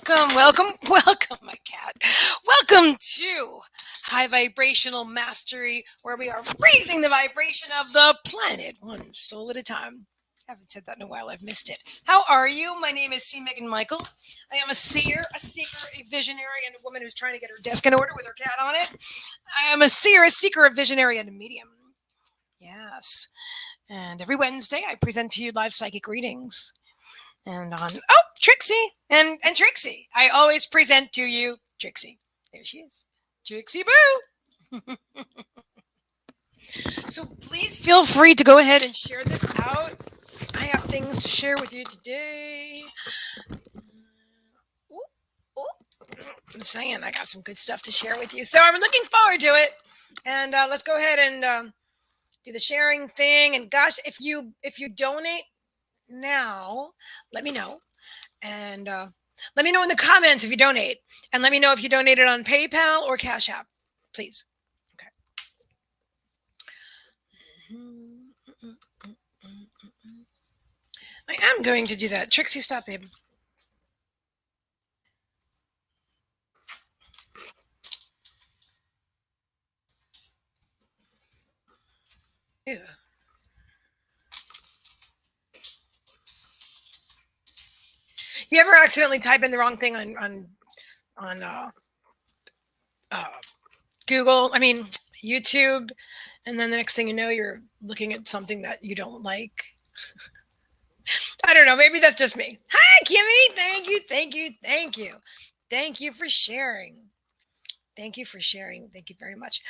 welcome, my cat. Welcome to High Vibrational Mastery, where we are raising the vibration of the planet one soul at a time. I haven't said that in a while. I've missed it. How are you? My name is cmeaganmichael. I am a seer, a seeker, a visionary, and a woman who's trying to get her desk in order with her cat on it. I am a seer, a seeker, a visionary, and a medium. Yes. And every Wednesday, I present to you live psychic readings. And on Trixie and Trixie, I always present to you Trixie. There she is, Trixie Boo. So please feel free to go ahead and share this out. I have things to share with you today. Ooh, ooh. I'm saying I got some good stuff to share with you, so I'm looking forward to it. And let's go ahead and do the sharing thing. And gosh, if you donate now, let me know. And let me know in the comments if you donate. And let me know if you donated on PayPal or Cashapp, please. Okay. I am going to do that. Trixie, stop, babe. Ew. You ever accidentally type in the wrong thing on Google? I mean YouTube, and then the next thing you know, you're looking at something that you don't like. I don't know. Maybe that's just me. Hi, Kimmy. Thank you. Thank you. Thank you. Thank you for sharing. Thank you for sharing. Thank you very much.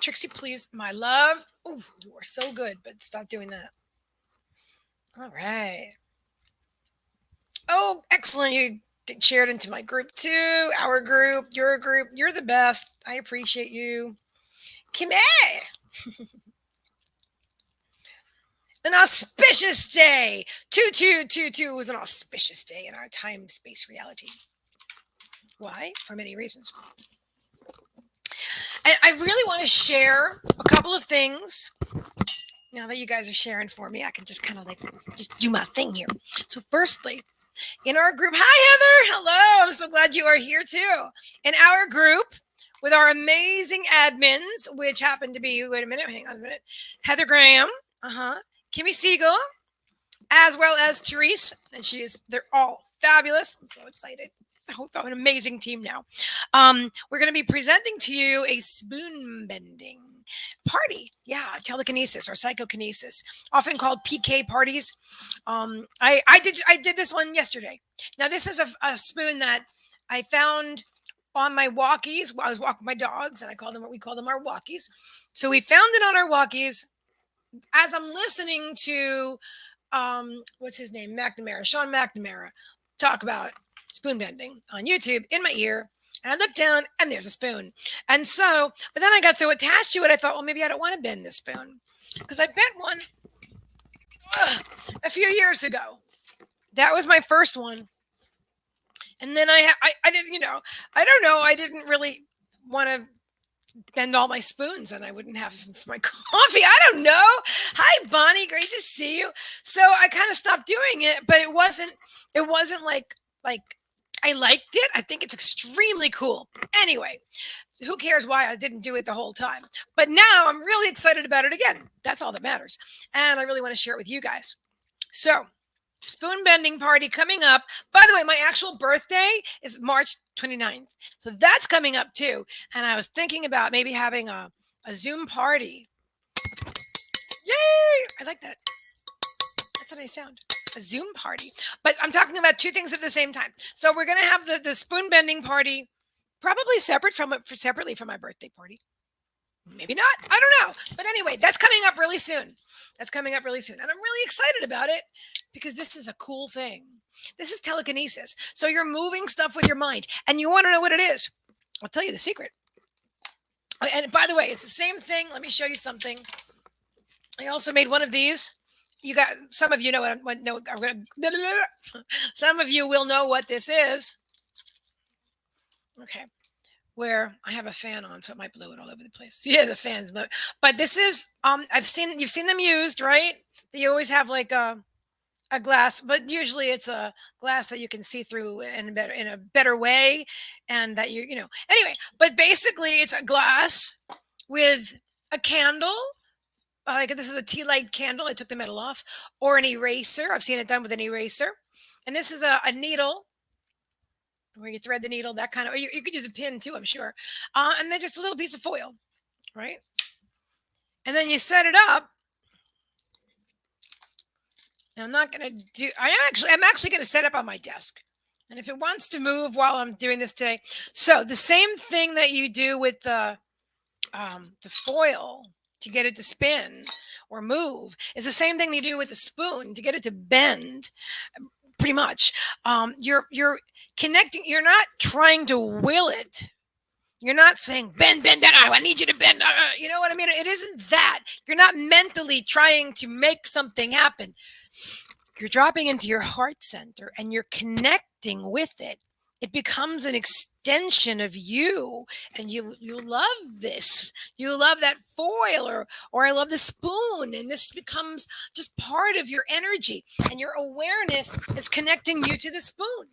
Trixie, please, my love. Ooh, you are so good, but stop doing that. All right. Oh, excellent. You shared into my group too. Our group, your group. You're the best. I appreciate you. Kimmy! An auspicious day. 2222 was an auspicious day in our time space reality. Why? For many reasons. And I really want to share a couple of things. Now that you guys are sharing for me, I can just kind of like just do my thing here. So, firstly, in our group, hi Heather, hello. I'm so glad you are here too. In our group, with our amazing admins, which happen to be, wait a minute, hang on a minute, Heather Graham, Kimmy Siegel, as well as Therese, and they're all fabulous. I'm so excited. I hope I have an amazing team now. We're going to be presenting to you a spoon bending party. Yeah, telekinesis or psychokinesis, often called PK parties. I did this one yesterday. Now this is a spoon that I found on my walkies. I was walking my dogs, and we call them our walkies. So we found it on our walkies as I'm listening to what's his name, Sean McNamara, talk about spoon bending on YouTube in my ear. And I looked down and there's a spoon. And so, but then I got so attached to it, I thought, well, maybe I don't want to bend this spoon. Because I bent one a few years ago. That was my first one. And then I didn't, I don't know. I didn't really want to bend all my spoons, and I wouldn't have for my coffee. I don't know. Hi, Bonnie. Great to see you. So I kind of stopped doing it, but it wasn't like I liked it. I think it's extremely cool. Anyway, who cares why I didn't do it the whole time? But now I'm really excited about it again. That's all that matters. And I really want to share it with you guys. So, spoon bending party coming up. By the way, my actual birthday is March 29th. So that's coming up too. And I was thinking about maybe having a Zoom party. Yay! I like that. That's a nice sound. A Zoom party. But I'm talking about two things at the same time. So we're going to have the spoon bending party probably separately from my birthday party. Maybe not. I don't know. But anyway, that's coming up really soon. And I'm really excited about it because this is a cool thing. This is telekinesis. So you're moving stuff with your mind. And you want to know what it is. I'll tell you the secret. And by the way, it's the same thing. Let me show you something. I also made one of these. You got some of you know some of you will know what this is. Okay. Where I have a fan on, so it might blow it all over the place. Yeah, the fans, but this is you've seen them used, right? They always have like a a glass, but usually it's a glass that you can see through in a better way, and that anyway. But basically, it's a glass with a candle. Like this is a tea light candle. I took the metal off, or an eraser. I've seen it done with an eraser, and this is a needle where you thread the needle. That kind of. Or you could use a pin too, I'm sure. And then just a little piece of foil, right? And then you set it up. And I'm not going to do. I'm actually going to set up on my desk. And if it wants to move while I'm doing this today, so the same thing that you do with the foil to get it to spin or move is the same thing you do with the spoon to get it to bend. Pretty much, you're connecting. You're not trying to will it. You're not saying bend, bend, bend. I need you to bend. You know what I mean? It isn't that. You're not mentally trying to make something happen. You're dropping into your heart center and you're connecting with it. It becomes an extension of you, and you love this. You love that foil, or I love the spoon, and this becomes just part of your energy, and your awareness is connecting you to the spoon,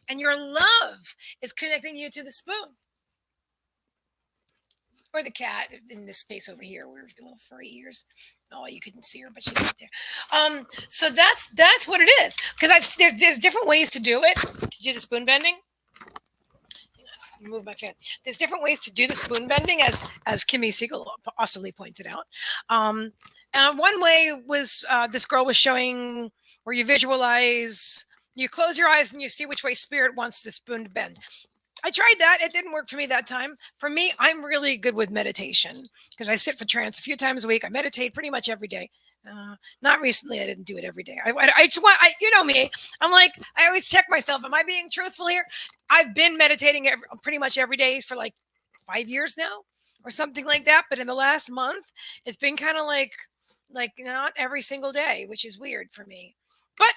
and your love is connecting you to the spoon. Or the cat, in this case over here, with her little furry ears. Oh, you couldn't see her, but she's right there. So that's what it is. Because there's different ways to do it. To do the spoon bending. Move my fan. There's different ways to do the spoon bending, as Kimmy Siegel awesomely pointed out. One way was this girl was showing where you visualize. You close your eyes and you see which way spirit wants the spoon to bend. I tried that. It didn't work for me that time. For me, I'm really good with meditation because I sit for trance a few times a week. I meditate pretty much every day. Not recently. I didn't do it every day. I just want, you know me. I'm like, I always check myself. Am I being truthful here? I've been meditating pretty much every day for like 5 years now or something like that. But in the last month, it's been kind of like not every single day, which is weird for me. But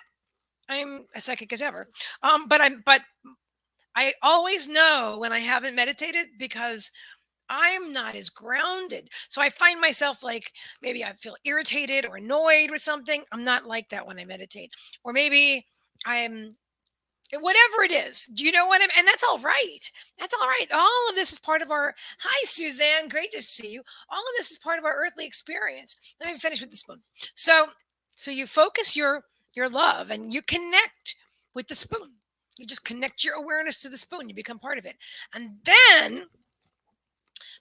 I'm as psychic as ever. But I always know when I haven't meditated because I'm not as grounded. So I find myself like maybe I feel irritated or annoyed with something. I'm not like that when I meditate. Or maybe I'm whatever it is. Do you know what I'm and that's all right. That's all right. All of this is part of our hi Suzanne, great to see you. All of this is part of our earthly experience. Let me finish with the spoon. So you focus your love and you connect with the spoon. You just connect your awareness to the spoon. You become part of it. And then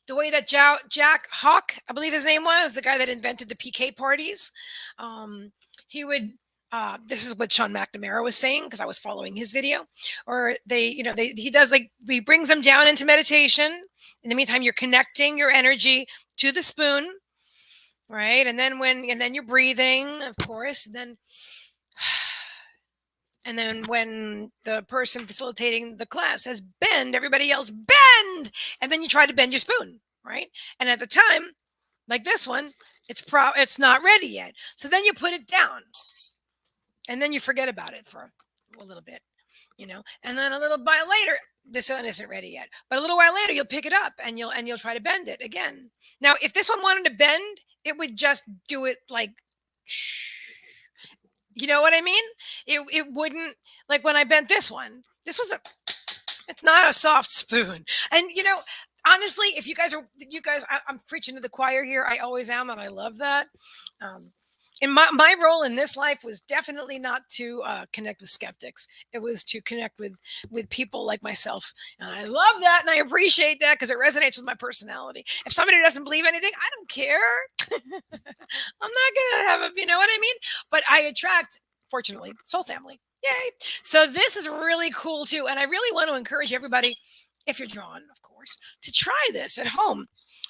the way that Jack Hawk, I believe his name was, the guy that invented the PK parties, he would, this is what Sean McNamara was saying because I was following his video, or he does like, he brings them down into meditation. In the meantime, you're connecting your energy to the spoon, right? And then you're breathing, of course, and then when the person facilitating the class says bend, everybody yells bend. And then you try to bend your spoon, right? And at the time, like this one, it's not ready yet. So then you put it down. And then you forget about it for a little bit, And then a little while later, this one isn't ready yet. But a little while later, you'll pick it up and you'll try to bend it again. Now, if this one wanted to bend, it would just do it like shh. You know what I mean? It wouldn't, like when I bent this one. It's not a soft spoon. And honestly, if I'm preaching to the choir here. I always am, and I love that. And my role in this life was definitely not to connect with skeptics. It was to connect with people like myself. And I love that, and I appreciate that because it resonates with my personality. If somebody doesn't believe anything, I don't care. I'm not gonna have a, you know what I mean? But I attract, fortunately, soul family. Yay! So this is really cool too, and I really want to encourage everybody, if you're drawn, of course, to try this at home.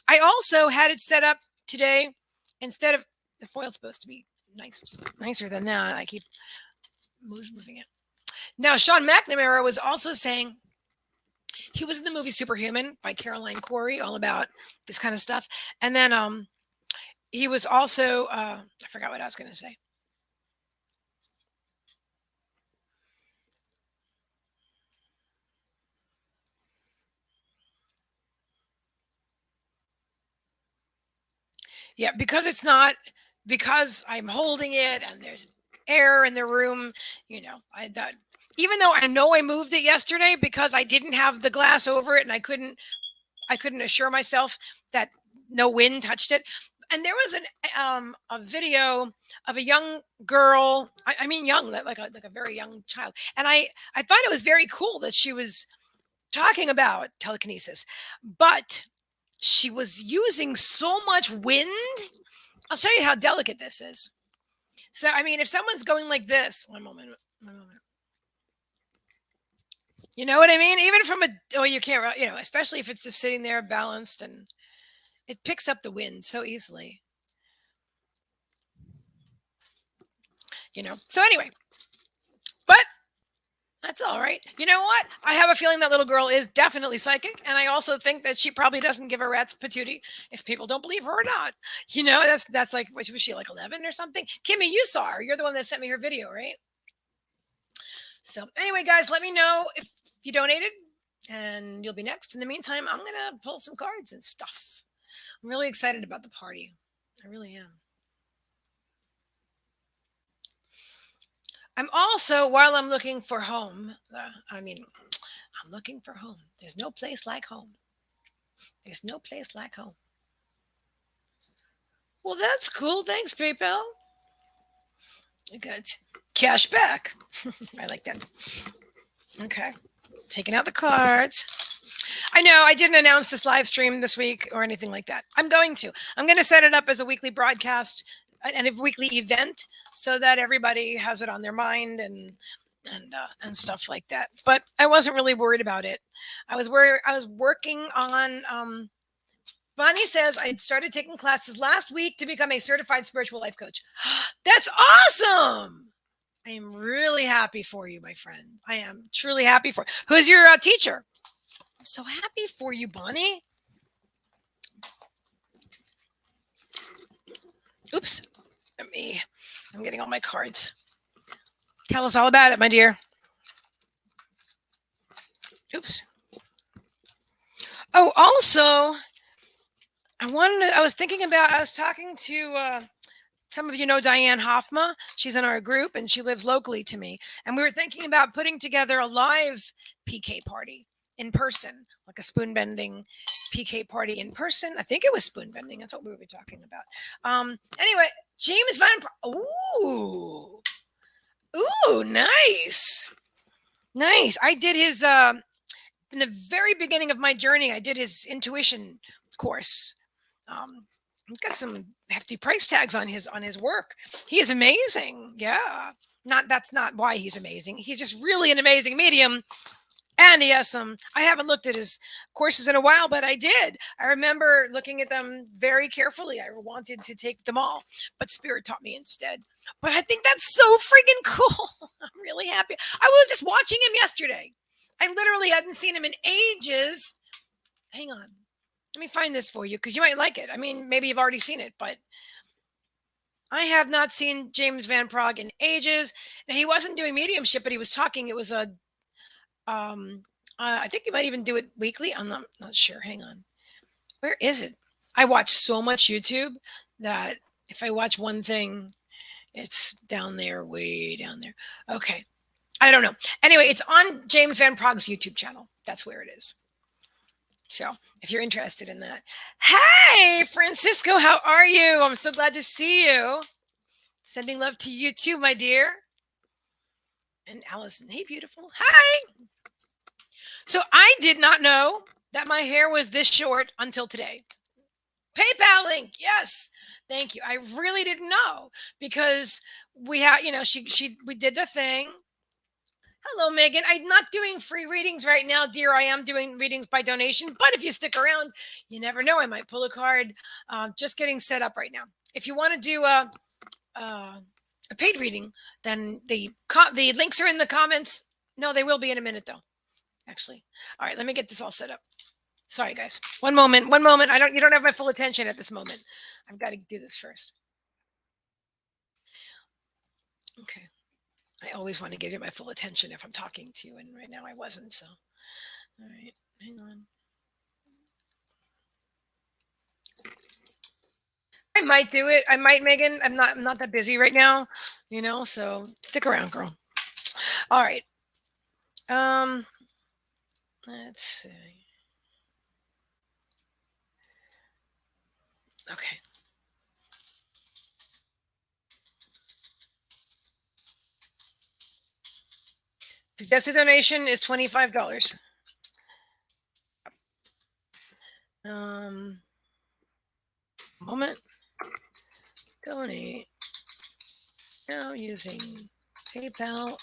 I also had it set up today instead of the foil's supposed to be nicer than that. I keep moving it. Now, Sean McNamara was also saying he was in the movie Superhuman by Caroline Corey, all about this kind of stuff. And then he was also, I forgot what I was going to say. Yeah, because I'm holding it and there's air in the room. I that even though I know I moved it yesterday because I didn't have the glass over it and I couldn't assure myself that no wind touched it. And there was a video of a young girl. I mean, young, like a very young child. And I thought it was very cool that she was talking about telekinesis, but she was using so much wind. I'll show you how delicate this is. So, I mean, if someone's going like this, one moment. You know what I mean? Even from you can't, especially if it's just sitting there balanced and it picks up the wind so easily. So anyway, but that's all right. You know what? I have a feeling that little girl is definitely psychic, and I also think that she probably doesn't give a rat's patootie if people don't believe her or not. That's like, was she like 11 or something? Kimmy, you saw her. You're the one that sent me her video, right? So anyway, guys, let me know if you donated, and you'll be next. In the meantime, I'm gonna pull some cards and stuff. I'm really excited about the party. I really am. I'm also, while I'm looking for home, I'm looking for home. There's no place like home. There's no place like home. Well, that's cool. Thanks, PayPal. Good. Cash back. I like that. Okay. Taking out the cards. I know I didn't announce this live stream this week or anything like that. I'm going to. I'm going to set it up as a weekly broadcast and a weekly event so that everybody has it on their mind and stuff like that. But I wasn't really worried about it. I was working on. Bonnie says I started taking classes last week to become a certified spiritual life coach. That's awesome. I am really happy for you, my friend. I am truly happy for you. Who's your teacher? I'm so happy for you, Bonnie. Oops. I'm getting all my cards. Tell us all about it, my dear. Oops. Oh, also, I was talking to some of you know Diane Hoffma. She's in our group and she lives locally to me. And we were thinking about putting together a live PK party in person, like a spoon bending PK party in person. I think it was spoon bending. That's what we were talking about. Anyway, James Van. Ooh, nice, nice. I did his in the very beginning of my journey. I did his intuition course. He's got some hefty price tags on his work. He is amazing. Yeah. That's not why he's amazing. He's just really an amazing medium. And he has some, I haven't looked at his courses in a while, but I did. I remember looking at them very carefully. I wanted to take them all, but Spirit taught me instead. But I think that's so freaking cool. I'm really happy. I was just watching him yesterday. I literally hadn't seen him in ages. Hang on. Let me find this for you because you might like it. I mean, maybe you've already seen it, but I have not seen James Van Prague in ages. Now, he wasn't doing mediumship, but he was talking. It was I think you might even do it weekly. I'm not sure. Hang on. Where is it? I watch so much YouTube that if I watch one thing, it's down there, way down there. Okay. I don't know. Anyway, it's on James Van Prague's YouTube channel. That's where it is. So if you're interested in that. Hey, Francisco, how are you? I'm so glad to see you. Sending love to you too, my dear. And Allison, hey, beautiful. Hi. So I did not know that my hair was this short until today. PayPal link. Yes. Thank you. I really didn't know because we had, we did the thing. Hello, Megan. I'm not doing free readings right now, dear. I am doing readings by donation, but if you stick around, you never know. I might pull a card. Just getting set up right now. If you want to do a paid reading, then the links are in the comments. No, they will be in a minute, though. Actually, all right. Let me get this all set up. Sorry, guys. One moment. One moment. You don't have my full attention at this moment. I've got to do this first. Okay. I always want to give you my full attention if I'm talking to you, and right now I wasn't. So, all right, hang on. I might do it. I might, Megan. I'm not that busy right now, so stick around, girl. All right. Um, let's see. Okay. Suggested donation is $25. Um, moment. Donate now using PayPal.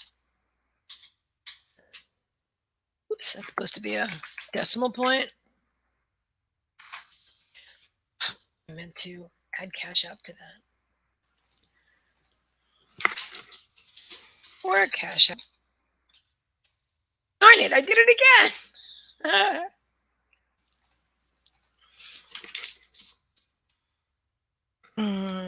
Oops, that's supposed to be a decimal point. I meant to add Cashapp to that. Or Cashapp. Darn it, I did it again. Hmm.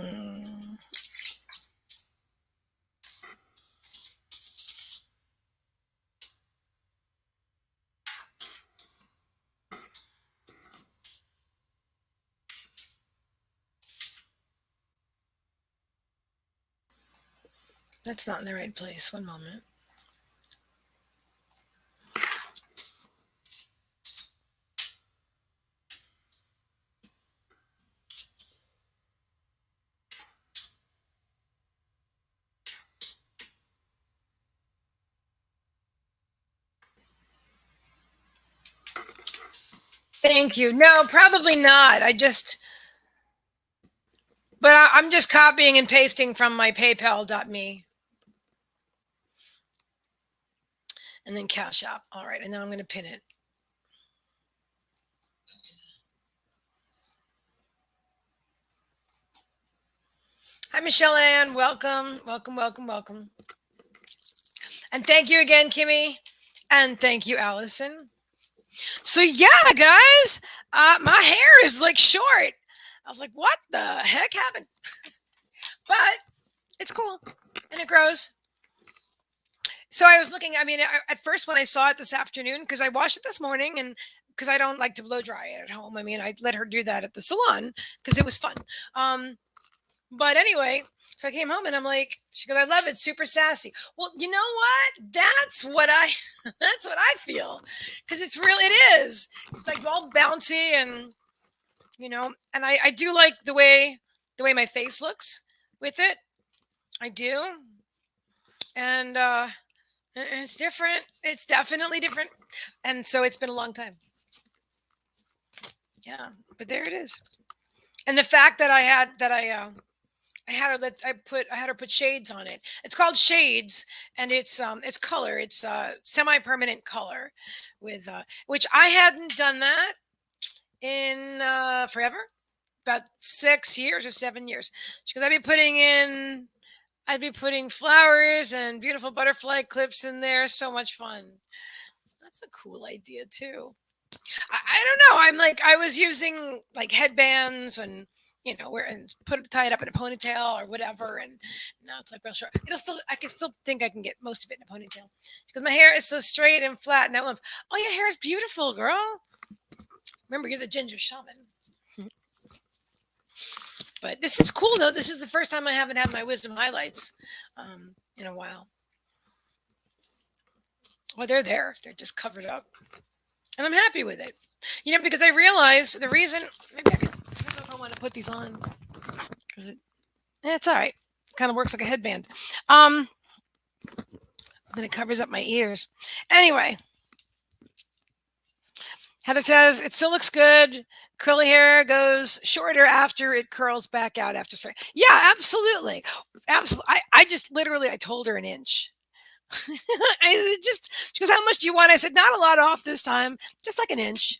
That's not in the right place. One moment. Thank you. No, probably not. I'm just copying and pasting from my PayPal.me and then Cash App. All right, and then I'm going to pin it. Hi, Michelle Ann. Welcome, welcome, welcome, welcome. And thank you again, Kimmy. And thank you, Allison. So yeah, guys, my hair is like short. I was like, what the heck happened? But it's cool and it grows. So I was looking, at first when I saw it this afternoon, because I washed it this morning and because I don't like to blow dry it at home. I mean, I let her do that at the salon because it was fun. But anyway, so I came home and I'm like, she goes, I love it, super sassy. Well, you know what? That's what I feel. Because it is. It's like all bouncy and and I do like the way my face looks with it. I do. And it's different. It's definitely different. And so it's been a long time. Yeah. But there it is. And the fact that I had her put shades on it. It's called shades, and it's color. It's semi-permanent color, with which I hadn't done that in forever, about 6 years or 7 years. Because I'd be putting flowers and beautiful butterfly clips in there. So much fun. That's a cool idea too. I don't know. I was using like headbands and and tie it up in a ponytail or whatever. And now it's like real short. I can still think I can get most of it in a ponytail because my hair is so straight and flat. Now, oh, your hair is beautiful, girl. Remember, you're the ginger shaman. But this is cool though. This is the first time I haven't had my wisdom highlights in a while. Well, they're there. They're just covered up. And I'm happy with it. Because I realized the reason. Maybe I don't know if I want to put these on because it's all right. Kind of works like a headband. Then it covers up my ears. Anyway, Heather says it still looks good. Curly hair goes shorter after it curls back out after straight. Yeah, absolutely, absolutely. I just literally I told her an inch. She goes, how much do you want? I said, not a lot off this time, just like an inch,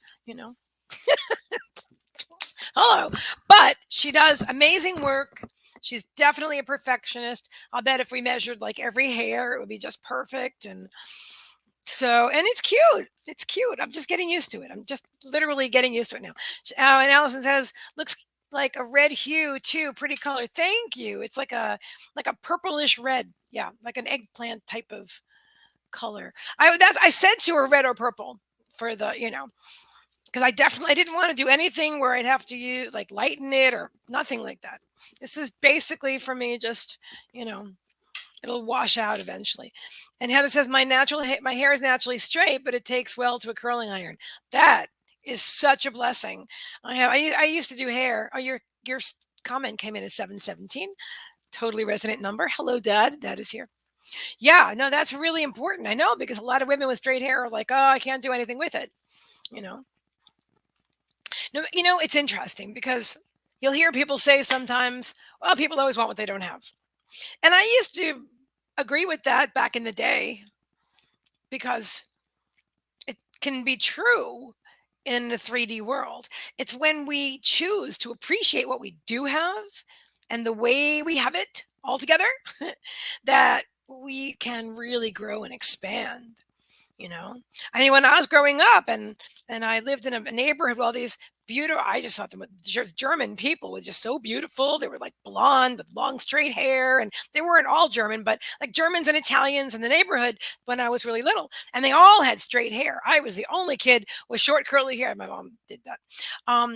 Hello. But she does amazing work. She's definitely a perfectionist. I'll bet if we measured like every hair, it would be just perfect. And it's cute. It's cute. I'm just getting used to it. I'm just literally getting used to it now. And Allison says, looks like a red hue too. Pretty color. Thank you. It's like a purplish red. Yeah, like an eggplant type of color. I said to her red or purple for the because I didn't want to do anything where I'd have to use like lighten it or nothing like that. This is basically for me just, you know, it'll wash out eventually. And Heather says my hair is naturally straight, but it takes well to a curling iron. That is such a blessing. I used to do hair. Oh, your comment came in as 717. Totally resonant number. Hello, Dad. Dad is here. Yeah, no, that's really important. I know because a lot of women with straight hair are like, oh, I can't do anything with it. You know, no, it's interesting because you'll hear people say sometimes, well, people always want what they don't have. And I used to agree with that back in the day because it can be true in the 3D world. It's when we choose to appreciate what we do have and the way we have it all together that we can really grow and expand. I mean, when I was growing up and I lived in a neighborhood with all these beautiful, I just thought them German people were just so beautiful. They were like blonde with long straight hair, and they weren't all German, but like Germans and Italians in the neighborhood when I was really little, and they all had straight hair. I was the only kid with short curly hair. My mom did that,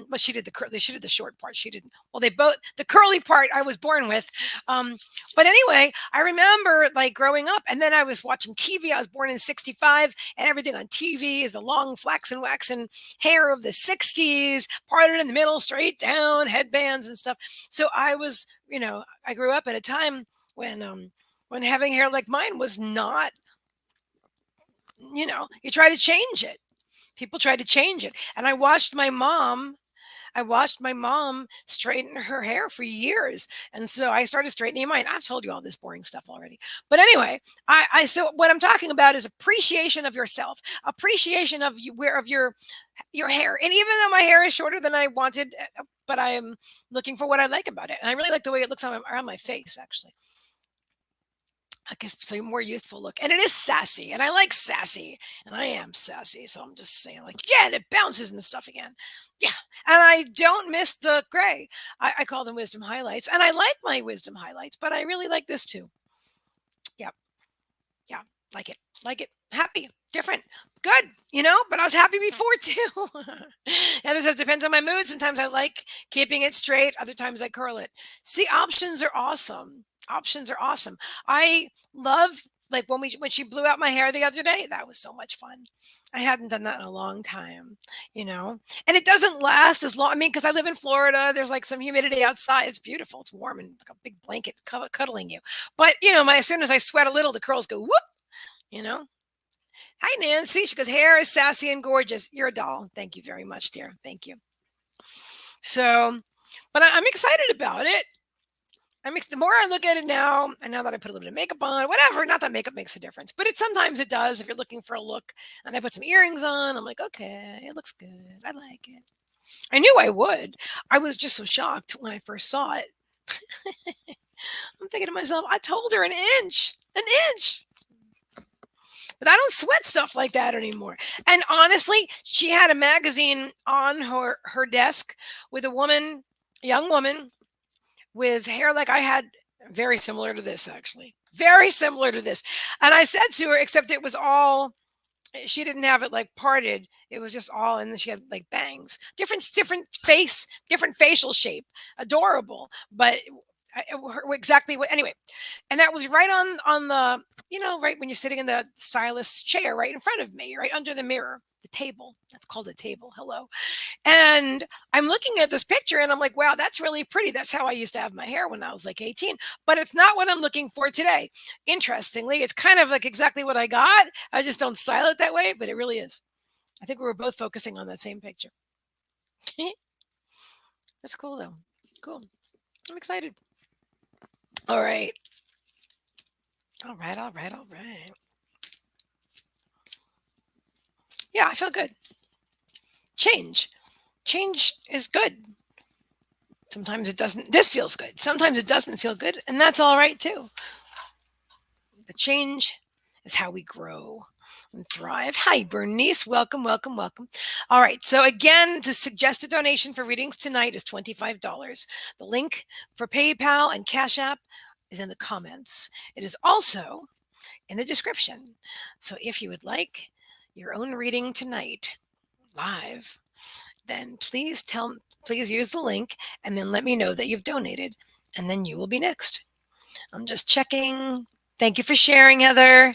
but she did the curly. She did the short part. She didn't. Well, they both the curly part I was born with. But anyway, I remember like growing up, and then I was watching TV. I was born in '65, and everything on TV is the long flaxen waxen hair of the '60s, parted in the middle, straight down, headbands and stuff. So I was, I grew up at a time when having hair like mine was not, you try to change it. People try to change it, and I watched my mom straighten her hair for years. And so I started straightening mine. I've told you all this boring stuff already. But anyway, so what I'm talking about is appreciation of yourself, appreciation of you, where of your hair. And even though my hair is shorter than I wanted, but I am looking for what I like about it. And I really like the way it looks around my face, actually. I guess so more youthful look. And it is sassy. And I like sassy. And I am sassy. So I'm just saying, like, yeah, and it bounces and stuff again. Yeah. And I don't miss the gray. I call them wisdom highlights. And I like my wisdom highlights, but I really like this too. Yeah. Yeah. Like it. Like it. Happy. Different. Good. But I was happy before too. And this says depends on my mood. Sometimes I like keeping it straight. Other times I curl it. See, options are awesome. Options are awesome. I love like when she blew out my hair the other day. That was so much fun. I hadn't done that in a long time, and it doesn't last as long. I mean, because I live in Florida, there's like some humidity outside. It's beautiful. It's warm and like a big blanket cuddling you. But as soon as I sweat a little, the curls go whoop. You know. Hi, Nancy. She goes, hair is sassy and gorgeous. You're a doll. Thank you very much, dear. Thank you. So, but I'm excited about it. The more I look at it now, and now that I put a little bit of makeup on, whatever, not that makeup makes a difference, but sometimes it does if you're looking for a look. And I put some earrings on, I'm like, okay, it looks good. I like it. I knew I would. I was just so shocked when I first saw it. I'm thinking to myself, I told her an inch. But I don't sweat stuff like that anymore. And honestly, she had a magazine on her desk with a young woman with hair like I had, very similar to this, actually. Very similar to this. And I said to her, except it was all, she didn't have it like parted. It was just all, and then she had like bangs. Different face, different facial shape. Adorable. But exactly what, anyway. And that was right on the, right when you're sitting in the stylist's chair right in front of me, right under the mirror. The table. That's called a table. Hello. And I'm looking at this picture and I'm like, wow, that's really pretty. That's how I used to have my hair when I was like 18. But it's not what I'm looking for today. Interestingly, it's kind of like exactly what I got. I just don't style it that way, but it really is. I think we were both focusing on that same picture. That's cool though. Cool. I'm excited. All right. All right. Yeah, I feel good. Change is good. Sometimes it doesn't. This feels good. Sometimes it doesn't feel good, and that's all right too. But change is how we grow and thrive. Hi, Bernice. Welcome. All right. So again, to suggest a donation for readings tonight is $25. The link for PayPal and Cash App is in the comments. It is also in the description. So if you would like your own reading tonight, live, then please use the link and then let me know that you've donated, and then you will be next. I'm just checking. Thank you for sharing, Heather.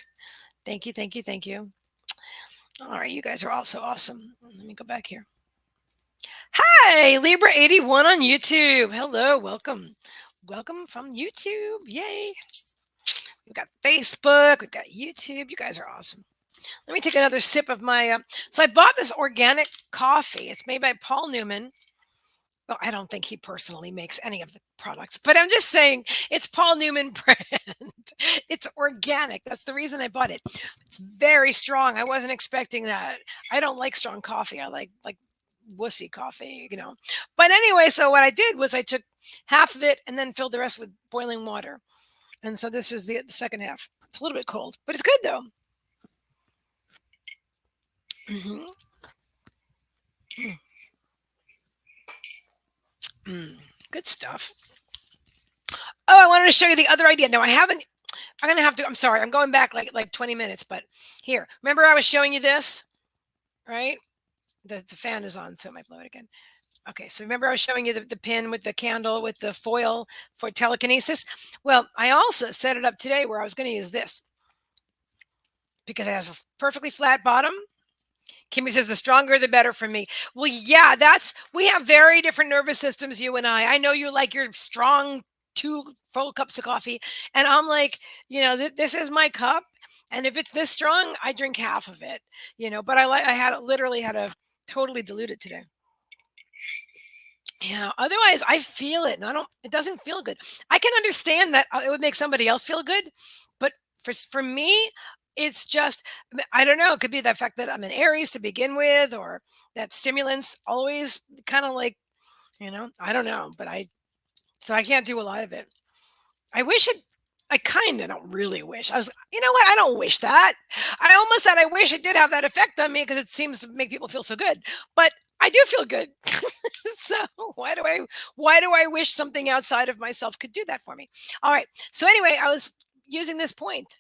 Thank you, thank you, thank you. All right, you guys are also awesome. Let me go back here. Hi, Libra81 on YouTube. Hello, welcome. Welcome from YouTube. Yay. We've got Facebook, we've got YouTube. You guys are awesome. Let me take another sip of my. So I bought this organic coffee. It's made by Paul Newman. Well, I don't think he personally makes any of the products, but I'm just saying it's Paul Newman brand. It's organic. That's the reason I bought it. It's very strong. I wasn't expecting that. I don't like strong coffee. I like wussy coffee, you know. But anyway, so what I did was I took half of it and then filled the rest with boiling water. And so this is the second half. It's a little bit cold, but it's good though. hmm Good stuff. Oh, I wanted to show you the other idea. No, I haven't. I'm gonna have to. I'm sorry. I'm going back like 20 minutes. But here, remember I was showing you this, right? The fan is on, so it might blow it again. Okay, so remember I was showing you the pin with the candle with the foil for telekinesis. Well, I also set it up today where I was going to use this because it has a perfectly flat bottom. Kimmy says the stronger the better for me. Well, yeah, we have very different nervous systems, you and I. I know you like your strong two full cups of coffee, and I'm like, this is my cup, and if it's this strong, I drink half of it, But literally had to totally dilute it today. Yeah, otherwise I feel it and it doesn't feel good. I can understand that it would make somebody else feel good, but for me, it's just I don't know, it could be the fact that I'm an Aries to begin with or that stimulants always kind of like, I don't know, but I can't do a lot of it. I wish it I kind of don't really wish. You know what? I don't wish that. I almost said I wish it did have that effect on me because it seems to make people feel so good. But I do feel good. So why do I wish something outside of myself could do that for me? All right. So anyway, I was using this point.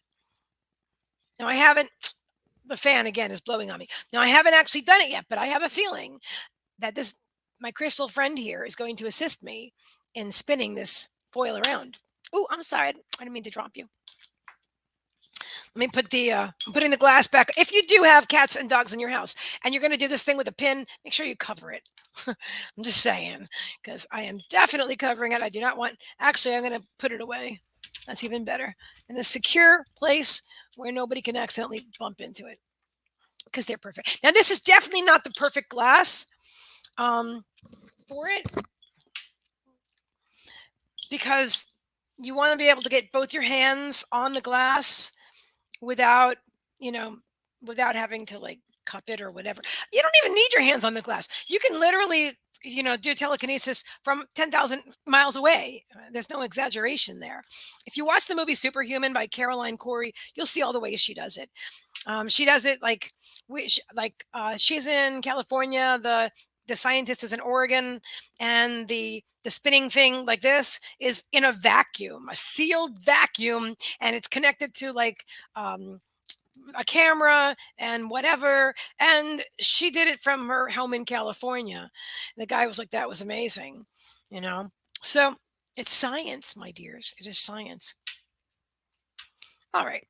Now I haven't the fan again is blowing on me. Now I haven't actually done it yet, but I have a feeling that this my crystal friend here is going to assist me in spinning this foil around. Oh, I'm sorry. I didn't mean to drop you. Let me put I'm putting the glass back. If you do have cats and dogs in your house and you're going to do this thing with a pin, make sure you cover it. I'm just saying, because I am definitely covering it. I do not want, actually, I'm going to put it away. That's even better. In a secure place where nobody can accidentally bump into it because they're perfect. Now, this is definitely not the perfect glass for it because you want to be able to get both your hands on the glass without, you know, without having to like cup it or whatever. You don't even need your hands on the glass. You can literally, do telekinesis from 10,000 miles away. There's no exaggeration there. If you watch the movie Superhuman by Caroline Corey, you'll see all the ways she does it. She does it like she's in California. The scientist is in Oregon, and the spinning thing like this is in a vacuum, a sealed vacuum, and it's connected to like a camera and whatever. And she did it from her home in California. The guy was like, "That was amazing," you know. So it's science, my dears. It is science. All right.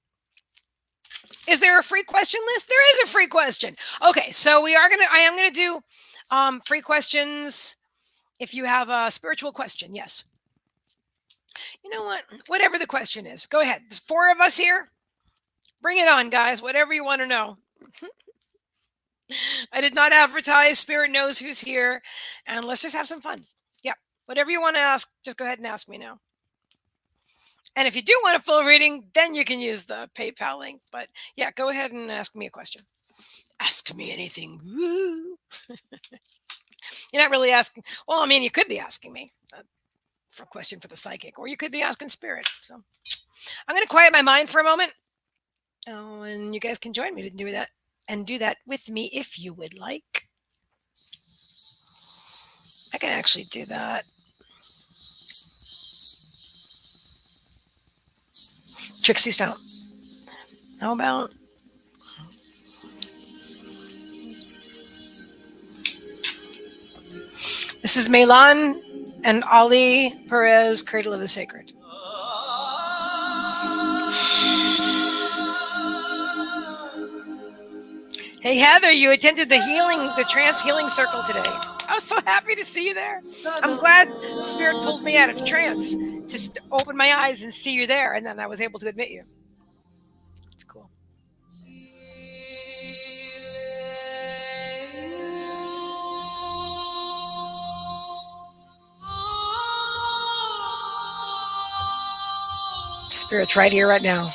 Is there a free question list? There is a free question. Okay, so I am gonna do free questions if you have a spiritual question. Yes. You know what? Whatever the question is, go ahead. There's 4 of us here. Bring it on, guys. Whatever you want to know. I did not advertise. Spirit knows who's here, and let's just have some fun. Yep. Whatever you want to ask, just go ahead and ask me now. And if you do want a full reading, then you can use the PayPal link. But yeah, go ahead and ask me a question. Ask me anything. Woo. You're not really asking. Well, I mean, you could be asking me for a question for the psychic, or you could be asking spirit. So I'm going to quiet my mind for a moment. Oh, and you guys can join me to do that and do that with me if you would like. I can actually do that. Trixie style. How about This is Melan and Ali Perez, Cradle of the Sacred. Hey Heather, you attended the trance healing circle today. I was so happy to see you there. I'm glad Spirit pulled me out of trance to open my eyes and see you there, and then I was able to admit you. It's cool. Spirit's right here, right now.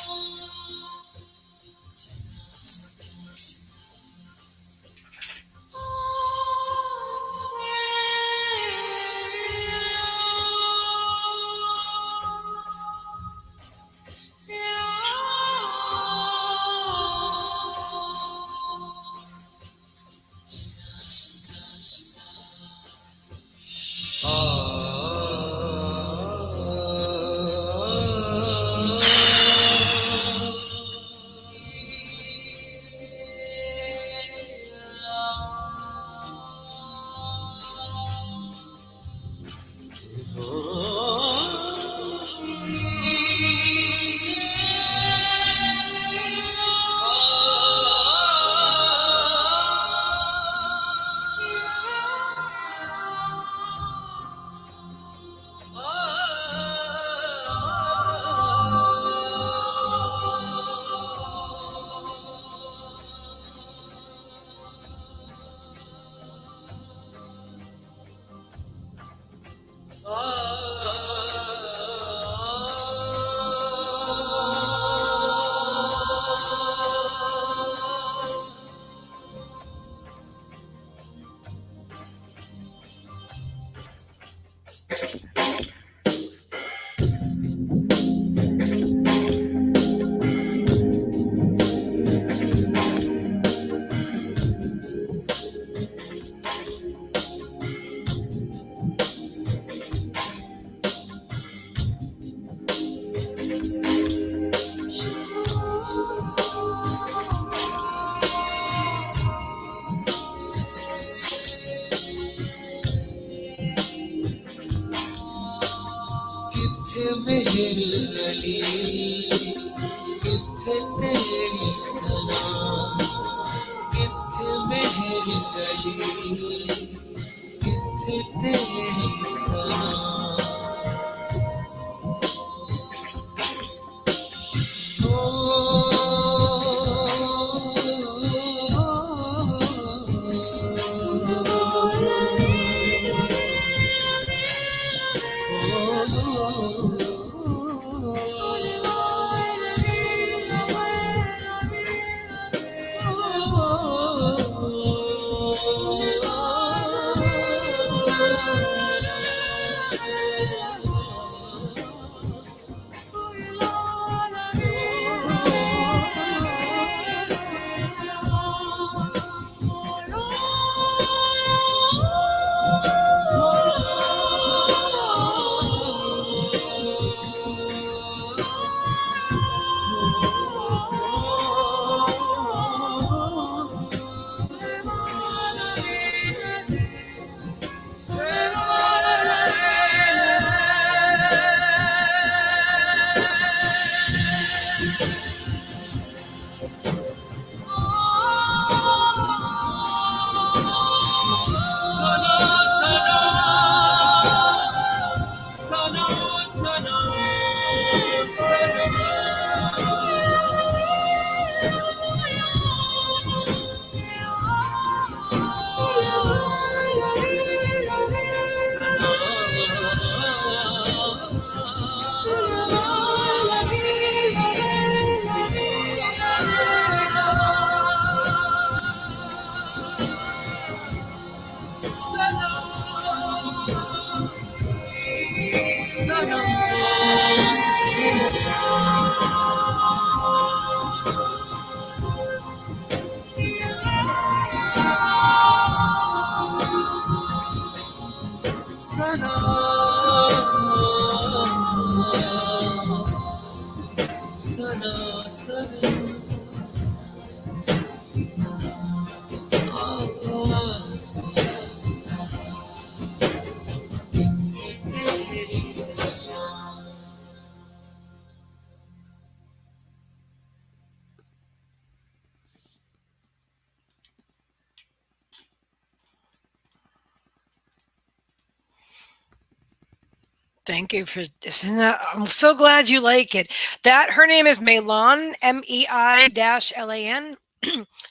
Thank you for this. And I'm so glad you like it. That her name is Melan, MEI-LAN.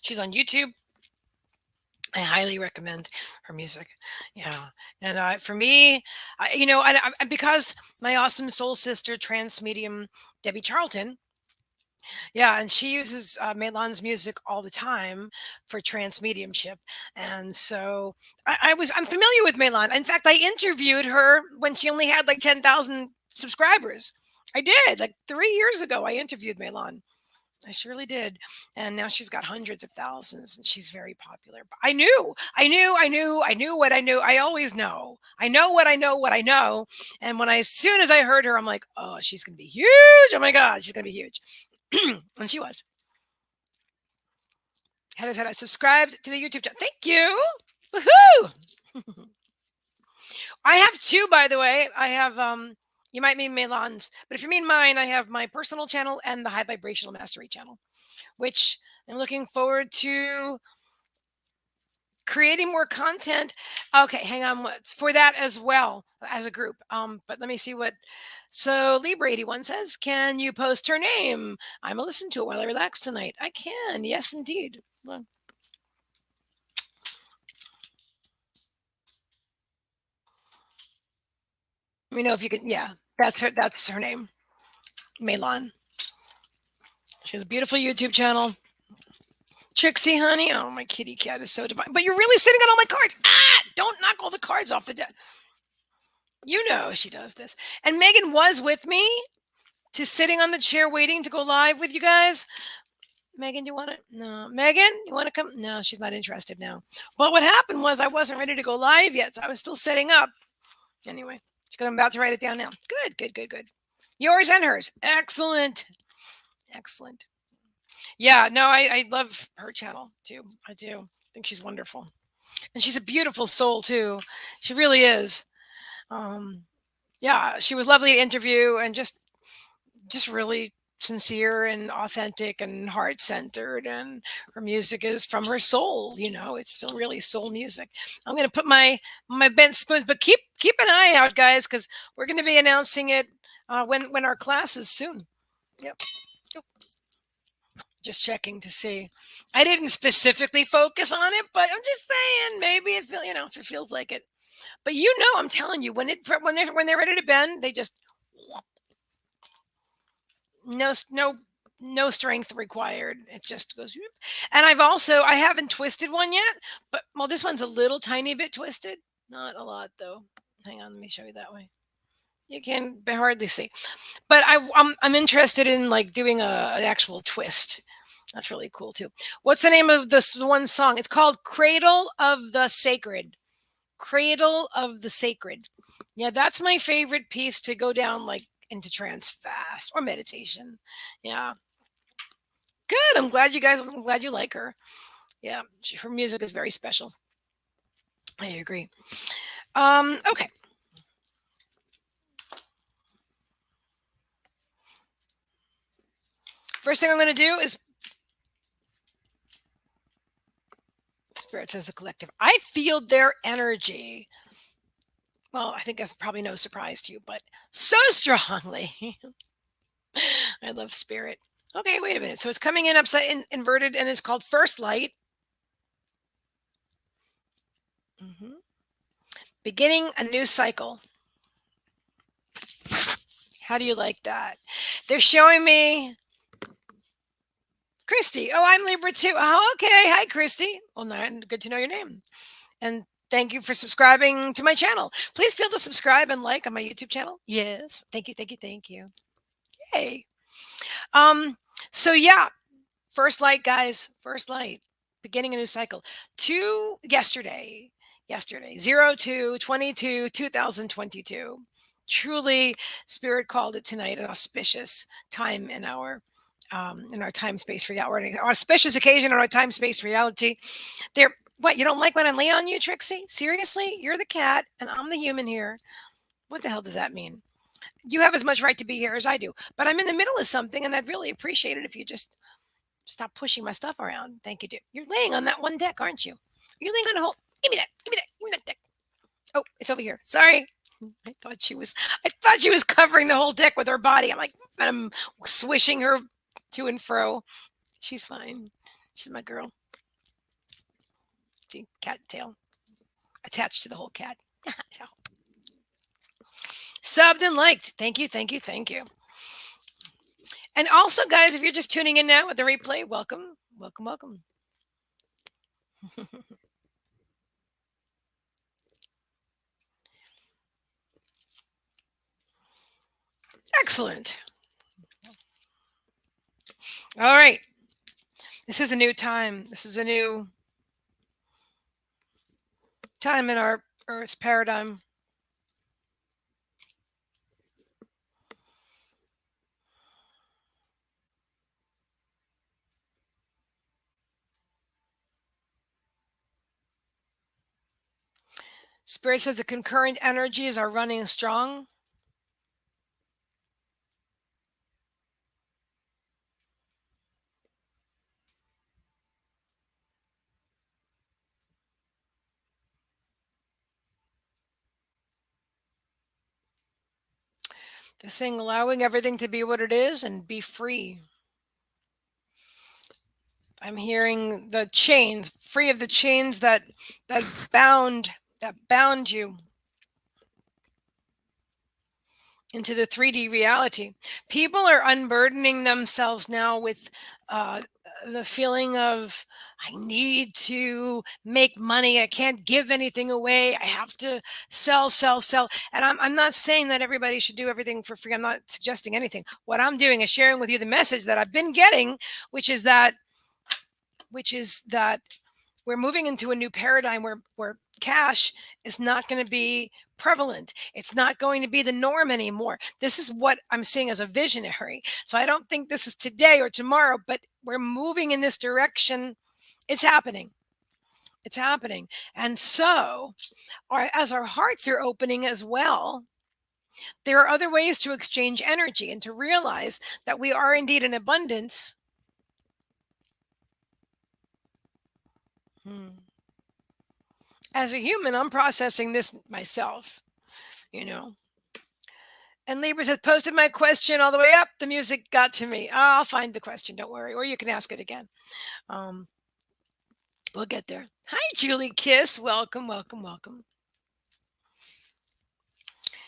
She's on YouTube. I highly recommend her music. Yeah, and for me, because my awesome soul sister, trans medium Debbie Charlton, yeah, and she uses Melan's music all the time for trance mediumship, and so I'm familiar with Melan. In fact, I interviewed her when she only had like 10,000 subscribers. I did like 3 years ago. I interviewed Melan. I surely did, and now she's got hundreds of thousands, and she's very popular. But I knew what I knew. I always know. I know what I know. What I know, and as soon as I heard her, I'm like, oh, she's gonna be huge. Oh my god, she's gonna be huge. And she was. Heather said I subscribed to the YouTube channel. Thank you. Woohoo! I have two, by the way. I have you might mean Melan's, but if you mean mine, I have my personal channel and the High Vibrational Mastery channel, which I'm looking forward to creating more content. Okay, hang on for that as well as a group. But let me see what. So Libra81 says, "Can you post her name? I'm gonna listen to it while I relax tonight." I can. Yes, indeed. Well, let me know if you can. Yeah, that's her. That's her name, Melan. She has a beautiful YouTube channel. Trixie, honey. Oh, my kitty cat is so divine. But you're really sitting on all my cards. Ah! Don't knock all the cards off the deck. You know she does this. And Megan was with me to sitting on the chair waiting to go live with you guys. Megan, you want to? No. Megan, you want to come? No, she's not interested now. Well, what happened was I wasn't ready to go live yet, so I was still setting up. Anyway, I'm about to write it down now. Good, good, good, good. Yours and hers. Excellent. Excellent. Yeah, no, I love her channel too. I do. I think she's wonderful. And she's a beautiful soul too. She really is. Um, yeah, she was lovely to interview and just really sincere and authentic and heart centered, and her music is from her soul. It's still really soul music. I'm going to put my bent spoon, but keep an eye out, guys, because we're going to be announcing it when our class is soon. Yep. Just checking to see. I didn't specifically focus on it, but I'm just saying maybe if it feels like it. But I'm telling you, when they're ready to bend, they just no strength required. It just goes. And I haven't twisted one yet, but well, this one's a little tiny bit twisted, not a lot though. Hang on, let me show you that way. You can hardly see, but I'm interested in like doing an actual twist. That's really cool too. What's the name of this one song? It's called "Cradle of the Sacred." Cradle of the Sacred. Yeah, that's my favorite piece to go down like into trance fast or meditation. Yeah. Good. I'm glad you like her. Yeah, her music is very special. I agree. Okay. First thing I'm going to do is Spirit says the collective. I feel their energy. Well, I think that's probably no surprise to you, but so strongly. I love Spirit. Okay, wait a minute. So it's coming in inverted, and it's called First Light. Beginning a new cycle. How do you like that? They're showing me Christy. Oh, I'm Libra too. Oh, okay. Hi, Christy. Well, good to know your name. And thank you for subscribing to my channel. Please feel to subscribe and like on my YouTube channel. Yes. Thank you. Thank you. Thank you. Yay. So yeah, First Light, guys. First Light. Beginning a new cycle. Yesterday, 02/22/2022. Truly, Spirit called it tonight an auspicious time in our time space reality, an auspicious occasion in our time space reality. There, what, you don't like when I lay on you, Trixie? Seriously, you're the cat and I'm the human here. What the hell does that mean? You have as much right to be here as I do, but I'm in the middle of something, and I'd really appreciate it if you just stop pushing my stuff around. Thank you, dear. You're laying on that one deck, aren't you? You're laying on a whole. Give me that. Give me that. Give me that deck. Oh, it's over here. Sorry. I thought she was covering the whole deck with her body. I'm swishing her to and fro. She's fine. She's my girl. See, cat tail attached to the whole cat. Subbed and liked. Thank you, thank you, thank you. And also, guys, if you're just tuning in now with the replay, welcome, welcome, welcome. Excellent. All right. This is a new time. This is a new time in our Earth's paradigm. Spirit says the concurrent energies are running strong. They're saying allowing everything to be what it is and be free. I'm hearing the chains, free of the chains that bound you into the 3D reality. People are unburdening themselves now with the feeling of, I need to make money. I can't give anything away. I have to sell, sell, sell. And I'm not saying that everybody should do everything for free. I'm not suggesting anything. What I'm doing is sharing with you the message that I've been getting, which is that we're moving into a new paradigm where cash is not going to be prevalent. It's not going to be the norm anymore. This is what I'm seeing as a visionary. So I don't think this is today or tomorrow, but we're moving in this direction. It's happening. It's happening. And so, as our hearts are opening as well, there are other ways to exchange energy and to realize that we are indeed in abundance. As a human, I'm processing this myself, you know. And Libras has posted my question all the way up. The music got to me. I'll find the question. Don't worry. Or you can ask it again. We'll get there. Hi, Julie Kiss. Welcome, welcome, welcome.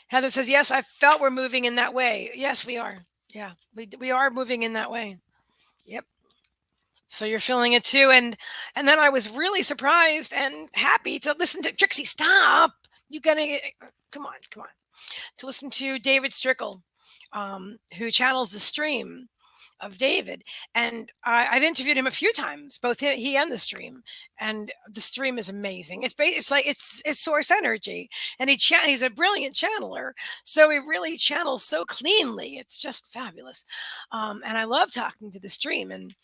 Heather says, yes, I felt we're moving in that way. Yes, we are. Yeah, we are moving in that way. Yep. So you're feeling it too. And then I was really surprised and happy to listen to Trixie. Stop. You gotta come on. To listen to David Strickle, who channels the stream of David. And I've interviewed him a few times, both he and the stream. And the stream is amazing. It's source energy, and he's a brilliant channeler. So he really channels so cleanly. It's just fabulous. And I love talking to the stream. And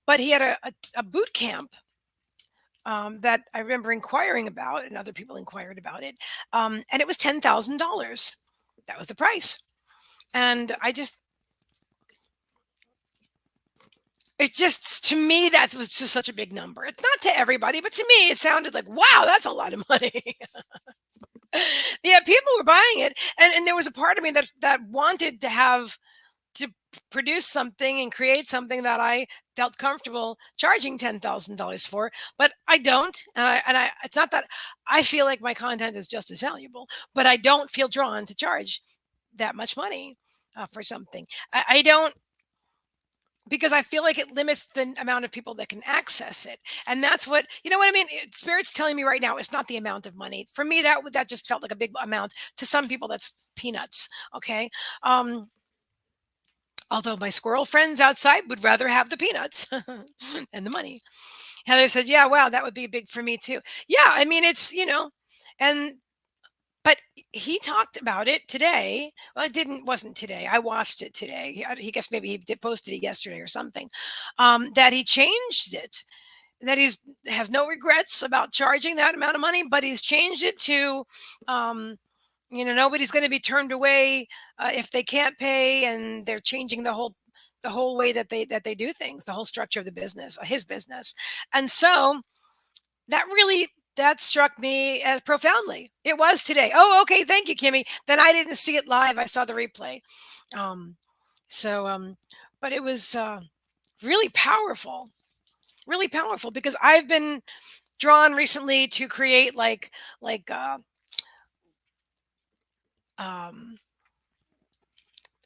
but he had a boot camp that I remember inquiring about, and other people inquired about it. And it was $10,000. That was the price. And to me, that was just such a big number. It's not to everybody, but to me, it sounded like, wow, that's a lot of money. Yeah, people were buying it. And there was a part of me that wanted to produce something and create something that I felt comfortable charging $10,000 for, but I don't. And it's not that I feel like my content is just as valuable, but I don't feel drawn to charge that much money for something. I don't, because I feel like it limits the amount of people that can access it. And that's what, you know what I mean? Spirit's telling me right now, it's not the amount of money. For me, that just felt like a big amount. To some people, that's peanuts. Okay. Although my squirrel friends outside would rather have the peanuts and the money. Heather said, yeah, wow, that would be big for me too. Yeah, I mean, it's, but he talked about it today. Well, wasn't today. I watched it today. He guess maybe he posted it yesterday or something, that he changed it, that has no regrets about charging that amount of money, but he's changed it to, nobody's going to be turned away if they can't pay, and they're changing the whole way that they do things, the whole structure of the business, his business. And so that really that struck me as profoundly. It was today. Oh, okay. Thank you, Kimmy. Then I didn't see it live. I saw the replay. Um, so, but it was really powerful, really powerful because I've been drawn recently to create like um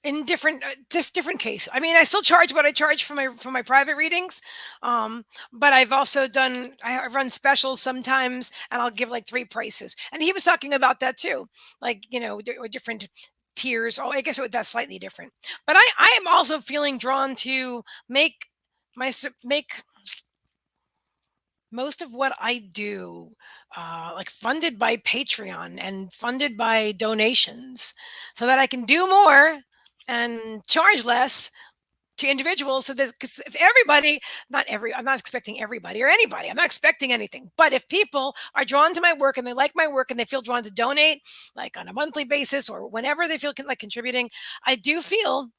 in different different case. I mean, I still charge what I charge for my private readings, but I've also done I run specials sometimes, and I'll give like three prices. And he was talking about that too, like or different tiers. Oh, I guess that's slightly different. But I am also feeling drawn to make make most of what I do like funded by Patreon and funded by donations so that I can do more and charge less to individuals. So there's, because if everybody, I'm not expecting everybody or anybody, I'm not expecting anything. But if people are drawn to my work and they like my work and they feel drawn to donate, like on a monthly basis or whenever they feel like contributing, I do feel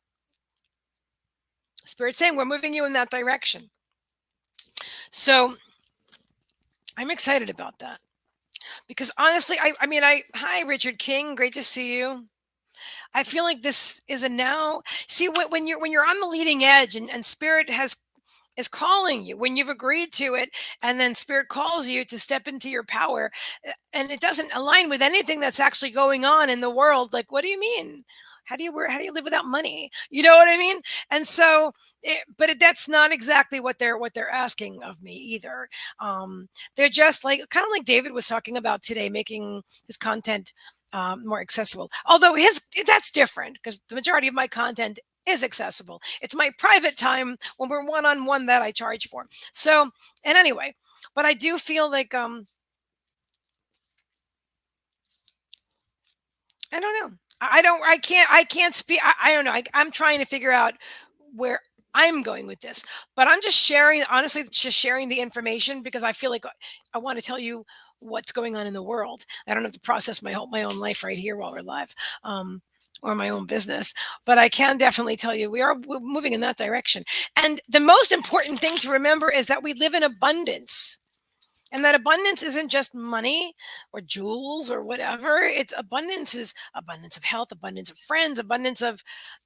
Spirit saying we're moving you in that direction. So I'm excited about that. Because honestly, I mean, hi, Richard King. Great to see you. I feel like this is a now, see, when you're on the leading edge and spirit is calling you when you've agreed to it, and then spirit calls you to step into your power, and it doesn't align with anything that's actually going on in the world. Like, what do you mean? How do you live without money? You know what I mean? And so, that's not exactly what they're asking of me either. They're just like kind of like David was talking about today, making his content more accessible. Although his that's different because the majority of my content is accessible. It's my private time when we're one on one that I charge for. So, and anyway, but I do feel like I don't know. I don't. I can't speak. I don't know. I'm trying to figure out where I'm going with this, but I'm just sharing. Honestly, just sharing the information because I feel like I want to tell you what's going on in the world. I don't have to process my own life right here while we're live, or my own business, but I can definitely tell you we're moving in that direction. And the most important thing to remember is that we live in abundance. And that abundance isn't just money or jewels or whatever. It's abundance is abundance of health, abundance of friends, abundance of,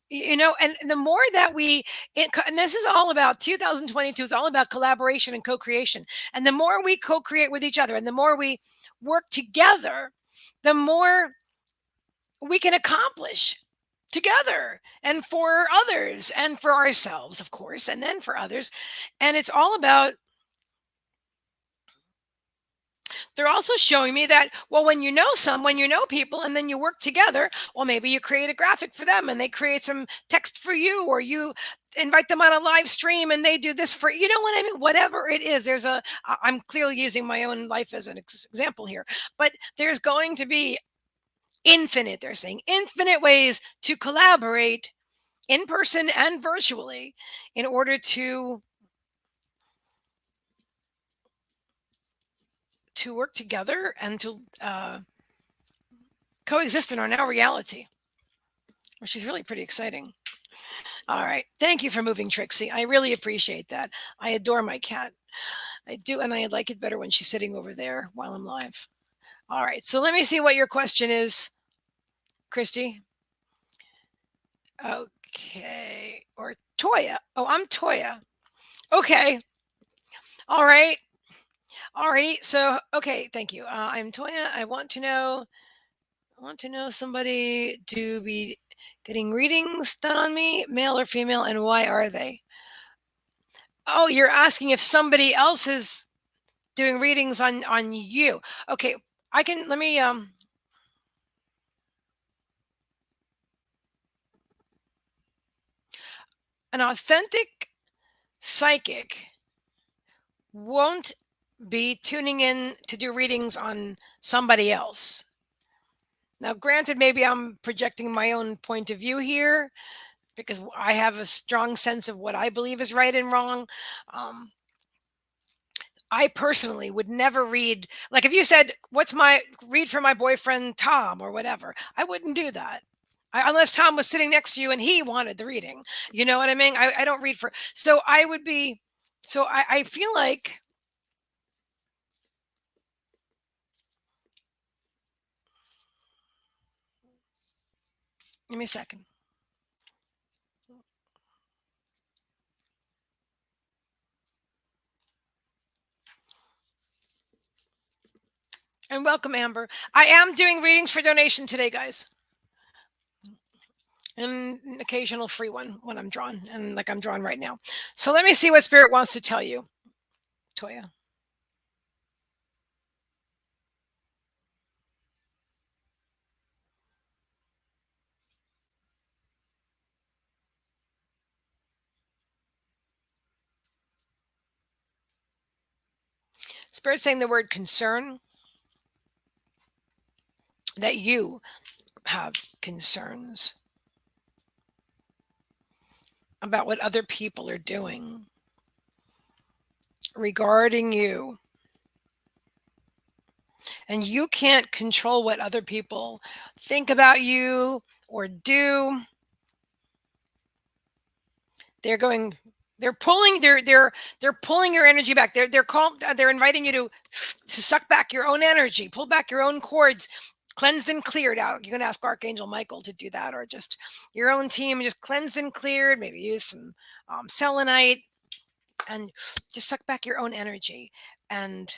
and the more that and this is all about 2022, is all about collaboration and co-creation. And the more we co-create with each other and the more we work together, the more we can accomplish together and for others and for ourselves, of course, and then for others. And it's all about they're also showing me that, well, when you know people and then you work together, well, maybe you create a graphic for them and they create some text for you, or you invite them on a live stream and they do this for, you know what I mean? Whatever it is, I'm clearly using my own life as an example here, but there's going to be they're saying infinite ways to collaborate in person and virtually in order to work together and to coexist in our now reality, which is really pretty exciting. All right. Thank you for moving, Trixie. I really appreciate that. I adore my cat. I do, and I like it better when she's sitting over there while I'm live. All right. So let me see what your question is, Christy. Okay. Or Toya. Oh, I'm Toya. Okay. All right. Alrighty. So, okay. Thank you. I'm Toya. I want to know somebody to be getting readings done on me, male or female, and why are they? Oh, you're asking if somebody else is doing readings on you. Okay, I can let me an authentic psychic won't be tuning in to do readings on somebody else. Now, granted, maybe I'm projecting my own point of view here because I have a strong sense of what I believe is right and wrong. Um, I personally would never read, like if you said, what's my read for my boyfriend Tom or whatever, I wouldn't do that. Unless Tom was sitting next to you and he wanted the reading. You know what I mean? I don't read for, so I would be, so I feel like Give me a second. And welcome, Amber. I am doing readings for donation today, guys. And an occasional free one when I'm drawn, and like I'm drawn right now. So let me see what Spirit wants to tell you, Toya. Spirit saying the word concern, that you have concerns about what other people are doing regarding you. And you can't control what other people think about you or do. They're going, they're pulling, they're pulling your energy back. They're inviting you to suck back your own energy, pull back your own cords, cleansed and cleared out. You can ask Archangel Michael to do that, or just your own team, just cleansed and cleared. Maybe use some selenite and just suck back your own energy and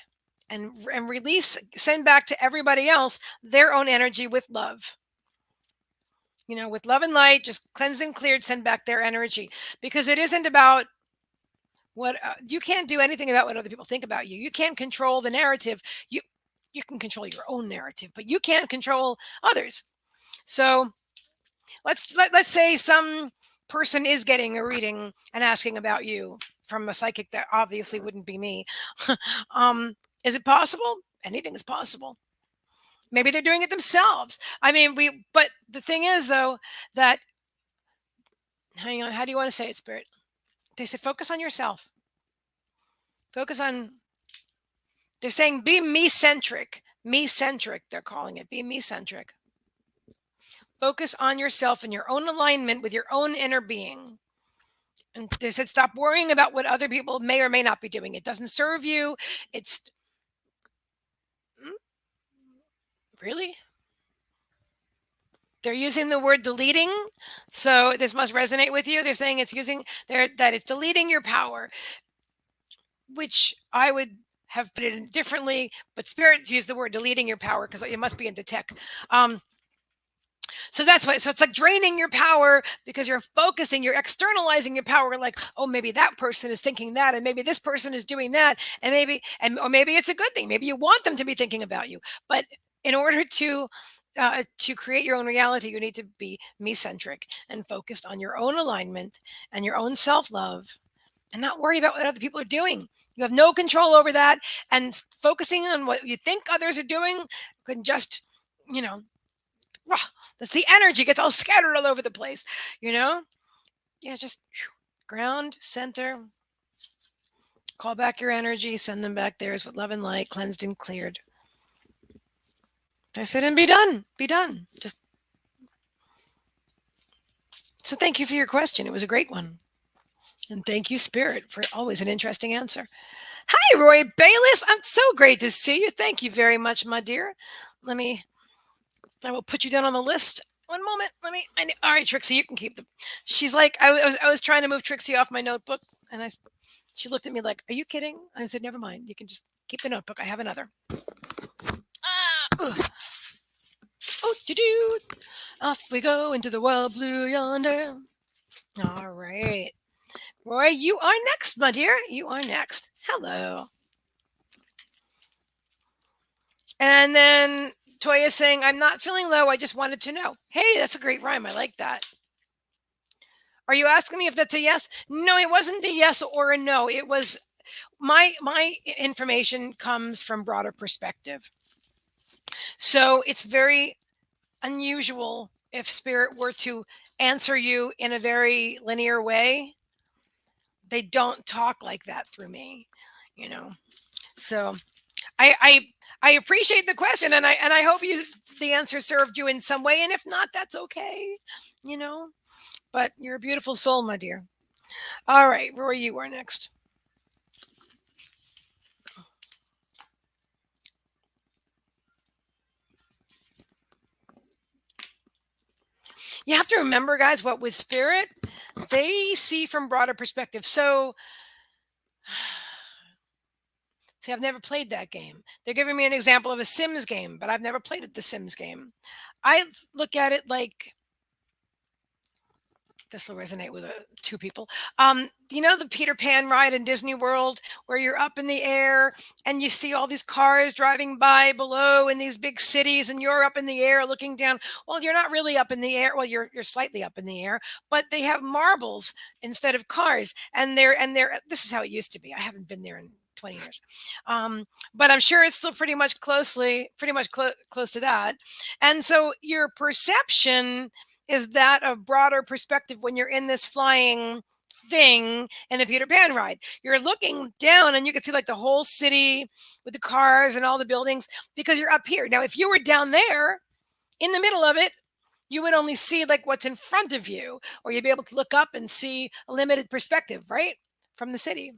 release, send back to everybody else their own energy with love. With love and light, just cleansed and cleared, send back their energy, because it isn't about what you can't do anything about what other people think about you. You can't control the narrative. You can control your own narrative, but you can't control others. So let's say some person is getting a reading and asking about you from a psychic that obviously wouldn't be me. Is it possible? Anything is possible. Maybe they're doing it themselves. I mean, but the thing is, though, that, hang on, how do you want to say it, Spirit? They said focus on yourself. Focus on, they're saying be me-centric. Me-centric, they're calling it. Be me-centric. Focus on yourself and your own alignment with your own inner being. And they said stop worrying about what other people may or may not be doing. It doesn't serve you. It's really, they're using the word deleting, so this must resonate with you. They're saying that it's deleting your power, which I would have put it differently, but spirits use the word deleting your power because it must be into tech. So that's why. So it's like draining your power because you're focusing, you're externalizing your power. Like, oh, maybe that person is thinking that, and maybe this person is doing that, or maybe it's a good thing. Maybe you want them to be thinking about you. But in order to create your own reality, you need to be me-centric and focused on your own alignment and your own self-love, and not worry about what other people are doing. You have no control over that, and focusing on what you think others are doing can just, that's the energy gets all scattered all over the place, Yeah, just ground, center, call back your energy, send them back theirs with love and light, cleansed and cleared. I said, and be done. Be done. So thank you for your question. It was a great one. And thank you, Spirit, for always an interesting answer. Hi, Roy Bayless. I'm so great to see you. Thank you very much, my dear. I will put you down on the list. One moment. All right, Trixie, you can keep the. She's like, I was trying to move Trixie off my notebook, and she looked at me like, "Are you kidding?" I said, "Never mind. You can just keep the notebook. I have another." Oh, do. Off we go into the wild blue yonder. All right, Roy, you are next, my dear. You are next. Hello. And then Toya saying, "I'm not feeling low. I just wanted to know." Hey, that's a great rhyme. I like that. Are you asking me if that's a yes? No, it wasn't a yes or a no. It was my information comes from broader perspective. So it's very unusual if spirit were to answer you in a very linear way. They don't talk like that through me, So I appreciate the question, and I hope the answer served you in some way, and if not, that's okay, But you're a beautiful soul, my dear. All right, Roy, you are next. You have to remember, guys, what with spirit, they see from broader perspective. So, see, I've never played that game. They're giving me an example of a Sims game, but I've never played the Sims game. I look at it like this will resonate with two people. You know the Peter Pan ride in Disney World where you're up in the air and you see all these cars driving by below in these big cities, and you're up in the air looking down. Well, you're not really up in the air. Well, you're slightly up in the air, but they have marbles instead of cars, and they're. This is how it used to be. I haven't been there in 20 years, but I'm sure it's still pretty much close to that. And so your perception is that of broader perspective when you're in this flying thing in the Peter Pan ride. You're looking down and you can see like the whole city with the cars and all the buildings because you're up here. Now, if you were down there in the middle of it, you would only see like what's in front of you, or you'd be able to look up and see a limited perspective, right? From the city.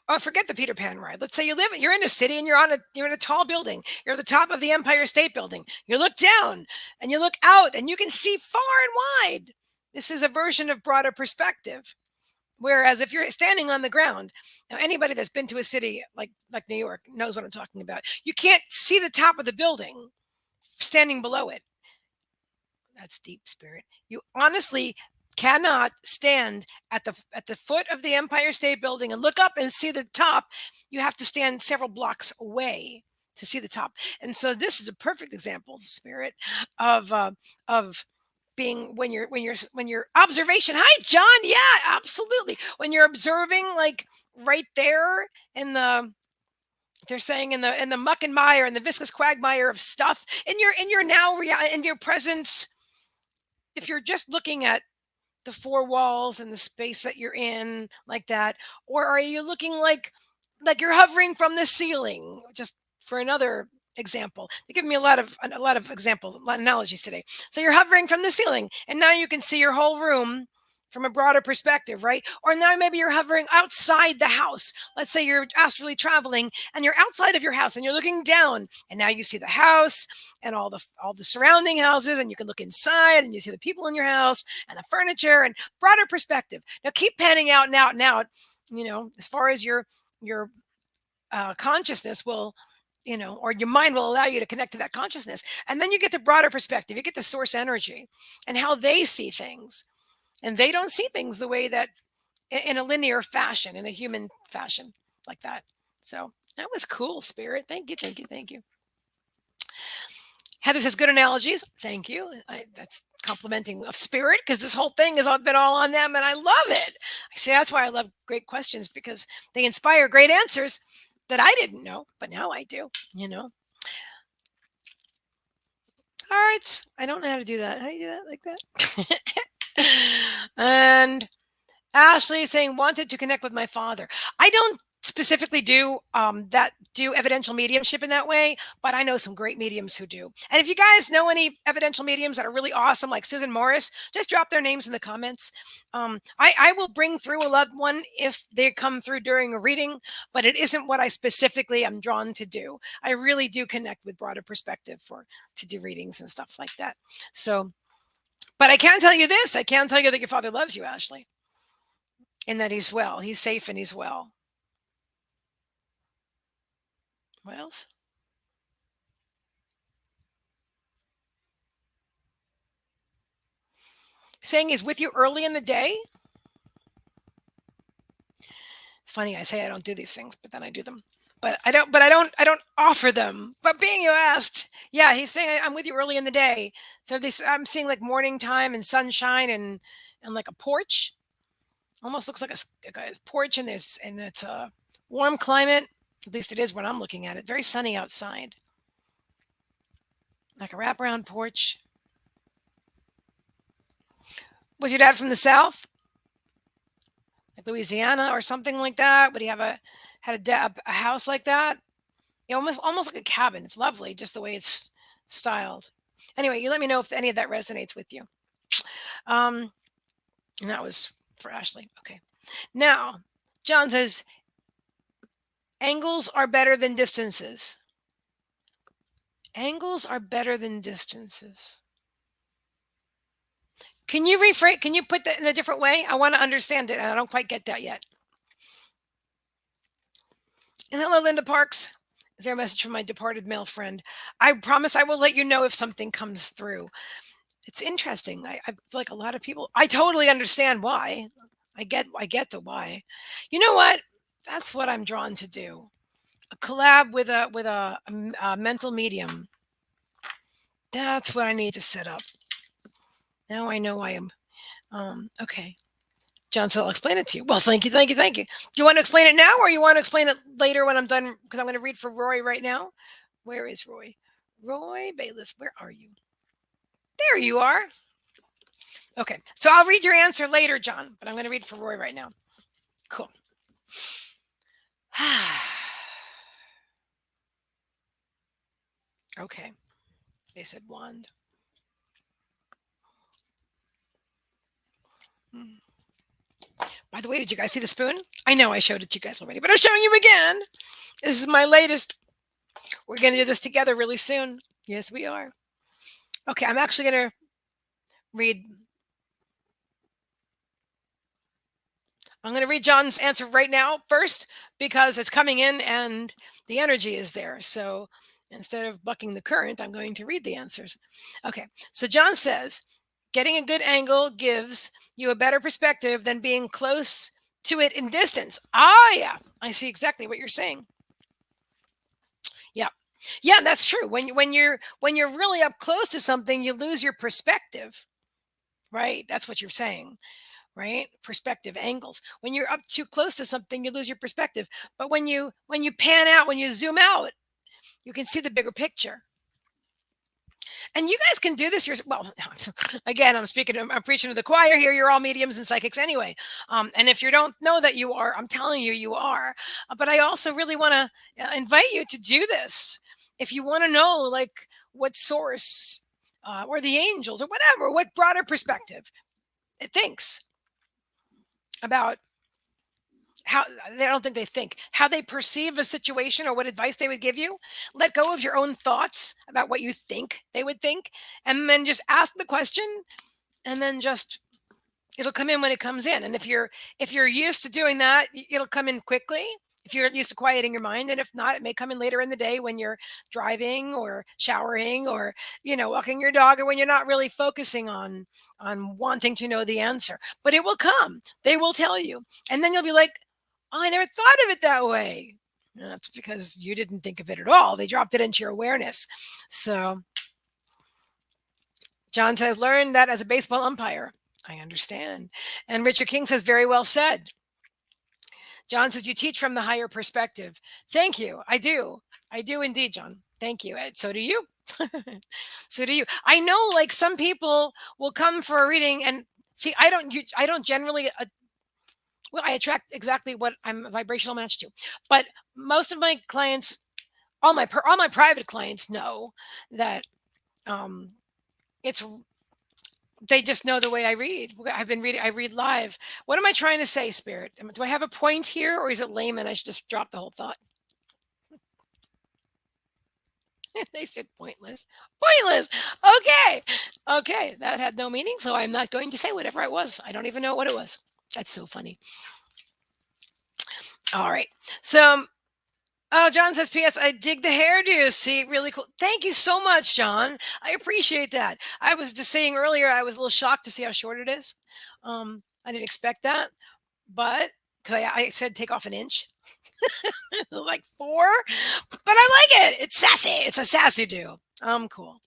Or forget the Peter Pan ride. Let's say you're in a city and you're in a tall building. You're at the top of the Empire State Building. You look down and you look out and you can see far and wide. This is a version of broader perspective. Whereas if you're standing on the ground, now anybody that's been to a city like New York knows what I'm talking about. You can't see the top of the building standing below it. That's deep, spirit. You honestly cannot stand at the foot of the Empire State Building and look up and see the top. You have to stand several blocks away to see the top. And so this is a perfect example, spirit, of being when your observation. Hi, John. Yeah, absolutely. When you're observing, like right there in the they're saying in the muck and mire and the viscous quagmire of stuff in your now in your presence. If you're just looking at the four walls and the space that you're in like that, or are you looking like you're hovering from the ceiling? Just for another example, they give me a lot of examples, a lot of analogies today. So you're hovering from the ceiling and now you can see your whole room from a broader perspective, right? Or now maybe you're hovering outside the house. Let's say you're astrally traveling and you're outside of your house and you're looking down, and now you see the house and all the surrounding houses, and you can look inside and you see the people in your house and the furniture and broader perspective. Now keep panning out and out and out, as far as your consciousness will, or your mind will allow you to connect to that consciousness. And then you get the broader perspective. You get the source energy and how they see things. And they don't see things the way that in a linear fashion, in a human fashion like that. So that was cool, spirit. Thank you, thank you, thank you. Heather says good analogies. Thank you. That's complimenting of spirit because this whole thing has been all on them, and I love it. I say that's why I love great questions, because they inspire great answers that I didn't know, but now I do. All right, I don't know how to do that. How do you do that like that? And Ashley is saying wanted to connect with my father. I don't specifically do evidential mediumship in that way, but I know some great mediums who do. And if you guys know any evidential mediums that are really awesome, like Susan Morris, just drop their names in the comments. I will bring through a loved one if they come through during a reading, but it isn't what I specifically am drawn to do. I really do connect with broader perspective to do readings and stuff like that. So, but I can tell you this. I can tell you that your father loves you, Ashley. And that he's well. He's safe and he's well. What else? Saying he's with you early in the day. It's funny. I say I don't do these things, but then I do them. But I don't offer them. But being you asked, yeah, he's saying I'm with you early in the day. So I'm seeing like morning time and sunshine and like a porch. Almost looks like a porch, and it's a warm climate. At least it is when I'm looking at it. Very sunny outside. Like a wraparound porch. Was your dad from the South? Like Louisiana or something like that? Would he had a house like that? Almost like a cabin. It's lovely, just the way it's styled. Anyway, you let me know if any of that resonates with you. And that was for Ashley. Okay. Now, John says, angles are better than distances. Angles are better than distances. Can you rephrase? Can you put that in a different way? I want to understand it, and I don't quite get that yet. And hello, Linda Parks. Is there a message from my departed male friend? I promise I will let you know if something comes through. It's interesting. I feel like a lot of people. I totally understand why. I get the why. You know what? That's what I'm drawn to do. A collab with a mental medium. That's what I need to set up. Now I know I am. Okay. John said, I'll explain it to you. Well, thank you, thank you, thank you. Do you want to explain it now or you want to explain it later when I'm done? Because I'm going to read for Roy right now. Where is Roy? Roy Bayless, where are you? There you are. Okay. So I'll read your answer later, John, but I'm going to read for Roy right now. Cool. Okay. They said wand. Hmm. By the way, did you guys see the spoon? I know I showed it to you guys already, but I'm showing you again. This is my latest. We're going to do this together really soon. Yes, we are. Okay, I'm actually going to read. I'm going to read John's answer right now first because it's coming in and the energy is there. So instead of bucking the current, I'm going to read the answers. Okay, so John says, getting a good angle gives you a better perspective than being close to it in distance. Ah, yeah, I see exactly what you're saying. Yeah. Yeah, that's true. When you're really up close to something, you lose your perspective. Right? That's what you're saying, right? Perspective angles. When you're up too close to something, you lose your perspective. But when you pan out, when you zoom out, you can see the bigger picture. And you guys can do this yourself. Well, again, I'm preaching to the choir here. You're all mediums and psychics anyway. And if you don't know that you are, I'm telling you, you are. But I also really want to invite you to do this. If you want to know, like, what source or the angels or whatever, what broader perspective it thinks about how they don't think they think how they perceive a situation or what advice they would give you. Let go of your own thoughts about what you think they would think, and then just ask the question, and then just it'll come in when it comes in. And if you're used to doing that, it'll come in quickly. If you're used to quieting your mind, and if not, it may come in later in the day when you're driving or showering or walking your dog, or when you're not really focusing on wanting to know the answer. But it will come. They will tell you, and then you'll be like, oh, I never thought of it that way. And that's because you didn't think of it at all. They dropped it into your awareness. So John says, learn that as a baseball umpire. I understand. And Richard King says, very well said. John says, you teach from the higher perspective. Thank you. I do. I do indeed, John. Thank you. And so do you. So do you. I know, like, some people will come for a reading and see, I don't generally, well, I attract exactly what I'm a vibrational match to. But most of my clients, all my private clients know that um, it's they just know the way I read. I've been reading. I read live. What am I trying to say, Spirit? Do I have a point here, or is it lame and I should just drop the whole thought? They said pointless. Pointless. Okay. Okay. That had no meaning, so I'm not going to say whatever it was. I don't even know what it was. That's so funny. All right. So, oh, John says, P.S. I dig the hairdo. See, really cool. Thank you so much, John. I appreciate that. I was just saying earlier, I was a little shocked to see how short it is. I didn't expect that, but because I said take off an inch, like 4, but I like it. It's sassy. It's a sassy do. Cool.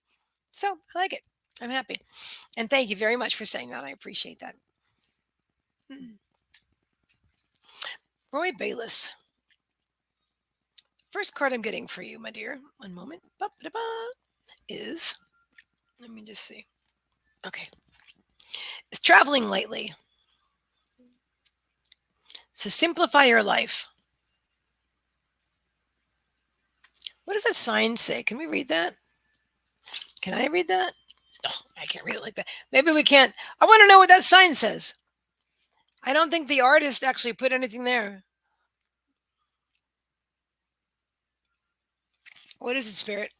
So I like it. I'm happy. And thank you very much for saying that. I appreciate that. Hmm. Roy Bayless. First card I'm getting for you, my dear. One moment. Ba-ba-da-ba, is, let me just see. Okay. Is traveling lightly. So simplify your life. What does that sign say? Can we read that? Can I read that? Oh, I can't read it like that. Maybe we can't. I want to know what that sign says. I don't think the artist actually put anything there. What is it, Spirit?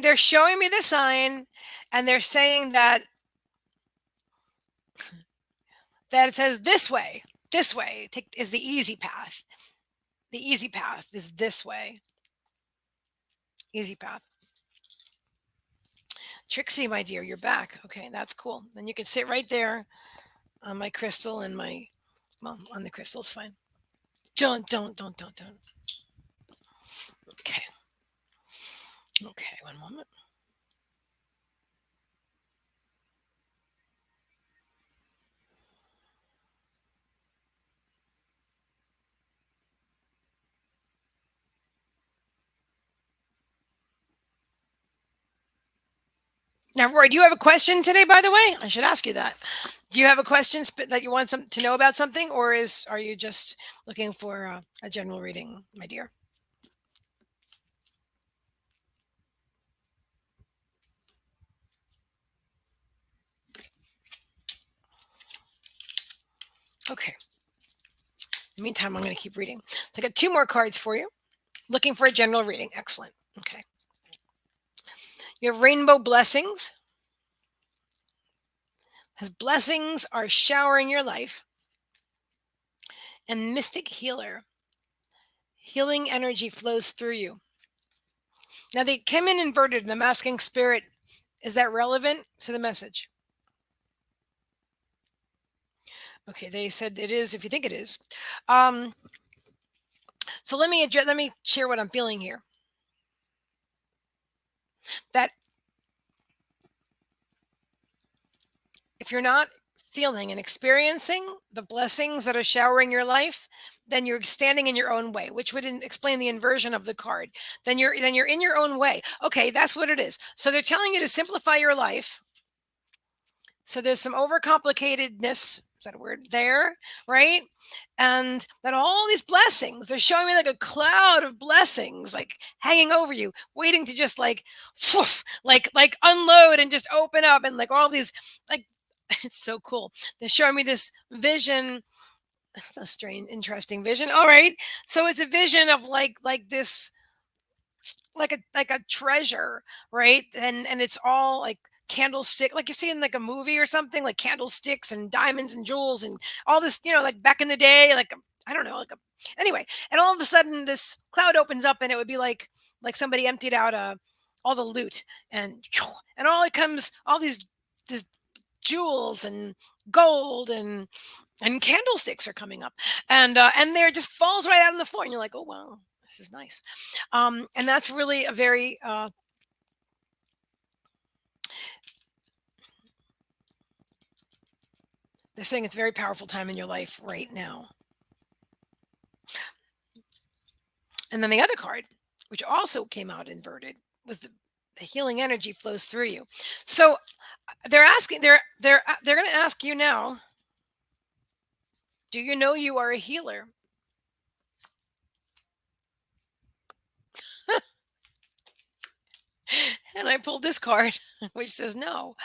they're showing me the sign, and they're saying that it says this way is the easy path. The easy path is this way. Easy path. Trixie, my dear, you're back. Okay, that's cool. Then you can sit right there on my crystal and well, on the crystal is fine. Don't. Okay. Okay, one moment. Now, Roy, do you have a question today, by the way? I should ask you that. Do you have a question that you want to know about something, or are you just looking for a general reading, my dear? Okay. In the meantime, I'm going to keep reading. So I got two more cards for you. Looking for a general reading. Excellent. Okay. You have rainbow blessings. As blessings are showering your life, and mystic healer. Healing energy flows through you. Now they came in inverted, and I'm asking Spirit, is that relevant to the message? Okay, they said it is. If you think it is, so let me share what I'm feeling here. That if you're not feeling and experiencing the blessings that are showering your life, then you're standing in your own way, which would explain the inversion of the card. Then you're in your own way. Okay, that's what it is. So they're telling you to simplify your life. So there's some overcomplicatedness, is that a word there, right? And that all these blessings, they're showing me like a cloud of blessings, like hanging over you, waiting to just like, whoosh, like unload and just open up, and like all these, like, it's so cool. They're showing me this vision. That's a strange, interesting vision. All right, so it's a vision of like this, like a treasure, right? And it's all like candlestick, like you see in like a movie or something, like candlesticks and diamonds and jewels and all this, like back in the day, like I don't know, anyway. And all of a sudden, this cloud opens up, and it would be like somebody emptied out all the loot, and all it comes, all these jewels and gold and candlesticks are coming up, and there just falls right out on the floor, and you're like, oh wow, this is nice. And that's really a very they're saying it's a very powerful time in your life right now. And then the other card, which also came out inverted, was the healing energy flows through you. So they're asking, they're going to ask you now, do you know you are a healer? And I pulled this card, which says no.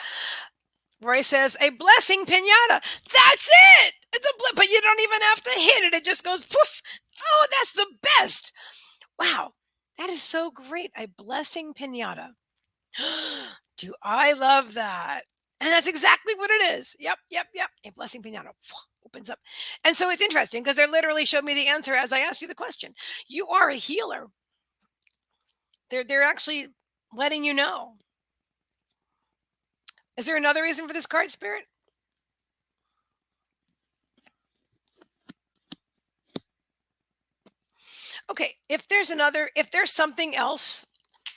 Roy says, a blessing pinata. That's it. It's but you don't even have to hit it. It just goes poof. Oh, that's the best. Wow. That is so great. A blessing pinata. Do I love that? And that's exactly what it is. Yep. A blessing pinata opens up. And so it's interesting because they literally showed me the answer as I asked you the question. You are a healer. They're actually letting you know. Is there another reason for this card, Spirit? Okay, if there's something else,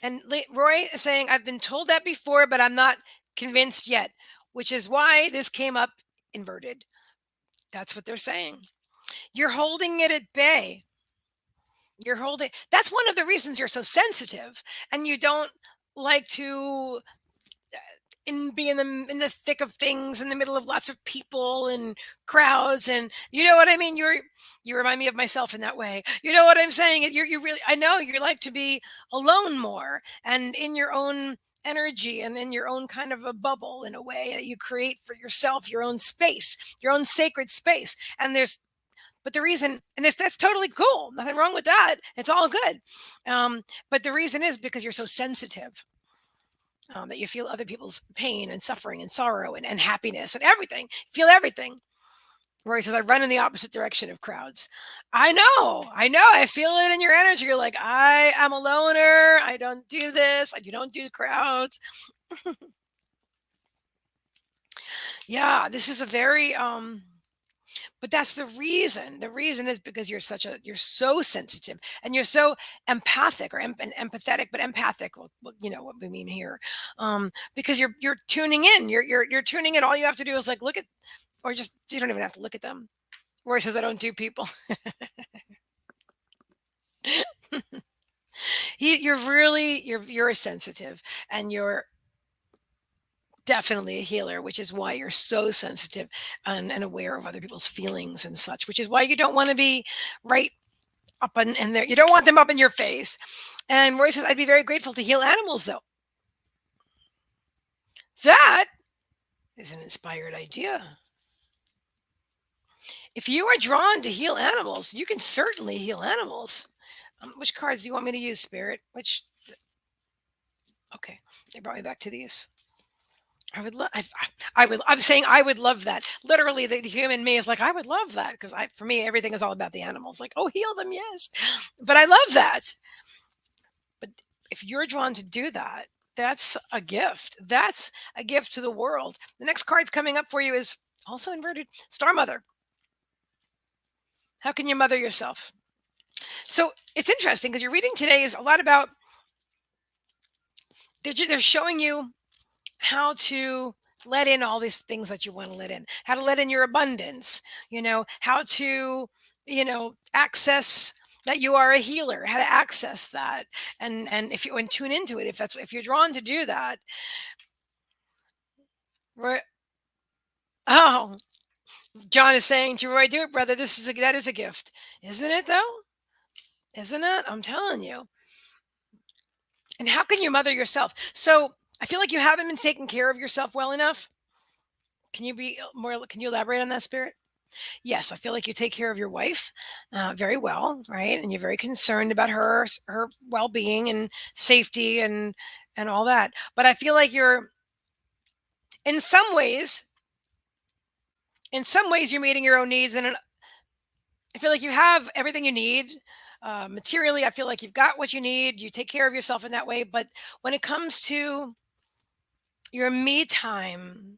and Roy is saying, I've been told that before, but I'm not convinced yet, which is why this came up inverted. That's what they're saying. You're holding it at bay. That's one of the reasons you're so sensitive, and you don't like to be in the thick of things, in the middle of lots of people and crowds, and you know what I mean. You remind me of myself in that way. You know what I'm saying? You really, I know you like to be alone more and in your own energy and in your own kind of a bubble, in a way that you create for yourself, your own space, your own sacred space. And But the reason, and that's totally cool. Nothing wrong with that. It's all good. But the reason is because you're so sensitive, that you feel other people's pain and suffering and sorrow and happiness and everything. Feel everything. Where he says, I run in the opposite direction of crowds. I know, I know. I feel it in your energy. You're like, I am a loner. I don't do this. I don't do crowds. Yeah, this is a very but that's the reason. The reason is because you're so sensitive and you're so empathic or and empathetic, but empathic, well, you know what we mean here. Because you're tuning in. You're tuning in. All you have to do is like look at, or just you don't even have to look at them. Where he says I don't do people. You're sensitive, and you're definitely a healer, which is why you're so sensitive and aware of other people's feelings and such, which is why you don't want to be right up in there. You don't want them up in your face. And Roy says, I'd be very grateful to heal animals, though. That is an inspired idea. If you are drawn to heal animals, you can certainly heal animals. Which cards do you want me to use, Spirit? Which? Okay, they brought me back to these. I would love. I would. I'm saying I would love that. Literally, the human me is like, I would love that because for me, everything is all about the animals. Like, oh, heal them, yes. But I love that. But if you're drawn to do that, that's a gift. That's a gift to the world. The next card's coming up for you is also inverted Star Mother. How can you mother yourself? So it's interesting because your reading today is a lot about. They're showing you how to let in all these things that you want to let in, how to let in your abundance, how to, access that you are a healer, how to access that. And if you and tune into it, if you're drawn to do that, right? Oh, John is saying to Roy, do it, brother. That is a gift. Isn't it though? Isn't it? I'm telling you. And how can you mother yourself? So I feel like you haven't been taking care of yourself well enough. Can you be more? Can you elaborate on that, Spirit? Yes, I feel like you take care of your wife very well, right? And you're very concerned about her well-being and safety and all that. But I feel like you're in some ways, you're meeting your own needs, and I feel like you have everything you need. Materially, I feel like you've got what you need. You take care of yourself in that way. But when it comes to your me time,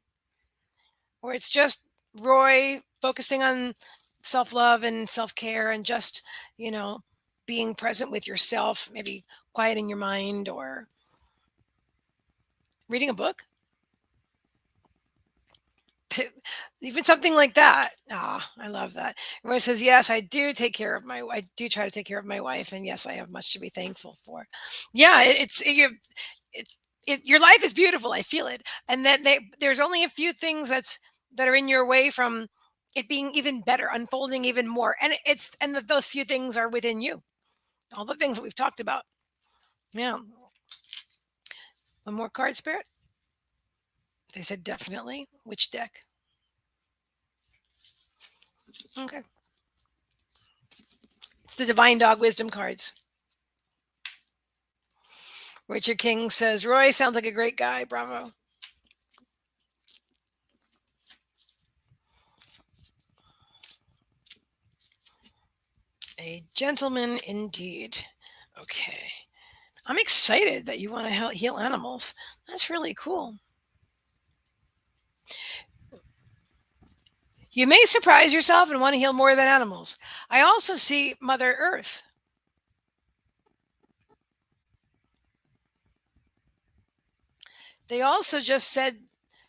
where it's just Roy focusing on self love and self care and just, you know, being present with yourself, maybe quieting your mind or reading a book, even something like that. Ah, I love that. Roy says, yes, I do try to take care of my wife. And yes, I have much to be thankful for. Yeah, it, your life is beautiful. I feel it. And that there's only a few things that are in your way from it being even better, unfolding even more. And those few things are within you. All the things that we've talked about. Yeah. One more card, Spirit. They said definitely. Which deck? Okay. It's the Divine Dog Wisdom cards. Richard King says, Roy sounds like a great guy. Bravo. A gentleman indeed. Okay. I'm excited that you want to heal animals. That's really cool. You may surprise yourself and want to heal more than animals. I also see Mother Earth. They also just said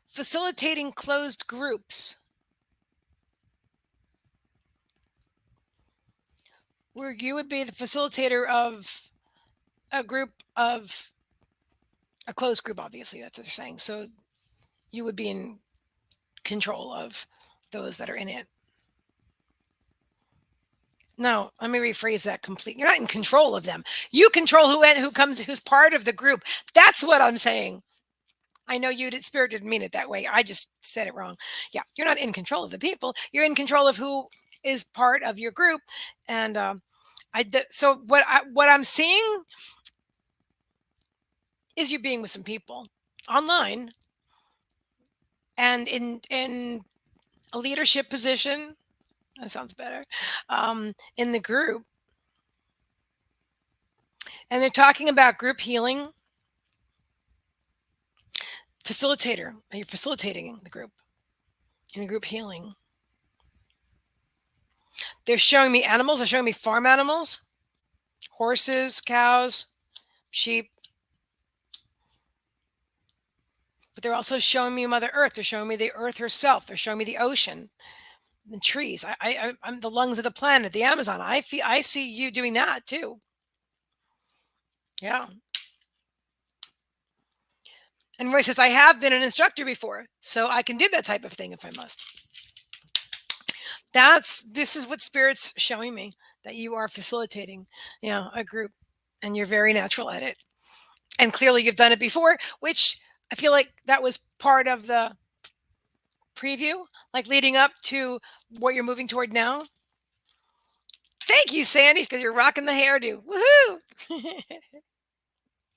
facilitating closed groups, where you would be the facilitator of a group of a closed group. Obviously, that's what they're saying. So you would be in control of those that are in it. No, let me rephrase that completely. You're not in control of them. You control who's part of the group. That's what I'm saying. I know Spirit didn't mean it that way. I just said it wrong. Yeah, you're not in control of the people. You're in control of who is part of your group. And so what I'm seeing is you being with some people online and in a leadership position. That sounds better. In the group, and they're talking about group healing facilitator. You're facilitating the group in group healing. They're showing me animals. They're showing me farm animals, horses, cows, sheep. But they're also showing me Mother Earth. They're showing me the Earth herself. They're showing me the ocean, the trees. I'm the lungs of the planet, the Amazon. I see you doing that too. Yeah. And Roy says, I have been an instructor before, so I can do that type of thing if I must. This is what Spirit's showing me, that you are facilitating, a group, and you're very natural at it. And clearly you've done it before, which I feel like that was part of the preview, like leading up to what you're moving toward now. Thank you, Sandy, because you're rocking the hairdo. Woohoo!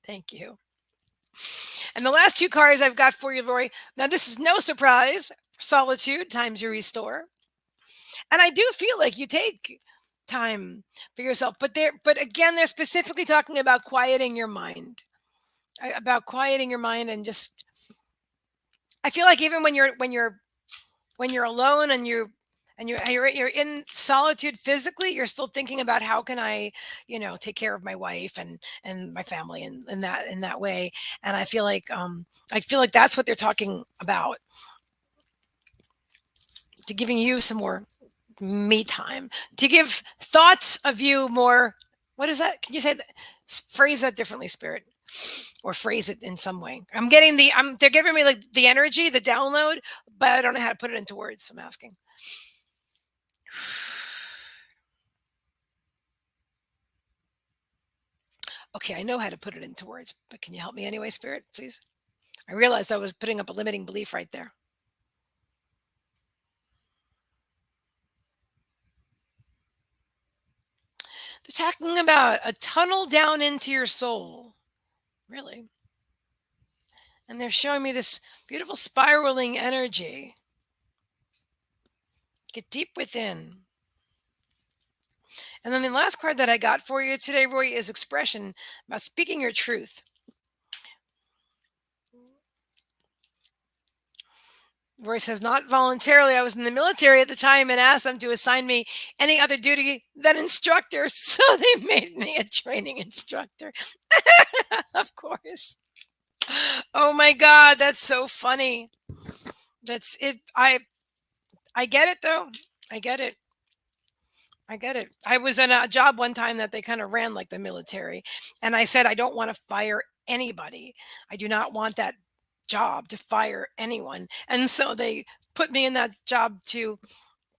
Thank you. And the last two cards I've got for you, Lori. Now, this is no surprise. Solitude times you restore. And I do feel like you take time for yourself, but again, they're specifically talking about quieting your mind. About quieting your mind, and just I feel like even when you're alone and you're in solitude physically, you're still thinking about how can I, take care of my wife and my family, and in that way. And I feel like that's what they're talking about, to giving you some more me time, to give thoughts of you more. What is that? Can you say that? Phrase that differently, Spirit, or phrase it in some way. They're giving me like the energy, the download, but I don't know how to put it into words. I'm asking. Okay, I know how to put it into words, but can you help me anyway, Spirit, please? I realized I was putting up a limiting belief right there. They're talking about a tunnel down into your soul. Really? And they're showing me this beautiful spiraling energy. Get deep within. And then the last card that I got for you today, Roy, is expression, about speaking your truth. Roy says, not voluntarily. I was in the military at the time and asked them to assign me any other duty than instructor. So they made me a training instructor. Of course. Oh my God, that's so funny. That's it. I get it though. I get it. I get it. I was in a job one time that they kind of ran like the military. And I said, I don't want to fire anybody. I do not want that job to fire anyone. And so they put me in that job to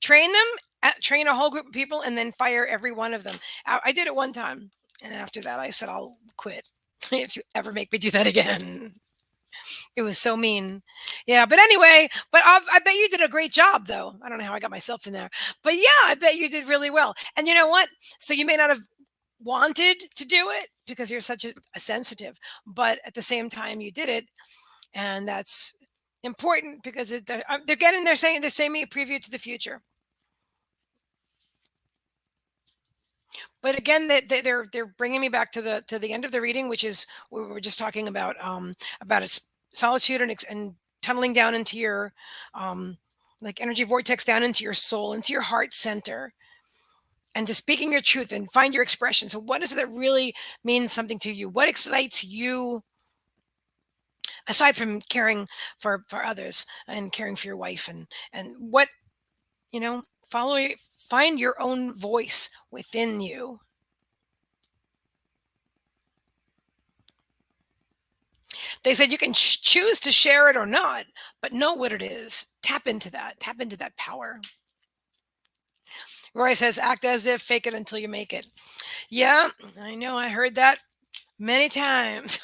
train them, train a whole group of people, and then fire every one of them. I did it one time. And after that, I said, I'll quit if you ever make me do that again. It was so mean. Yeah, but anyway, I bet you did a great job, though. I don't know how I got myself in there, but yeah, I bet you did really well. And you know what? So you may not have wanted to do it because you're such a sensitive, but at the same time, you did it, and that's important because they're saying me a preview to the future. But again, they're bringing me back to the end of the reading, which is we were just talking about its solitude and tunneling down into your like energy vortex down into your soul, into your heart center, and to speaking your truth and find your expression. So what is it that really means something to you? What excites you, aside from caring for others and caring for your wife, and what, follow, find your own voice within you. They said you can choose to share it or not, but know what it is. Tap into that. Tap into that power. Roy says, act as if, fake it until you make it. Yeah, I know. I heard that many times.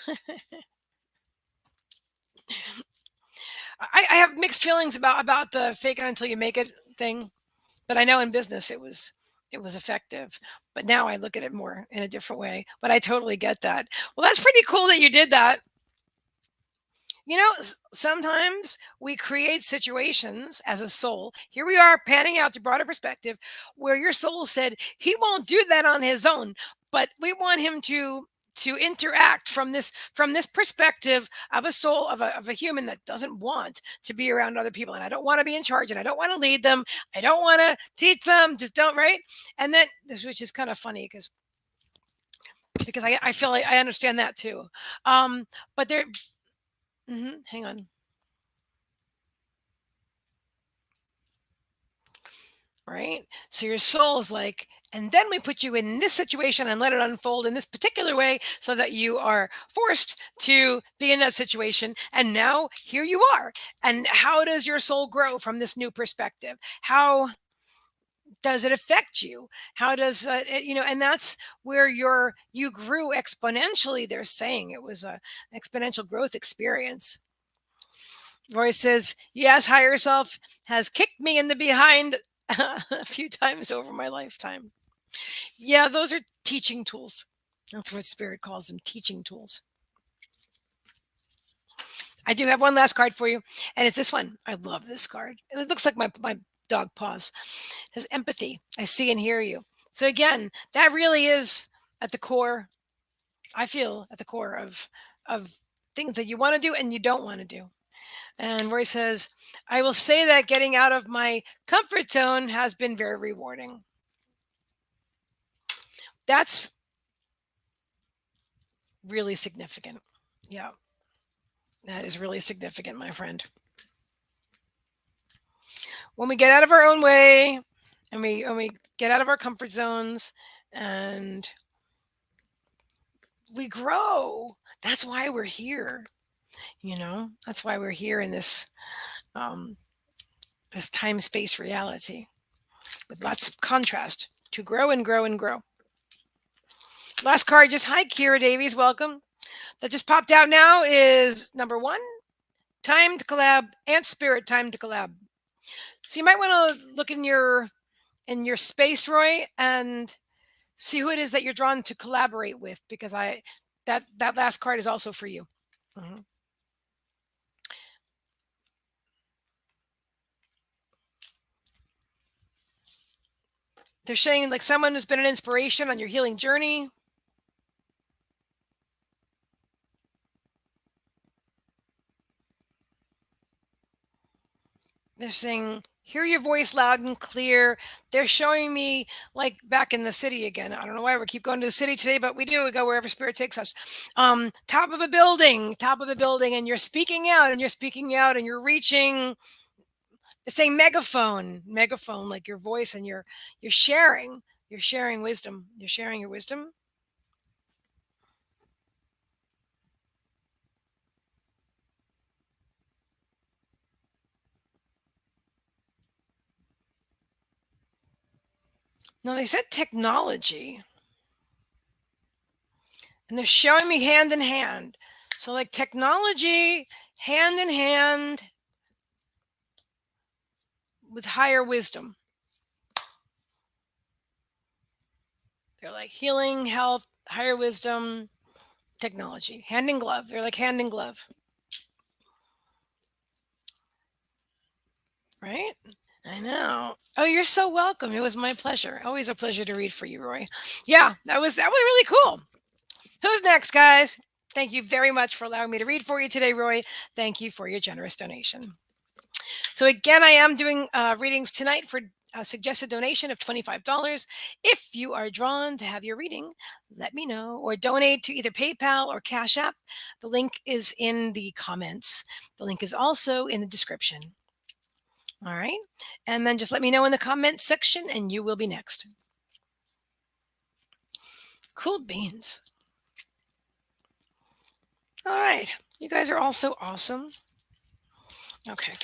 I have mixed feelings about the fake it until you make it thing. But I know in business it was effective. But now I look at it more in a different way. But I totally get that. Well, that's pretty cool that you did that. Sometimes we create situations as a soul. Here we are panning out the broader perspective where your soul said he won't do that on his own, but we want him to interact from this perspective of a soul of a human that doesn't want to be around other people, and I don't want to be in charge, and I don't want to lead them, I don't want to teach them, just don't, right? And then this, which is kind of funny because I feel like I understand that too. But there, hang on. Right? So your soul is like, and then we put you in this situation and let it unfold in this particular way so that you are forced to be in that situation. And now here you are. And how does your soul grow from this new perspective? How does it affect you? How does and that's where you grew exponentially. They're saying it was a exponential growth experience. Roy says, yes, higher self has kicked me in the behind a few times over my lifetime. Yeah, those are teaching tools. That's what Spirit calls them, teaching tools. I do have one last card for you, and it's this one. I love this card. It looks like my dog paws. It says empathy. I see and hear you. So again, that really is at the core, I feel at the core of things that you want to do and you don't want to do. And Roy says, I will say that getting out of my comfort zone has been very rewarding. That's really significant. Yeah, that is really significant, my friend. When we get out of our own way and we get out of our comfort zones and we grow, that's why we're here. That's why we're here in um, this time space reality with lots of contrast to grow and grow and grow. Last card, just hi, Kira Davies, welcome. That just popped out now is number 1, time to collab, Ant Spirit, time to collab. So you might want to look in your space, Roy, and see who it is that you're drawn to collaborate with, because that last card is also for you. Mm-hmm. They're saying like someone who's been an inspiration on your healing journey. They're saying, hear your voice loud and clear. They're showing me like back in the city again. I don't know why we keep going to the city today, but we do. We go wherever spirit takes us. Top of a building, and you're speaking out and you're speaking out and you're reaching. They're saying megaphone, like your voice, and you're sharing. You're sharing wisdom. You're sharing your wisdom. No, they said technology. And they're showing me hand in hand. So like technology, hand in hand with higher wisdom. They're like healing, health, higher wisdom, technology, hand in glove. They're like hand in glove. Right? I know. Oh, you're so welcome. It was my pleasure. Always a pleasure to read for you, Roy. Yeah, that was really cool. Who's next, guys? Thank you very much for allowing me to read for you today, Roy. Thank you for your generous donation. So again, I am doing readings tonight for a suggested donation of $25. If you are drawn to have your reading, let me know, or donate to either PayPal or Cash App. The link is in the comments. The link is also in the description. All right. And then just let me know in the comments section and you will be next. Cool beans. All right. You guys are all so awesome. Okay.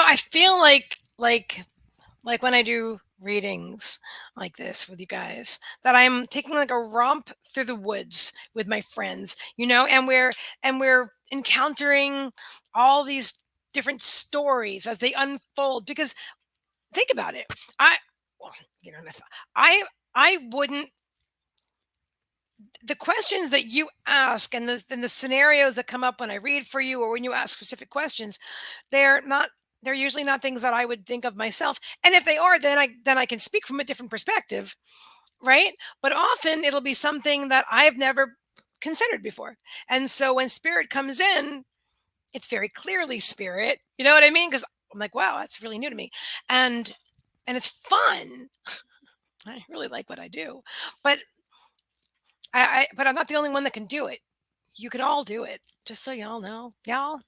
I feel like when I do readings, like this with you guys, that I'm taking like a romp through the woods with my friends, and we're encountering all these different stories as they unfold. Because think about it. I well, if I wouldn't, the questions that you ask and the scenarios that come up when I read for you or when you ask specific questions, they're not they're usually not things that I would think of myself. And if they are, then I can speak from a different perspective, right? But often it'll be something that I've never considered before. And so when spirit comes in, it's very clearly spirit. You know what I mean? Because I'm like, wow, that's really new to me. And and it's fun. I really like what I do. But but I'm not the only one that can do it. You can all do it. Just so y'all know. Y'all.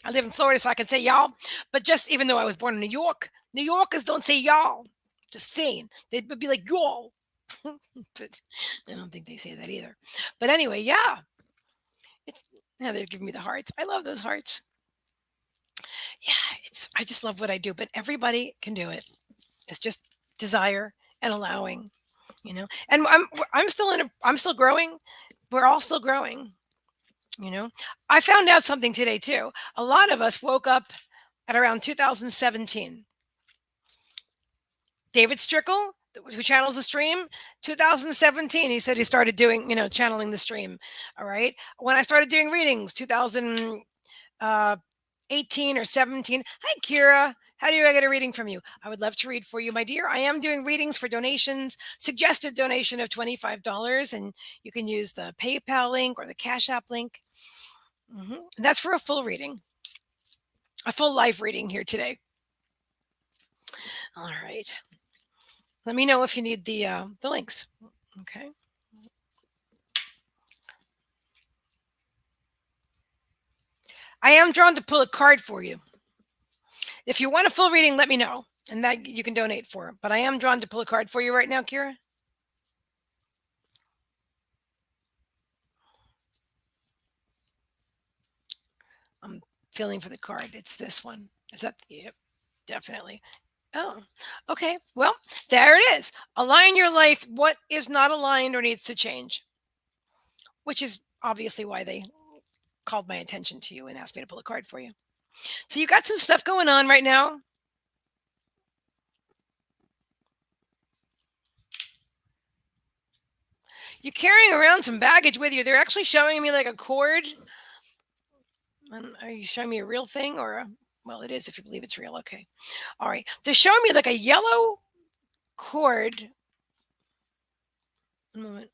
I live in Florida, so I can say y'all. But just even though I was born in New York, New Yorkers don't say y'all. Just saying. They'd be like y'all. But I don't think they say that either. But anyway, yeah. It's yeah, they're giving me the hearts. I love those hearts. Yeah, I just love what I do, but everybody can do it. It's just desire and allowing, And I'm still growing. We're all still growing, you know. I found out something today too. A lot of us woke up at around 2017. David Strickle, who channels the stream, 2017, he said he started doing, channeling the stream. All right. When I started doing readings, 2018 or 17. Hi, Kira. How do I get a reading from you? I would love to read for you, my dear. I am doing readings for donations, suggested donation of $25, and you can use the PayPal link or the Cash App link. That's for a full reading, a full live reading here today. All right. Let me know if you need the links. Okay. I am drawn to pull a card for you. If you want a full reading, let me know, and that you can donate for. But I am drawn to pull a card for you right now, Kira. I'm feeling for the card. It's this one. Is that? Yep, definitely. Oh, okay. Well, there it is. Align your life. What is not aligned or needs to change, which is obviously why they called my attention to you and asked me to pull a card for you. So you got some stuff going on right now. You're carrying around some baggage with you. They're actually showing me like a cord. Are you showing me a real thing or well, it is if you believe it's real. Okay. All right. They're showing me like a yellow cord. One moment.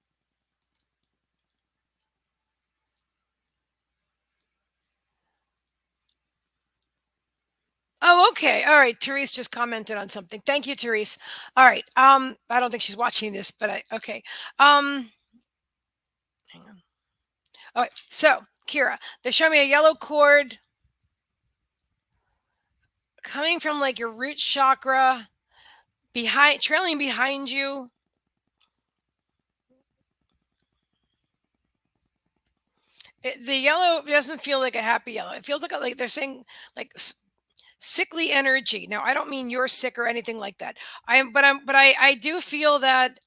Oh, okay. All right. Therese just commented on something. Thank you, Therese. All right. I don't think she's watching this, but okay. Hang on. All right. So, Kira, they're showing me a yellow cord coming from like your root chakra, trailing behind you. The yellow doesn't feel like a happy yellow. It feels like they're saying like sickly energy. Now, I don't mean you're sick or anything like that. I do feel that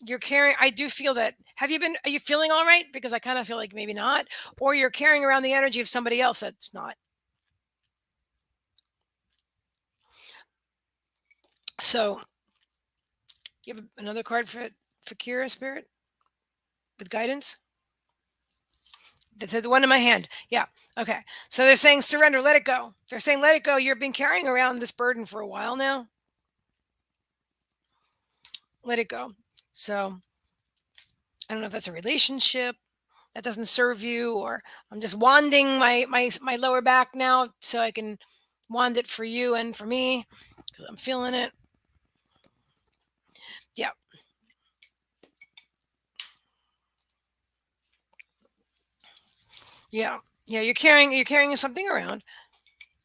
you're carrying. I do feel that. Are you feeling all right? Because I kind of feel like maybe not, or you're carrying around the energy of somebody else that's not. So, you have another card for Kira Spirit with guidance. The one in my hand. Yeah. Okay. So they're saying surrender, let it go. They're saying let it go. You've been carrying around this burden for a while now. Let it go. So I don't know if that's a relationship that doesn't serve you, or I'm just wanding my lower back now so I can wand it for you and for me because I'm feeling it. Yeah. Yeah. Yeah. You're carrying something around,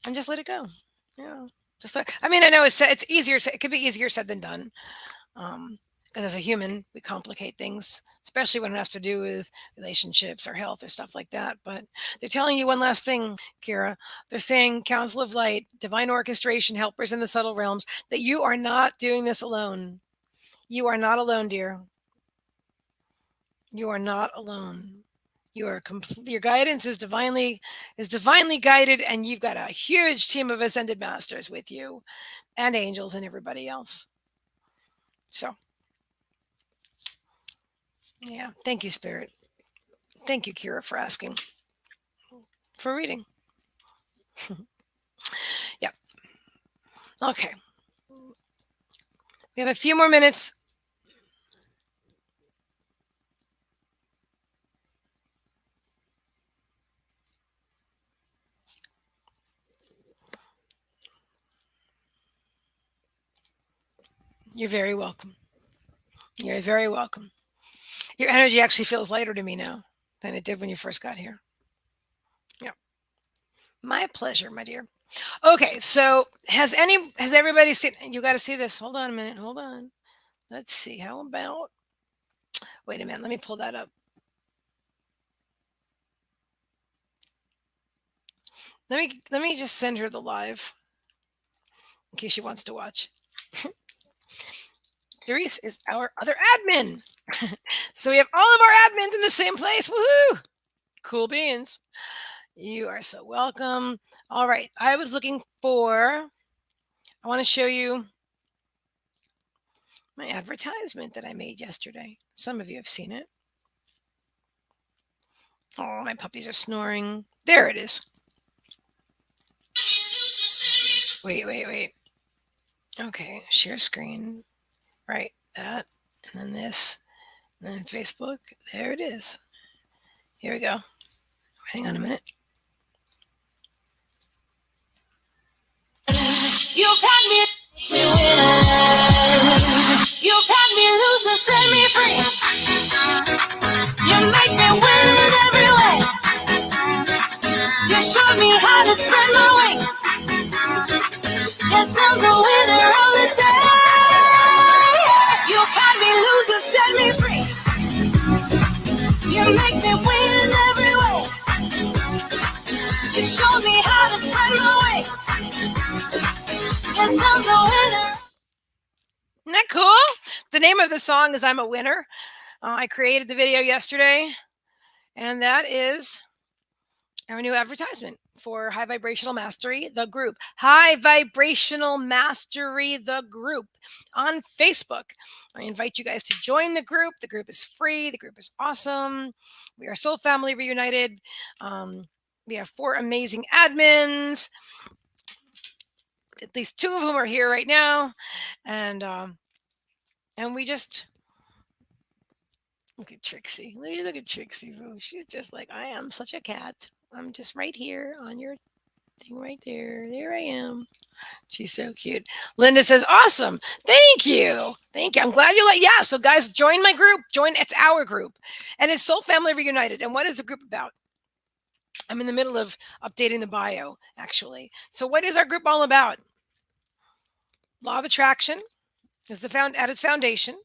and just let it go. Yeah. I mean, I know it's easier. It could be easier said than done. Because as a human, we complicate things, especially when it has to do with relationships or health or stuff like that. But they're telling you one last thing, Kira. They're saying Council of Light, divine orchestration, helpers in the subtle realms, that you are not doing this alone. You are not alone, dear. You are not alone. You are complete. Your guidance is divinely guided, and you've got a huge team of ascended masters with you, and angels and everybody else. So, yeah, thank you, Spirit. Thank you, Kira, for asking for reading. Yep. Okay. We have a few more minutes. You're very welcome. You're very welcome. Your energy actually feels lighter to me now than it did when you first got here. Yeah. My pleasure, my dear. Okay, so has everybody seen, you got to see this. Hold on a minute. Hold on. Let's see. How about wait a minute, let me pull that up. Let me just send her the live in case she wants to watch. Therese is our other admin. So we have all of our admins in the same place. Woohoo! Cool beans. You are so welcome. All right. I want to show you my advertisement that I made yesterday. Some of you have seen it. Oh, my puppies are snoring. There it is. Wait. Okay, share screen. Right, that, and then this, and then Facebook. There it is. Here we go. Hang on a minute. You got me. You got me loose and set me free. You make me win in every way. You showed me how to spread my wings. Yes, I'm the winner of the day. You got me loose and set me free. You make me win in every way. You showed me how to spread my wings. Yes, I'm the winner. Isn't that cool? The name of the song is I'm a Winner. I created the video yesterday, and that is our new advertisement for High Vibrational Mastery, the group. High Vibrational Mastery, the group on Facebook. I invite you guys to join the group. The group is free. The group is awesome. We are soul family reunited. We have 4 amazing admins. At least 2 of whom are here right now. And we just look at Trixie. Look at Trixie. She's just like, I am such a cat. I'm just right here on your thing right there. There I am. She's so cute. Linda says, awesome. Thank you. Thank you. I'm glad you like, yeah. So guys, join my group. It's our group. And it's Soul Family Reunited. And what is the group about? I'm in the middle of updating the bio, actually. So what is our group all about? Law of attraction is at its foundation.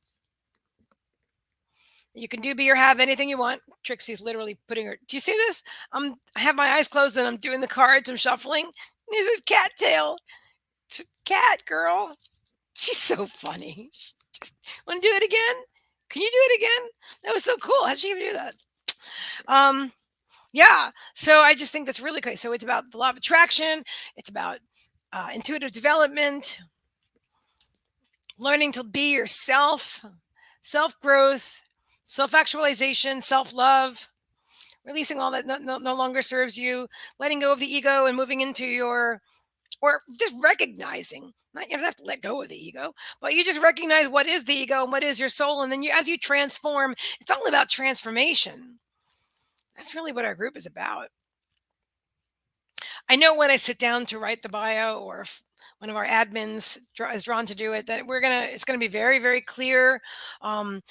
You can do, be, or have anything you want. Trixie's literally putting her. Do you see this? I have my eyes closed and I'm doing the cards. I'm shuffling. This is Cattail. It's a cat girl. She's so funny. Just want to do it again? Can you do it again? That was so cool. How'd she even do that? Yeah. So I just think that's really great. So it's about the law of attraction. It's about intuitive development, learning to be yourself, self-growth, self-actualization, self-love, releasing all that no longer serves you, letting go of the ego and moving into or just recognizing, you don't have to let go of the ego, but you just recognize what is the ego and what is your soul. And then as you transform, it's all about transformation. That's really what our group is about. I know when I sit down to write the bio, or if one of our admins is drawn to do it, that it's gonna be very, very clear. But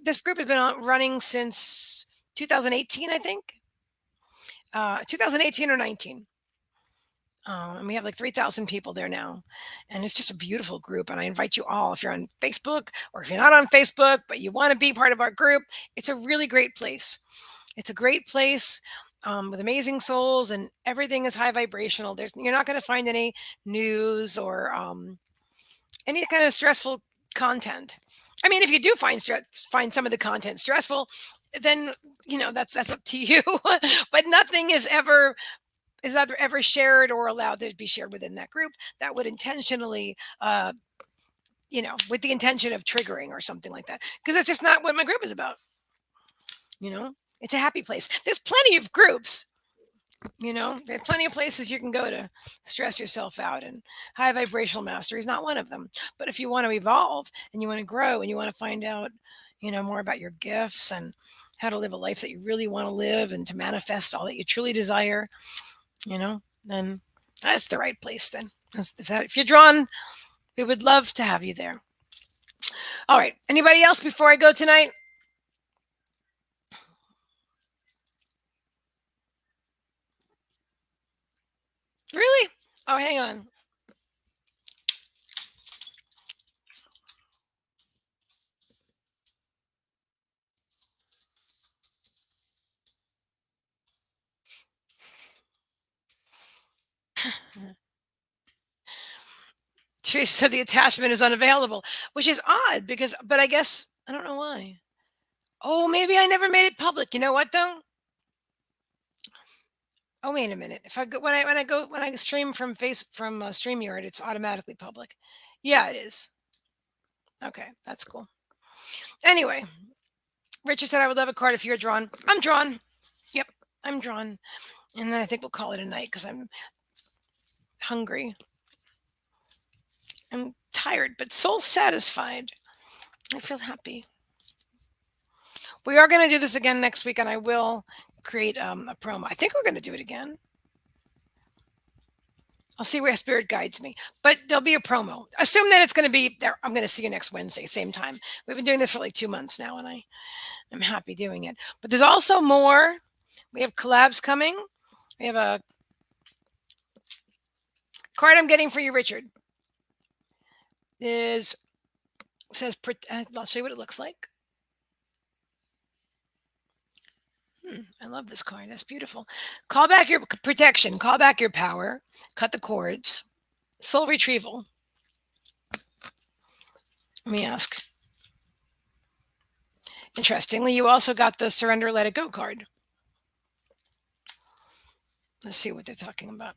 this group has been running since 2018, I think. 2018 or 19. And we have like 3,000 people there now. And it's just a beautiful group. And I invite you all, if you're on Facebook or if you're not on Facebook, but you want to be part of our group, it's a really great place. It's a great place with amazing souls, and everything is high vibrational. You're not going to find any news or any kind of stressful content. I mean, if you do find some of the content stressful, then that's up to you. But nothing is either ever shared or allowed to be shared within that group that would intentionally, with the intention of triggering or something like that. Because that's just not what my group is about. You know, it's a happy place. There's plenty of groups. There are plenty of places you can go to stress yourself out, and high vibrational mastery is not one of them. But if you want to evolve and you want to grow and you want to find out, more about your gifts and how to live a life that you really want to live and to manifest all that you truly desire, then that's the right place. Then, if you're drawn, we would love to have you there. All right. Anybody else before I go tonight? Really? Oh, hang on. Teresa said the attachment is unavailable, which is odd but I guess I don't know why. Oh, maybe I never made it public. You know what though? Oh, wait a minute. If I go when I stream from StreamYard, it's automatically public. Yeah, it is. Okay, that's cool. Anyway, Richard said I would love a card if you're drawn. I'm drawn. Yep, I'm drawn. And then I think we'll call it a night because I'm hungry. I'm tired, but soul satisfied. I feel happy. We are going to do this again next week, and I will create a promo. I think we're going to do it again. I'll see where spirit guides me, but there'll be a promo. Assume that it's going to be there. I'm going to see you next Wednesday, same time. We've been doing this for like 2 months now, and I'm happy doing it. But there's also more. We have collabs coming. We have a card I'm getting for you, Richard. I'll show you what it looks like. I love this card. That's beautiful. Call back your protection. Call back your power. Cut the cords. Soul retrieval. Let me ask. Interestingly, you also got the surrender, let it go card. Let's see what they're talking about.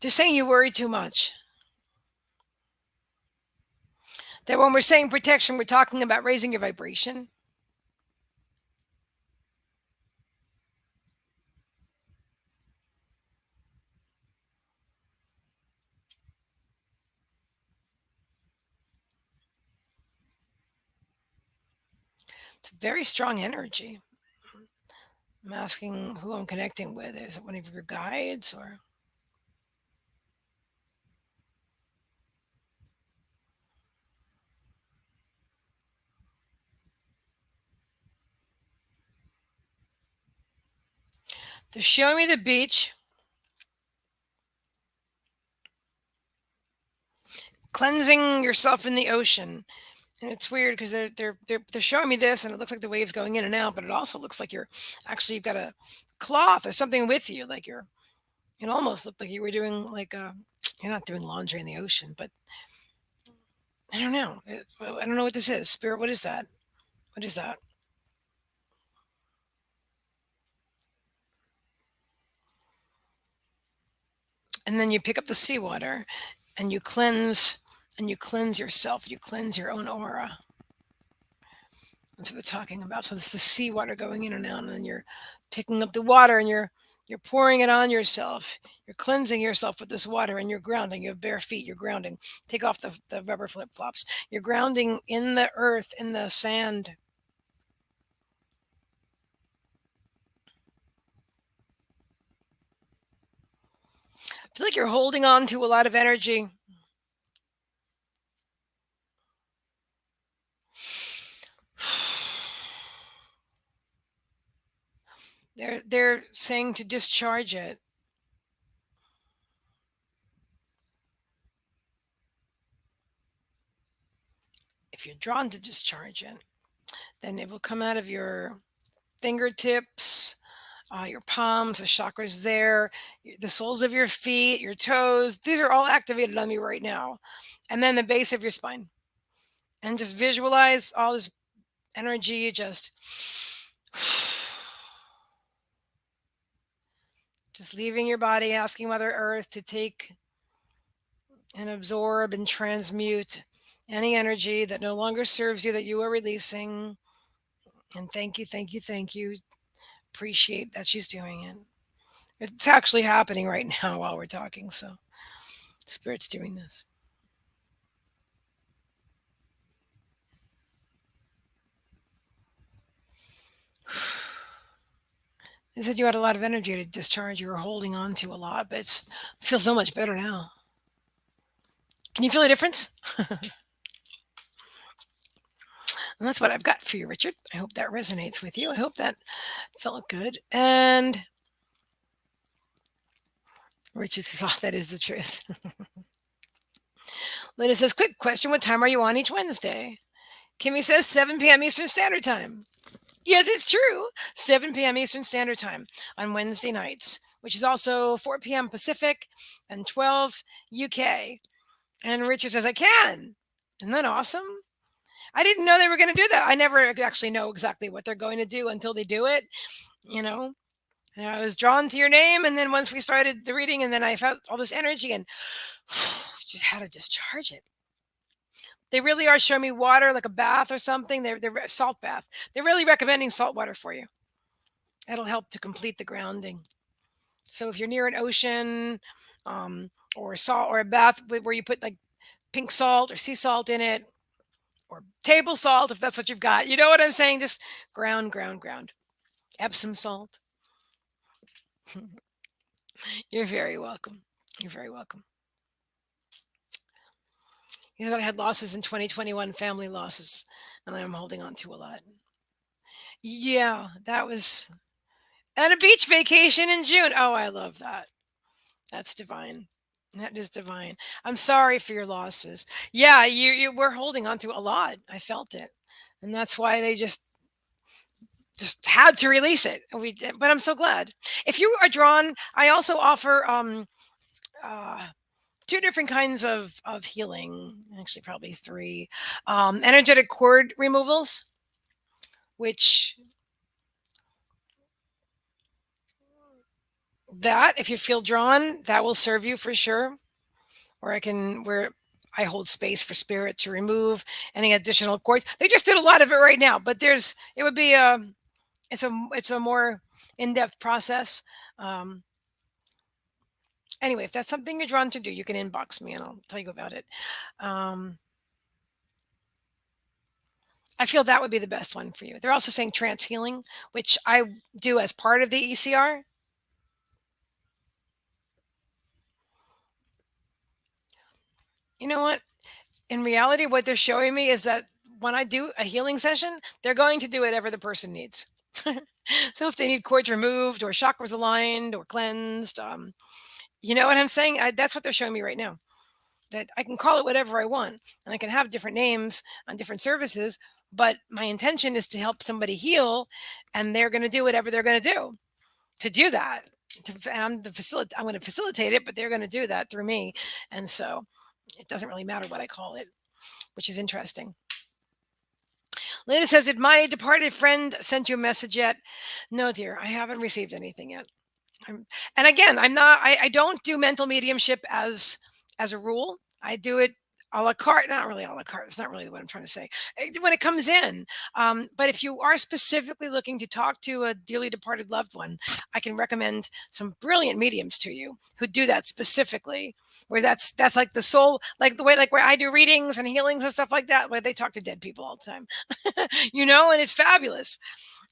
They're saying you worry too much. That when we're saying protection, we're talking about raising your vibration. It's a very strong energy. I'm asking who I'm connecting with. Is it one of your guides or? They're showing me the beach. Cleansing yourself in the ocean. And it's weird because they're showing me this, and it looks like the waves going in and out, but it also looks like you've got a cloth or something with you, like it almost looked like you were doing like you're not doing laundry in the ocean, but I don't know. I don't know what this is. Spirit, what is that? What is that? And then you pick up the seawater, and you cleanse yourself. You cleanse your own aura. That's what they're talking about. So it's the seawater going in and out, and then you're picking up the water and you're pouring it on yourself. You're cleansing yourself with this water, and you're grounding. You have bare feet. You're grounding. Take off the rubber flip flops. You're grounding in the earth, in the sand. I feel like you're holding on to a lot of energy. they're saying to discharge it. If you're drawn to discharge it, then it will come out of your fingertips, your palms, the chakras there, the soles of your feet, your toes. These are all activated on me right now. And then the base of your spine. And just visualize all this energy just leaving your body, asking Mother Earth to take and absorb and transmute any energy that no longer serves you, that you are releasing. And thank you, thank you, thank you. Appreciate that she's doing it. It's actually happening right now while we're talking. So Spirit's doing this. They said you had a lot of energy to discharge. You were holding on to a lot, but it feels so much better now. Can you feel a difference? And that's what I've got for you, Richard. I hope that resonates with you. I hope that felt good. And Richard says, oh, that is the truth. Linda says, quick question. What time are you on each Wednesday? Kimmy says 7 p.m. Eastern Standard Time. Yes, it's true. 7 p.m. Eastern Standard Time on Wednesday nights, which is also 4 p.m. Pacific and 12 UK. And Richard says, I can. Isn't that awesome? I didn't know they were going to do that. I never actually know exactly what they're going to do until they do it, you know. And I was drawn to your name, and then once we started the reading, and then I felt all this energy and just how to discharge it. They really are showing me water, like a bath or something. They're salt bath. They're really recommending salt water for you. It'll help to complete the grounding. So if you're near an ocean, or salt or a bath where you put like pink salt or sea salt in it, or table salt, if that's what you've got, you know what I'm saying? Just ground. Epsom salt. You're very welcome. You're very welcome. You know that I had losses in 2021, family losses, and I'm holding on to a lot. Yeah, that was, and a beach vacation in June. Oh, I love that. That's divine. That is divine. I'm sorry for your losses. Yeah, you we're holding on to a lot. I felt it, and that's why they just had to release it. And we did, but I'm so glad. If you are drawn, I also offer uh, two different kinds of healing. Actually, probably three. Energetic cord removals, which that if you feel drawn, that will serve you for sure. Or where I hold space for spirit to remove any additional cords. They just did a lot of it right now, but it would be it's a more in-depth process. Um, anyway, if that's something you're drawn to do, you can inbox me and I'll tell you about it. Um, I feel that would be the best one for you. They're also saying trance healing, which I do as part of the ECR. You know what? In reality, what they're showing me is that when I do a healing session, they're going to do whatever the person needs. So if they need cords removed or chakras aligned or cleansed, you know what I'm saying? That's what they're showing me right now. That I can call it whatever I want, and I can have different names on different services. But my intention is to help somebody heal, and they're going to do whatever they're going to do to do that. I'm going to facilitate it, but they're going to do that through me, and so it doesn't really matter what I call it, which is interesting. Lena says, did my departed friend sent you a message yet? No, dear, I haven't received anything yet. And again, I don't do mental mediumship as a rule. I do it a la carte, not really a la carte. It's not really what I'm trying to say. When it comes in. But if you are specifically looking to talk to a dearly departed loved one, I can recommend some brilliant mediums to you who do that specifically, where that's like the soul, like the way, like where I do readings and healings and stuff like that, where they talk to dead people all the time, and it's fabulous,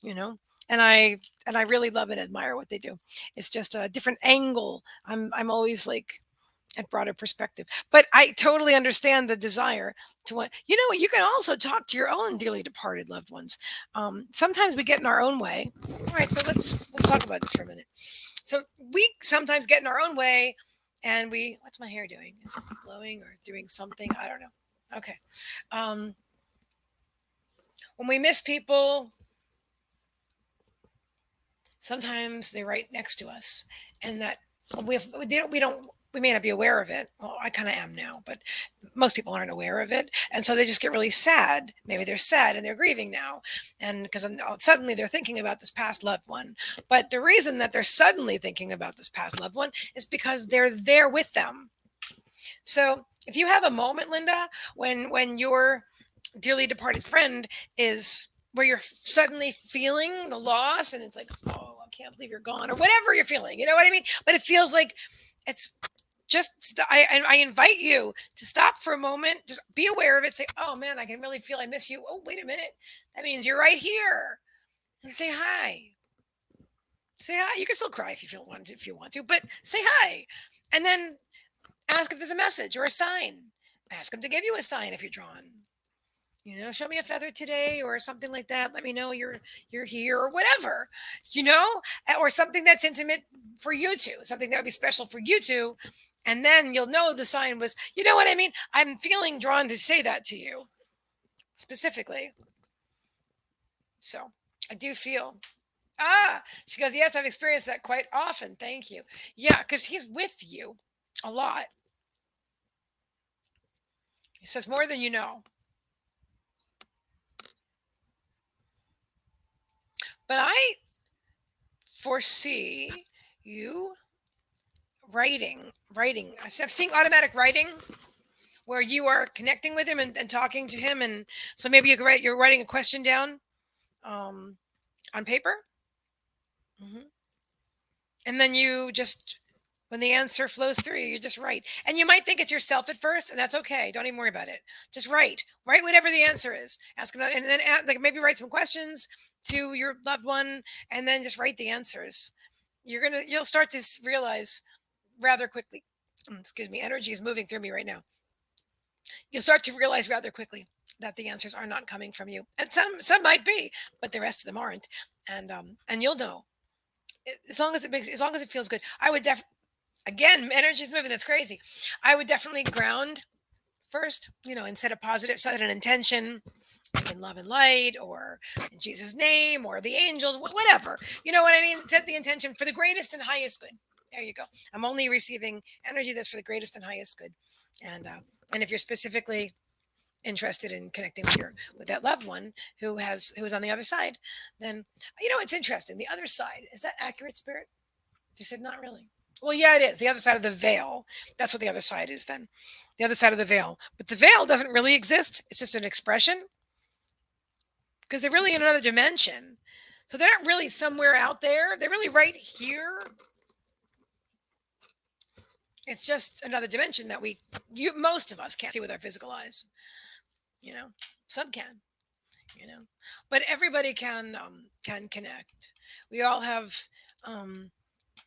you know, and I really love and admire what they do. It's just a different angle. I'm always like and broader perspective. But I totally understand the desire to want, what, you can also talk to your own dearly departed loved ones. Sometimes we get in our own way. All right, so let's talk about this for a minute. So we sometimes get in our own way, and what's my hair doing? Is it blowing or doing something? I don't know. Okay. Um, when we miss people, sometimes they're right next to us, and that we may not be aware of it. Well, I kind of am now, but most people aren't aware of it, and so they just get really sad. Maybe they're sad and they're grieving now, and because suddenly they're thinking about this past loved one. But the reason that they're suddenly thinking about this past loved one is because they're there with them. So if you have a moment, Linda, when your dearly departed friend is where you're suddenly feeling the loss, and it's like, oh, I can't believe you're gone, or whatever you're feeling, you know what I mean? But it feels like it's just I invite you to stop for a moment, just be aware of it, say, oh man, I can really feel I miss you. Oh, wait a minute, that means you're right here, and say hi. Say hi. You can still cry if you want to, but say hi, and then ask if there's a message or a sign. Ask him to give you a sign if you're drawn. Show me a feather today or something like that. Let me know you're here or whatever, or something that's intimate for you two, something that would be special for you two. And then you'll know the sign was, you know what I mean? I'm feeling drawn to say that to you specifically. So I do feel, she goes, yes, I've experienced that quite often. Thank you. Yeah, because he's with you a lot. He says more than you know. But I foresee you writing. I'm seeing automatic writing where you are connecting with him and talking to him. And so maybe you're writing a question down on paper. Hmm. And then when the answer flows through, you just write. And you might think it's yourself at first, and that's okay. Don't even worry about it. Just write. Write whatever the answer is. Ask another, and then like maybe write some questions to your loved one, and then just write the answers. You'll start to realize rather quickly. Excuse me, energy is moving through me right now. You'll start to realize rather quickly that the answers are not coming from you, and some might be, but the rest of them aren't. And you'll know as long as it feels good. I would again, energy is moving. That's crazy. I would definitely ground first. And set an intention, like in love and light, or in Jesus' name, or the angels, whatever. You know what I mean? Set the intention for the greatest and highest good. There you go. I'm only receiving energy that's for the greatest and highest good. And if you're specifically interested in connecting with that loved one who is on the other side, then it's interesting. The other side, is that accurate, Spirit? They said not really. Well, yeah, it is. The other side of the veil. That's what the other side is then. The other side of the veil. But the veil doesn't really exist. It's just an expression because they're really in another dimension. So they're not really somewhere out there. They're really right here. It's just another dimension that most of us can't see with our physical eyes. Some can, but everybody can connect. We all have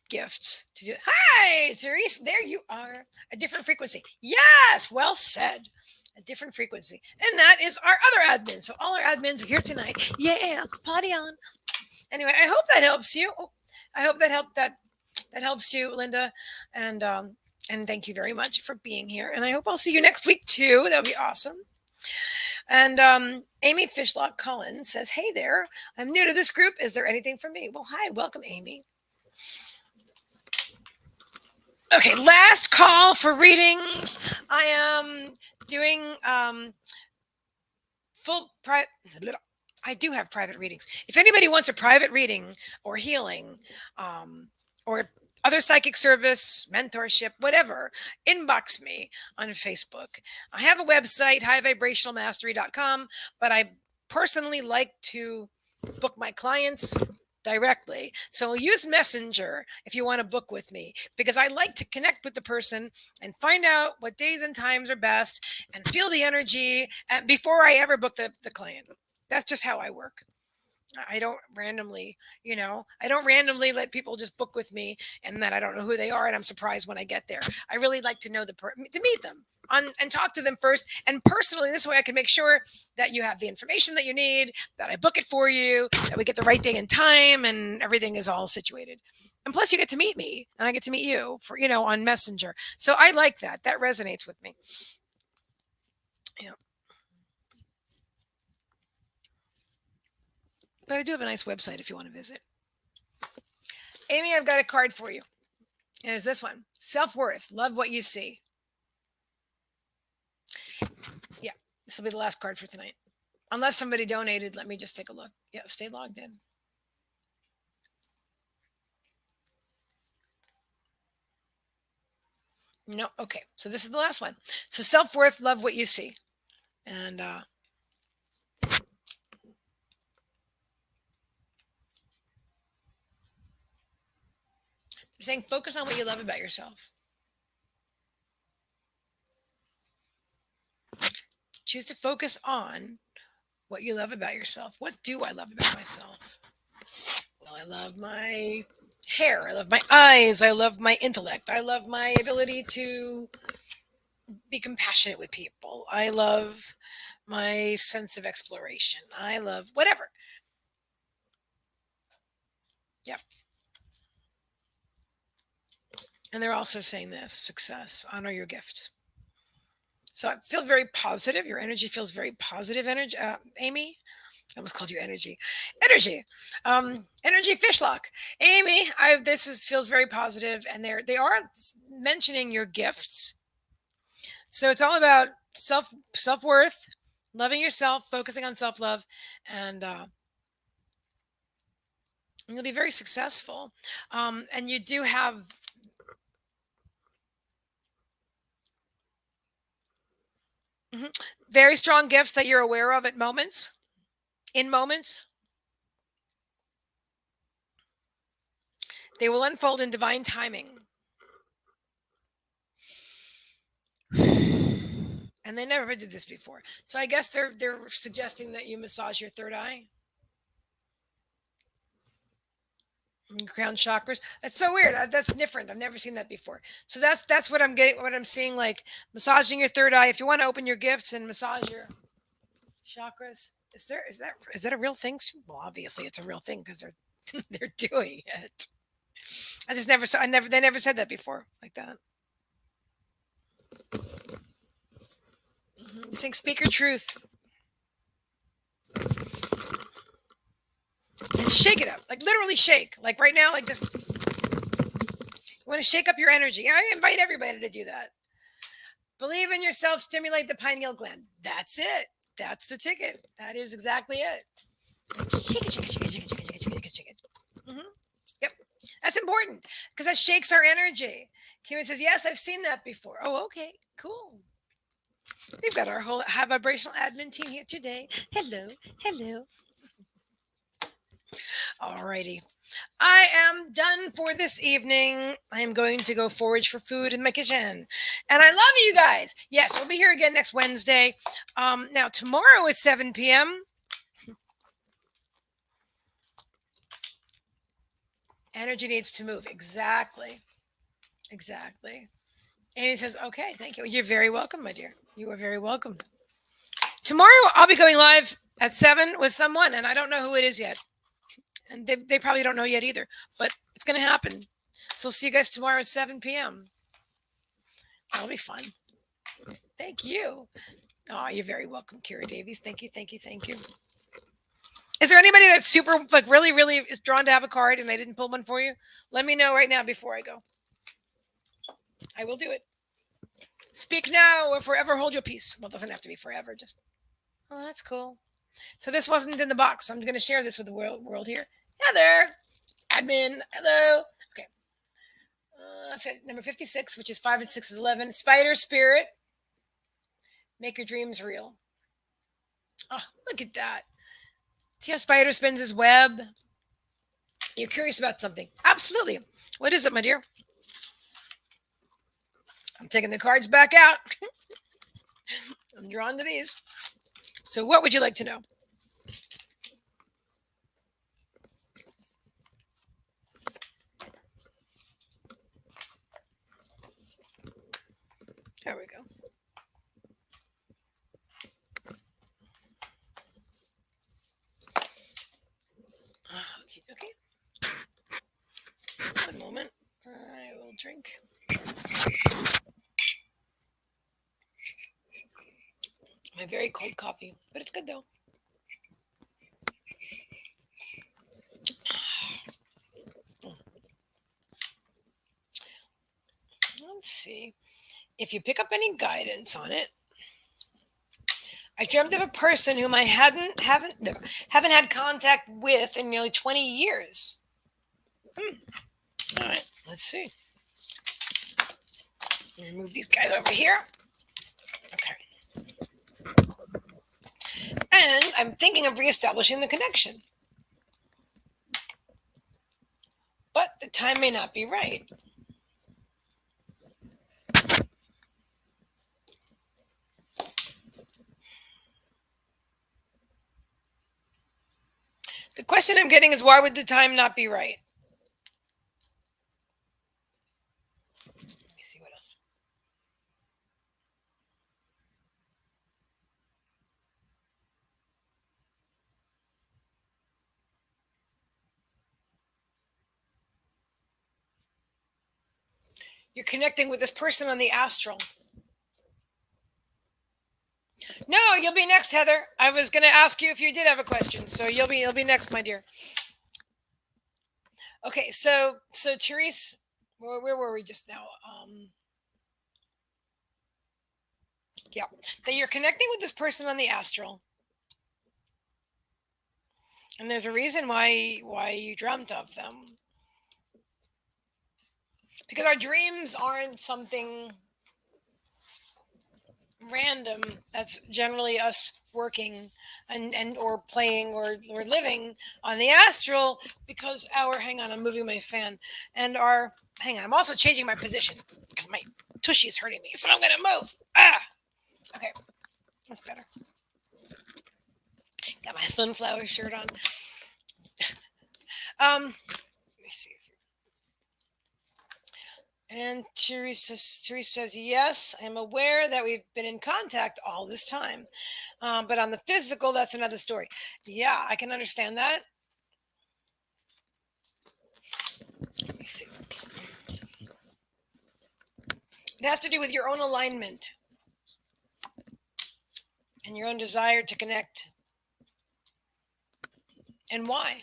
gifts to do. Hi, Therese. There you are. A different frequency. Yes, well said. A different frequency, and that is our other admin. So all our admins are here tonight. Yeah, party on. Anyway, I hope that helps you. I hope that helps you, Linda, and thank you very much for being here. And I hope I'll see you next week too. That would be awesome. And Amy Fishlock Collins says, "Hey there, I'm new to this group. Is there anything for me?" Well, hi, welcome, Amy. Okay, last call for readings. I am doing full private. I do have private readings. If anybody wants a private reading or healing, or other psychic service, mentorship, whatever, inbox me on Facebook. I have a website, highvibrationalmastery.com, but I personally like to book my clients directly. So use Messenger if you want to book with me, because I like to connect with the person and find out what days and times are best and feel the energy before I ever book the client. That's just how I work. I don't randomly, I don't randomly let people just book with me and that I don't know who they are and I'm surprised when I get there. I really like to know to meet them and talk to them first. And personally, this way I can make sure that you have the information that you need, that I book it for you, that we get the right day and time and everything is all situated. And plus you get to meet me and I get to meet you for, on Messenger. So I like that. That resonates with me. Yeah. But I do have a nice website if you want to visit. Amy, I've got a card for you. And it's this one. Self-worth. Love what you see. Yeah, this will be the last card for tonight. Unless somebody donated, let me just take a look. Yeah, stay logged in. No, okay. So this is the last one. So self-worth, love what you see. And saying focus on what you love about yourself. Choose to focus on what you love about yourself. What do I love about myself? Well, I love my hair. I love my eyes. I love my intellect. I love my ability to be compassionate with people. I love my sense of exploration. I love whatever. Yep. And they're also saying this success, honor your gifts. So I feel very positive. Your energy feels very positive, energy, Amy. I almost called you energy. Energy fishlock. Amy, feels very positive, and they are mentioning your gifts. So it's all about self worth, loving yourself, focusing on self love, and you'll be very successful. And you do have very strong gifts that you're aware of at moments, in moments. They will unfold in divine timing. And they never did this before. So I guess they're suggesting that you massage your third eye. Crown chakras. That's so weird. That's different. I've never seen that before. So that's what I'm getting. What I'm seeing, like massaging your third eye. If you want to open your gifts and massage your chakras, is that a real thing? Well, obviously it's a real thing because they're they're doing it. I just never saw. They never said that before like that. Saying speak your truth and shake it up, like literally shake, like right now, like just you want to shake up your energy. I invite everybody to do that. Believe in yourself, stimulate the pineal gland. That's it. That's the ticket. That is exactly it. Shake it, shake it, shake it, shake it, shake it, shake it, shake it. Mm-hmm. Yep. That's important because that shakes our energy. Kimmy says, yes, I've seen that before. Oh, okay. Cool. We've got our whole high vibrational admin team here today. Hello. Hello. Alrighty. I am done for this evening. I am going to go forage for food in my kitchen. And I love you guys. Yes, we'll be here again next Wednesday. Now, tomorrow at 7 p.m., energy needs to move. Exactly. Exactly. Amy says, okay, thank you. You're very welcome, my dear. You are very welcome. Tomorrow, I'll be going live at 7 with someone, and I don't know who it is yet. And they probably don't know yet either, but it's going to happen. So, see you guys tomorrow at 7 p.m. That'll be fun. Thank you. Oh, you're very welcome, Kira Davies. Thank you, thank you, thank you. Is there anybody that's super, like, really, really is drawn to have a card and I didn't pull one for you? Let me know right now before I go. I will do it. Speak now or forever hold your peace. Well, it doesn't have to be forever. Just, oh, that's cool. So this wasn't in the box. I'm going to share this with the world here. Heather, admin, hello. Okay. Number 56, which is 5 and 6 is 11. Spider spirit. Make your dreams real. Oh, look at that. See how spider spins his web? You're curious about something. Absolutely. What is it, my dear? I'm taking the cards back out. I'm drawn to these. So what would you like to know? There we go. Okay. One moment. I will drink. My very cold coffee, but it's good though. Let's see if you pick up any guidance on it. I dreamt of a person whom I haven't had contact with in nearly 20 years. All right, let's see. Move these guys over here. Okay. And I'm thinking of reestablishing the connection. But the time may not be right. The question I'm getting is, why would the time not be right? Let me see what else. You're connecting with this person on the astral. No, you'll be next, Heather. I was going to ask you if you did have a question, so you'll be next, my dear. Okay, so Therese, where were we just now? Yeah, that you're connecting with this person on the astral, and there's a reason why you dreamt of them. Because our dreams aren't something random. That's generally us working and or playing or living on the astral, because hang on, I'm moving my fan, and hang on, I'm also changing my position because my tushy is hurting me, so I'm gonna move. Okay, that's better. Got my sunflower shirt on. Let me see. And Teresa says, yes, I'm aware that we've been in contact all this time. But on the physical, that's another story. Yeah, I can understand that. Let me see. It has to do with your own alignment and your own desire to connect. And why?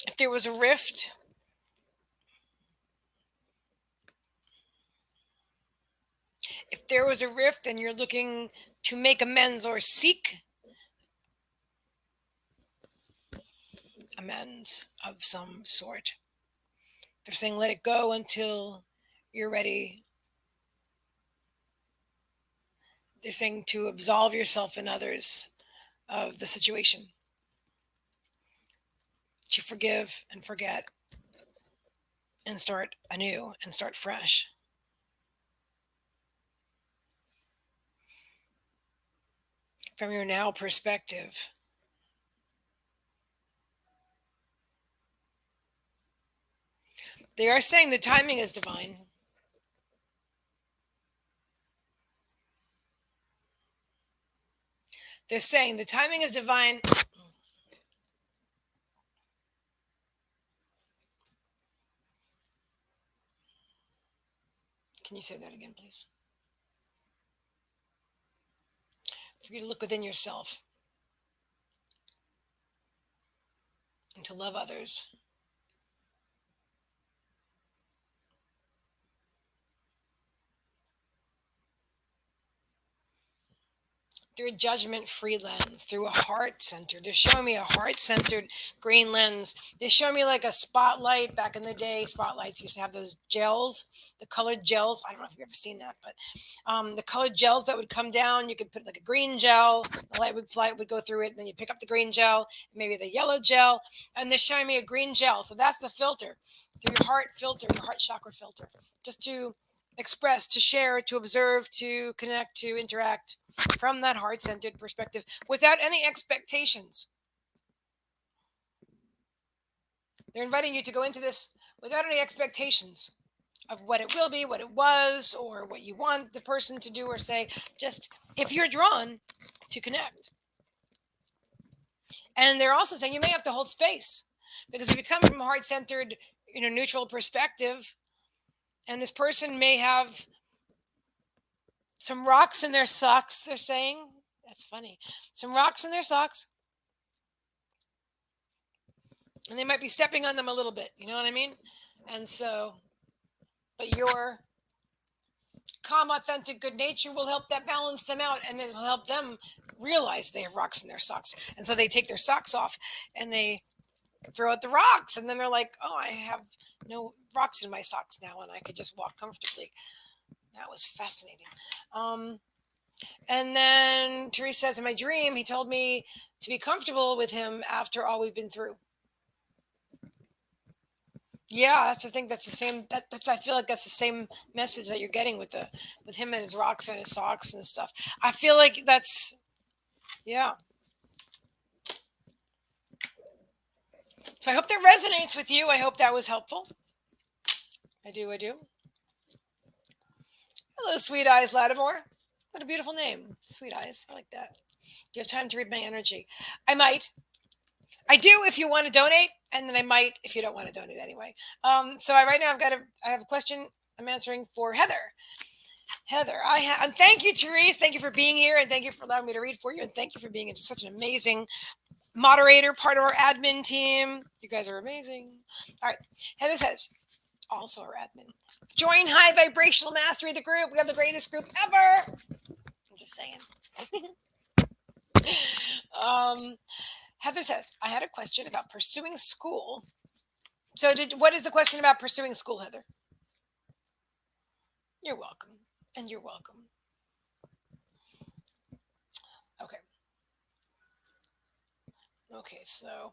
If there was a rift, and you're looking to make amends or seek amends of some sort, they're saying let it go until you're ready. They're saying to absolve yourself and others of the situation, to forgive and forget and start anew and start fresh. From your now perspective. They are saying the timing is divine. They're saying the timing is divine. Can you say that again, please? For you to look within yourself and to love others. Through a judgment-free lens, through a heart center. They're showing me a heart-centered green lens. They show me like a spotlight. Back in the day, spotlights used to have those gels, the colored gels. I don't know if you've ever seen that, but the colored gels that would come down, you could put like a green gel, the light would go through it, and then you pick up the green gel, maybe the yellow gel, and they're showing me a green gel. So that's the filter, through your heart filter, your heart chakra filter, just to express, to share, to observe, to connect, to interact from that heart-centered perspective without any expectations. They're inviting you to go into this without any expectations of what it will be, what it was, or what you want the person to do or say. Just if you're drawn to connect. And they're also saying you may have to hold space because if you come from a heart centered, neutral perspective, and this person may have some rocks in their socks, they're saying. That's funny. Some rocks in their socks. And they might be stepping on them a little bit. You know what I mean? And so, but your calm, authentic good nature will help that balance them out, and it will help them realize they have rocks in their socks. And so they take their socks off and they throw out the rocks. And then they're like, oh, I have no rocks in my socks now, and I could just walk comfortably. That was fascinating. And then Therese says, in my dream, he told me to be comfortable with him after all we've been through. Yeah, that's I think that's the same. That's I feel like that's the same message that you're getting with him and his rocks and his socks and stuff. I feel like that's yeah. So I hope that resonates with you. I hope that was helpful. I do. Hello, Sweet Eyes Lattimore. What a beautiful name, Sweet Eyes. I like that. Do you have time to read my energy? I might. I do if you want to donate, and then I might if you don't want to donate anyway. So right now I have a question I'm answering for Heather. Heather, and thank you, Therese. Thank you for being here, and thank you for allowing me to read for you, and thank you for being such an amazing moderator, part of our admin team. You guys are amazing. All right, Heather says, also our admin. Join High Vibrational Mastery, the group. We have the greatest group ever. I'm just saying. Heather says, I had a question about pursuing school. So what is the question about pursuing school, Heather? You're welcome. And you're welcome. Okay. Okay, so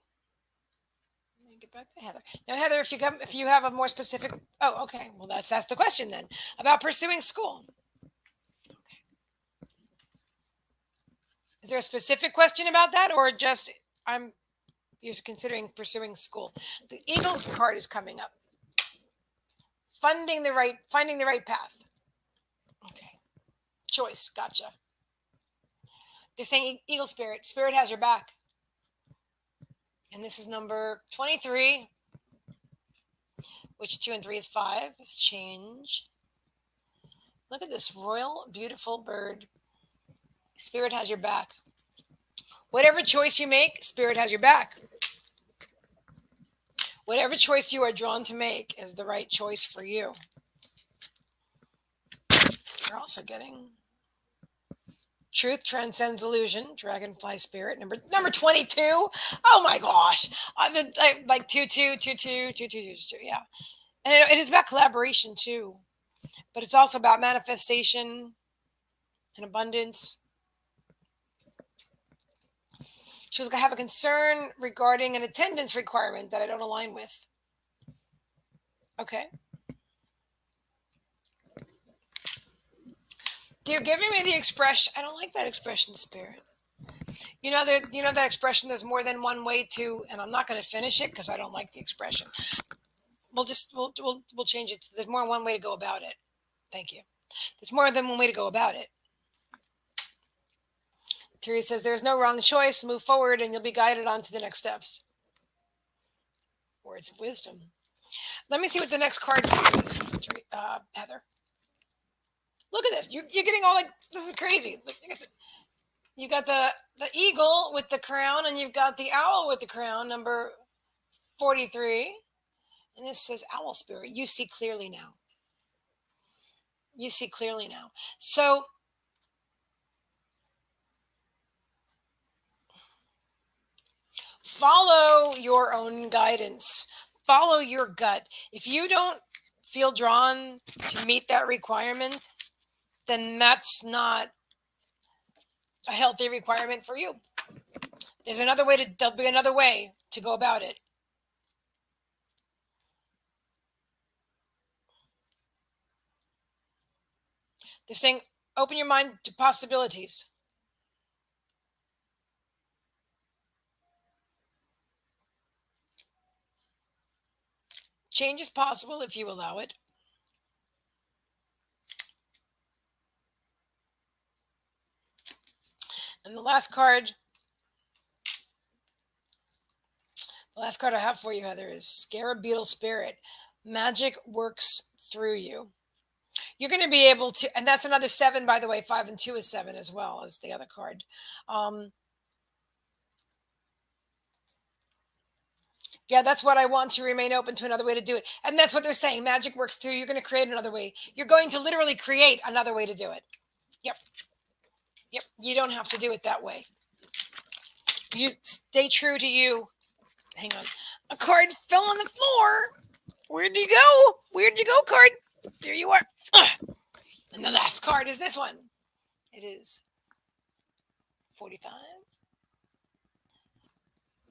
let me get back to Heather. Now, Heather, if you have a more specific okay. Well, that's the question then. About pursuing school. Okay. Is there a specific question about that, or just you're considering pursuing school? The Eagle card is coming up. Finding the right path. Okay. Choice. Gotcha. They're saying Eagle Spirit. Spirit has your back. And this is number 23, which 2 and 3 is 5. Let's change. Look at this royal, beautiful bird. Spirit has your back. Whatever choice you make, Spirit has your back. Whatever choice you are drawn to make is the right choice for you. You're also getting Truth Transcends Illusion, Dragonfly Spirit, number 22. Oh my gosh. Like 2, 2, 2, 2, 2, 2, 2, 2, yeah. And it is about collaboration too. But it's also about manifestation and abundance. She was going to have a concern regarding an attendance requirement that I don't align with. Okay. They're giving me the expression. I don't like that expression, Spirit. You know that expression. There's more than one way to, and I'm not going to finish it because I don't like the expression. We'll change it. There's more than one way to go about it. Thank you. There's more than one way to go about it. Therese says there's no wrong choice. Move forward, and you'll be guided on to the next steps. Words of wisdom. Let me see what the next card is, Heather. Look at this. You're getting all like, this is crazy. You got the eagle with the crown, and you've got the owl with the crown, number 43. And this says, Owl Spirit, you see clearly now. You see clearly now. So, follow your own guidance. Follow your gut. If you don't feel drawn to meet that requirement, then that's not a healthy requirement for you. There'll be another way to go about it. They're saying, open your mind to possibilities. Change is possible if you allow it. And the last card I have for you, Heather, is Scarab Beetle Spirit. Magic works through you. You're going to be able to, and that's another seven, by the way. 5 and 2 is seven as well as the other card. Um, yeah, that's what I want to remain open to another way to do it. And that's what they're saying. Magic works through. You're going to create another way. You're going to literally create another way to do it. Yep. Yep. You don't have to do it that way. You stay true to you. Hang on. A card fell on the floor. Where'd you go? Where'd you go, card? There you are. Ugh. And the last card is this one. It is 45.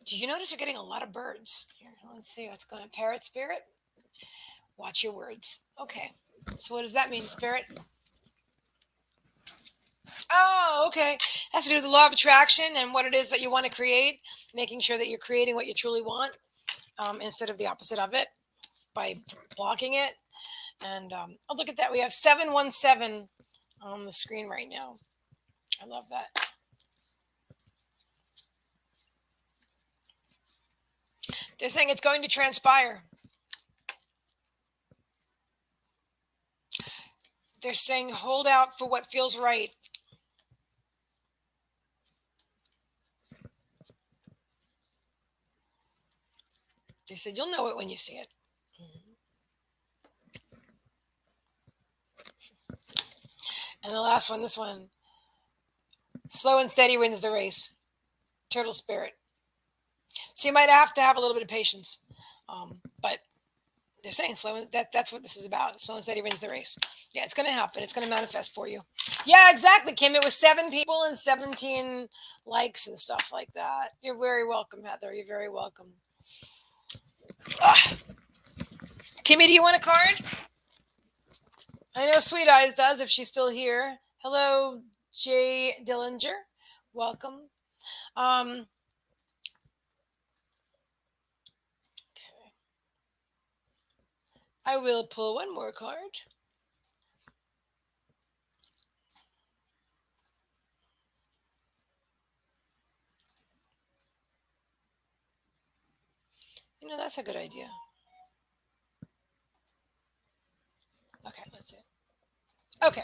Do you notice you're getting a lot of birds? Here, let's see what's going on. Parrot spirit. Watch your words. Okay. So what does that mean, spirit? Oh, okay. Has to do with the law of attraction and what it is that you want to create, making sure that you're creating what you truly want instead of the opposite of it by blocking it. And oh, look at that. We have 717 on the screen right now. I love that. They're saying it's going to transpire. They're saying hold out for what feels right. They said you'll know it when you see it. And the last one, this one. Slow and steady wins the race. Turtle spirit. So you might have to have a little bit of patience. But they're saying that's what this is about. Slow and steady wins the race. Yeah, it's going to happen. It's going to manifest for you. Yeah, exactly, Kim. It was 7 people and 17 likes and stuff like that. You're very welcome, Heather. You're very welcome. Ugh. Kimmy, do you want a card? I know Sweet Eyes does if she's still here. Hello, Jay Dillinger. Welcome. Okay. I will pull one more card. You know, that's a good idea. Okay, let's see. Okay.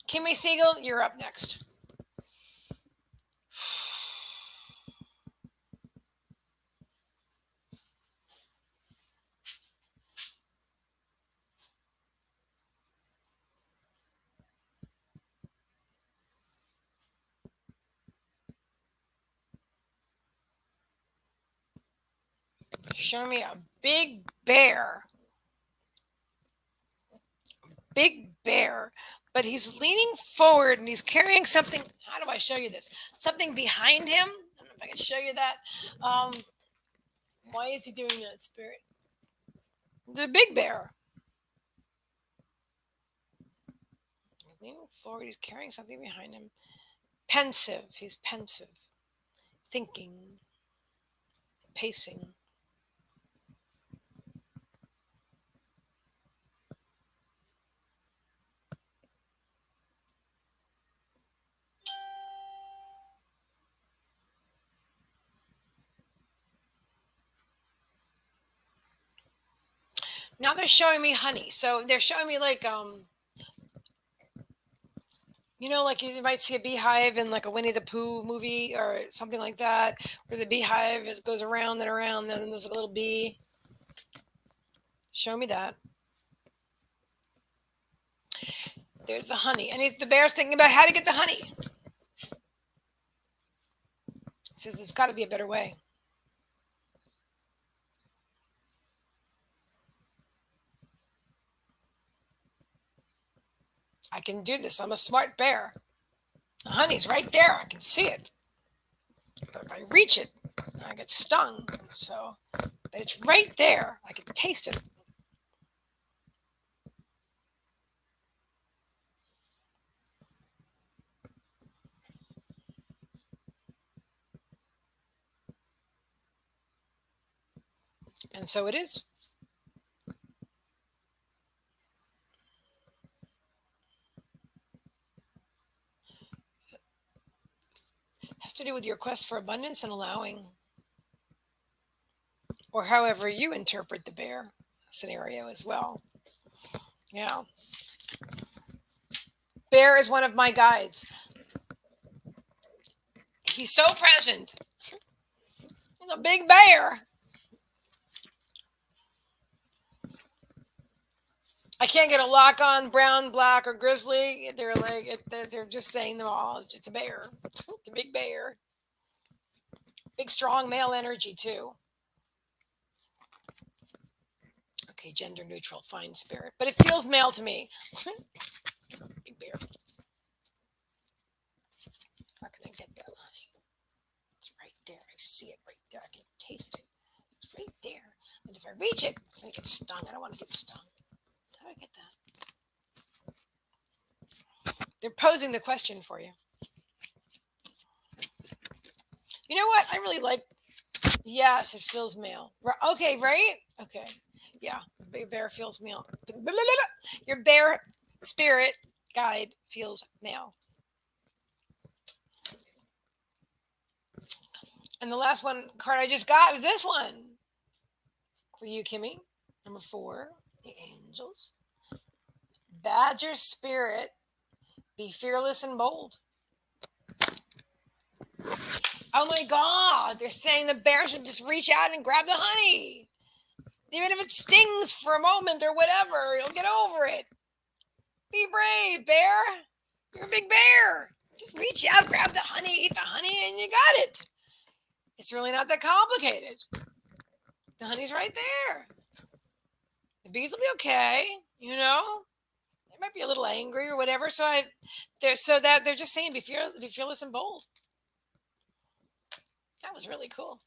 Kimmy Siegel, you're up next. Show me a big bear. Big bear. But he's leaning forward and he's carrying something. How do I show you this? Something behind him. I don't know if I can show you that. Why is he doing that, Spirit? The big bear. He's leaning forward. He's carrying something behind him. Pensive. He's pensive. Thinking. Pacing. Now they're showing me honey. So they're showing me like like you might see a beehive in like a Winnie the Pooh movie or something like that, where the beehive goes around and around, and then there's a little bee. Show me that. There's the honey, and the bear's thinking about how to get the honey. He says there's got to be a better way. I can do this. I'm a smart bear. The honey's right there. I can see it. But if I reach it, I get stung. So, but it's right there. I can taste it. And so it is. Has to do with your quest for abundance and allowing, or however you interpret the bear scenario as well. Yeah. Bear is one of my guides. He's so present. He's a big bear. I can't get a lock on brown, black, or grizzly. They're like they're just saying them all. It's a bear. It's a big bear. Big, strong male energy too. Okay, gender neutral, fine spirit, but it feels male to me. Big bear. How can I get that, honey? It's right there. I see it right there. I can taste it. It's right there. And if I reach it, I'm gonna get stung. I don't want to get stung. How do I get that? They're posing the question for you. You know what? I really like. Yes, it feels male. Okay, right? Okay. Yeah, big bear feels male. Your bear spirit guide feels male. And the last one card I just got is this one for you, Kimmy. Number 4, the angels. Badger spirit, be fearless and bold. Oh my God, they're saying the bear should just reach out and grab the honey. Even if it stings for a moment or whatever, you'll get over it. Be brave, bear. You're a big bear. Just reach out, grab the honey, eat the honey, and you got it. It's really not that complicated. The honey's right there. The bees will be okay, you know. They might be a little angry or whatever. They're just saying be fearless and bold. That was really cool.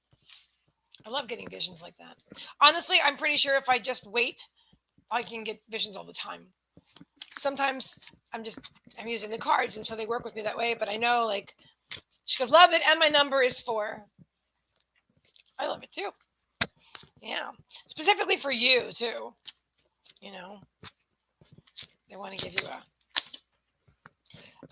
I love getting visions like that. Honestly, I'm pretty sure if I just wait, I can get visions all the time. Sometimes I'm using the cards, and so they work with me that way. But I know, like, she goes, love it, and my number is 4. I love it too. Yeah, specifically for you too. You know, they want to give you a.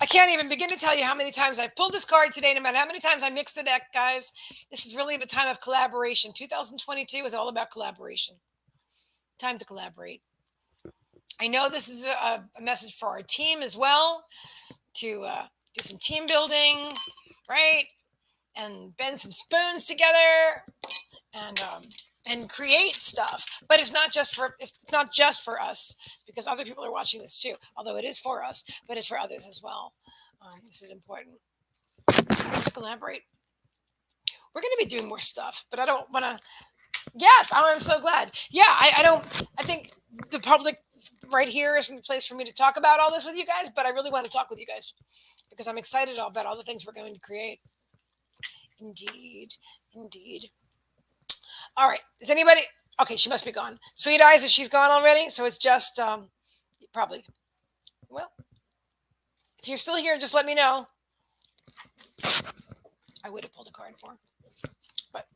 I can't even begin to tell you how many times I pulled this card today, no matter how many times I mixed the deck, guys. This is really a time of collaboration. 2022 is all about collaboration. Time to collaborate. I know this is a message for our team as well, to do some team building, right? And bend some spoons together and create stuff. But it's not just for us, because other people are watching this too. Although it is for us, but it's for others as well. This is important to collaborate. We're going to be doing more stuff, but I don't want to. Yes, I'm so glad. Yeah, I don't. I think the public right here isn't the place for me to talk about all this with you guys, but I really want to talk with you guys because I'm excited about all the things we're going to create. Indeed. All right. Is anybody? Okay, she must be gone. Sweet Eyes, she's gone already. So it's just probably. Well, if you're still here, just let me know. I would have pulled a card for her. But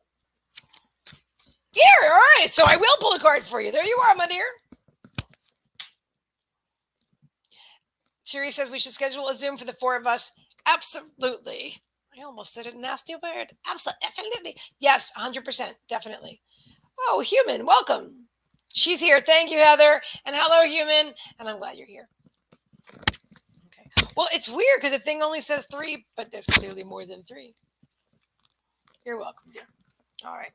here, all right. So I will pull a card for you. There you are, my dear. Siri says we should schedule a Zoom for the 4 of us. Absolutely. I almost said a nasty word. Absolutely. Yes, 100%. Definitely. Oh, Human, welcome. She's here. Thank you, Heather. And hello, Human. And I'm glad you're here. Okay. Well, it's weird because the thing only says 3, but there's clearly more than 3. You're welcome, dear. All right.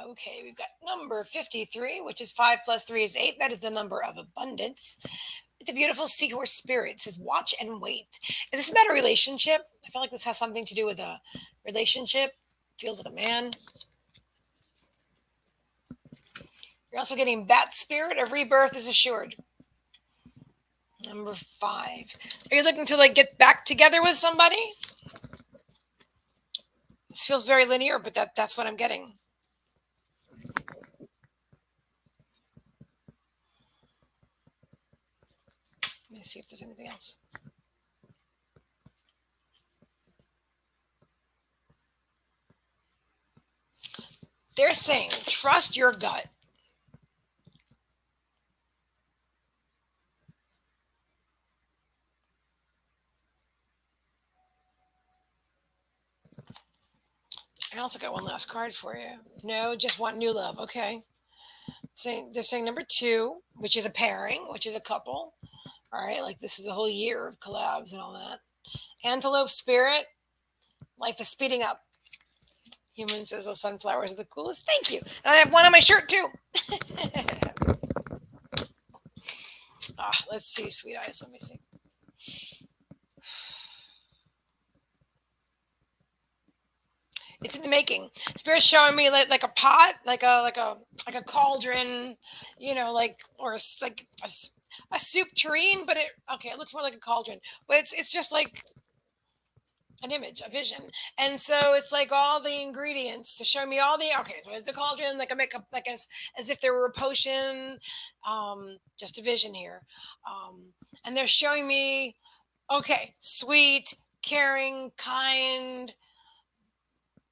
Okay, we've got number 53, which is 5 plus 3 is 8. That is the number of abundance. It's a beautiful seahorse spirit. It says, watch and wait. Is this about a relationship? I feel like this has something to do with a relationship. Feels like a man. You're also getting bat spirit. A rebirth is assured. Number 5. Are you looking to get back together with somebody? This feels very linear, but that's what I'm getting. Let me see if there's anything else. They're saying, trust your gut. I also got one last card for you. No, just want new love. Okay. They're saying number two, which is a pairing, which is a couple. All right. Like this is a whole year of collabs and all that. Antelope spirit. Life is speeding up. Human says the sunflowers are the coolest. Thank you. And I have one on my shirt too. Let's see, sweet eyes. Let me see. It's in the making. Spirit's showing me like a pot, like a cauldron, like or like a soup tureen, but it looks more like a cauldron, but it's just like an image, a vision, and so it's like all the ingredients to show me all the. Okay, so it's a cauldron, like a makeup, like as if there were a potion, just a vision here, and they're showing me, okay, sweet, caring, kind,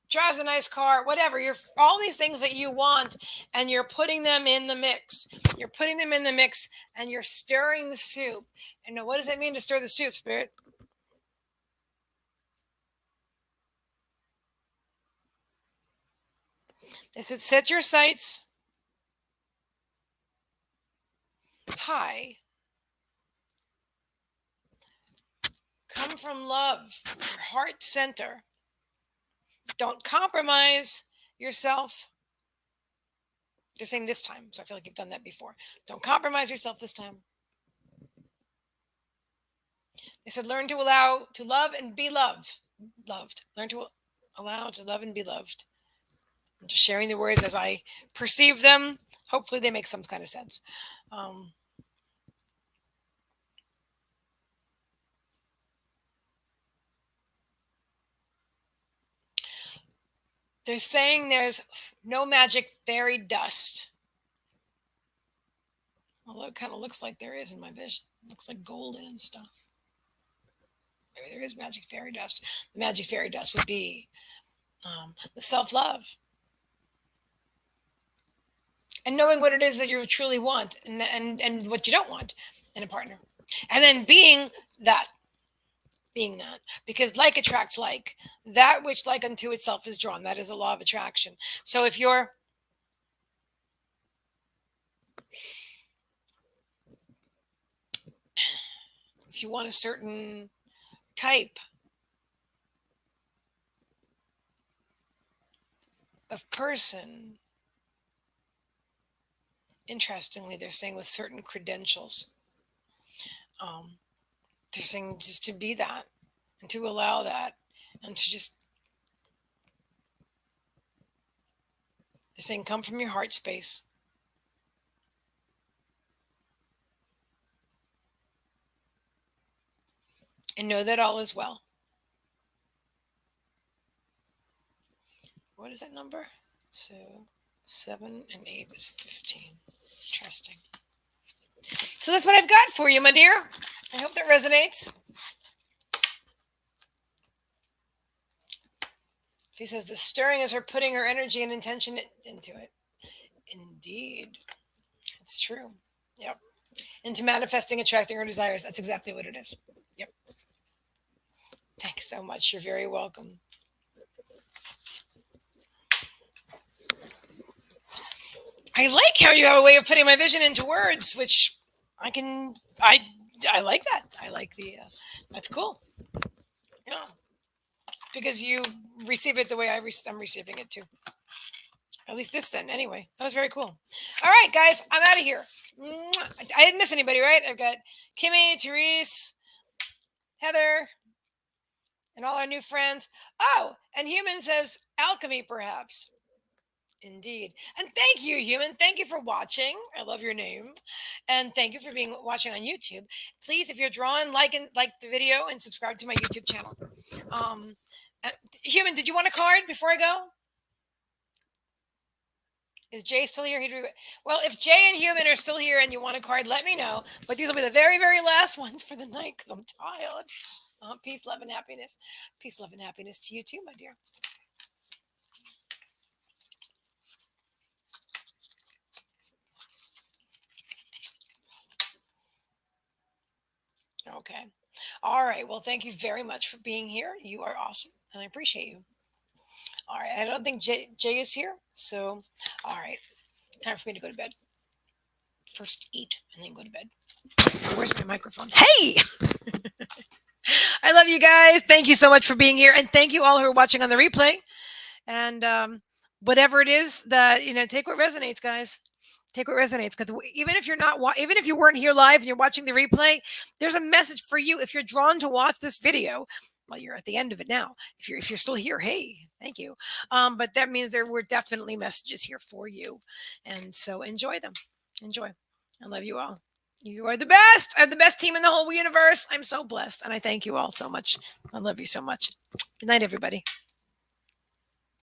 drives a nice car, whatever. You're all these things that you want, and you're putting them in the mix. You're putting them in the mix, and you're stirring the soup. And now, what does it mean to stir the soup, Spirit? They said, set your sights high. Come from love, your heart center. Don't compromise yourself. They're saying this time, so I feel like you've done that before. Don't compromise yourself this time. They said, learn to allow to love and be loved. Learn to allow to love and be loved. I'm just sharing the words as I perceive them. Hopefully, they make some kind of sense. They're saying there's no magic fairy dust. Although it kind of looks like there is in my vision. It looks like golden and stuff. Maybe there is magic fairy dust. The magic fairy dust would be the self-love. And knowing what it is that you truly want and what you don't want in a partner. And then that being that, because like attracts like, that which like unto itself is drawn. That is a law of attraction. So if you want a certain type of person, interestingly, they're saying with certain credentials, they're saying just to be that and to allow that and to just, they're saying come from your heart space. And know that all is well. What is that number? So 7 and 8 is 15. Interesting. So that's what I've got for you, my dear. I hope that resonates. She says the stirring is her putting her energy and intention into it. Indeed. It's true. Yep. Into manifesting, attracting her desires. That's exactly what it is. Yep. Thanks so much. You're very welcome. I like how you have a way of putting my vision into words, which I like that. I like that's cool. Yeah. Because you receive it the way I'm receiving it too. At least this then. Anyway, that was very cool. All right, guys, I'm out of here. I didn't miss anybody, right? I've got Kimmy, Therese, Heather, and all our new friends. Oh, and Human says alchemy, perhaps. Indeed. And thank you, Human. Thank you for watching. I love your name. And thank you for watching on YouTube. Please, if you're drawn, like the video and subscribe to my YouTube channel. Human, did you want a card before I go? Is Jay still here? Well, if Jay and Human are still here and you want a card, let me know. But these will be the very, very last ones for the night because I'm tired. Peace, love, and happiness. Peace, love, and happiness to you too, my dear. Okay. All right. Well, thank you very much for being here. You are awesome, and I appreciate you. All right. I don't think Jay is here, so all right. Time for me to go to bed. First eat and then go to bed. Where's my microphone? Hey, I love you guys. Thank you so much for being here, and thank you all who are watching on the replay. And whatever it is that take what resonates, guys. Take what resonates, because even if you're not, even if you weren't here live and you're watching the replay, there's a message for you. If you're drawn to watch this video, well, you're at the end of it now. If you're still here, hey, thank you. But that means there were definitely messages here for you, and so enjoy them. Enjoy. I love you all. You are the best. I'm the best team in the whole universe. I'm so blessed, and I thank you all so much. I love you so much. Good night, everybody.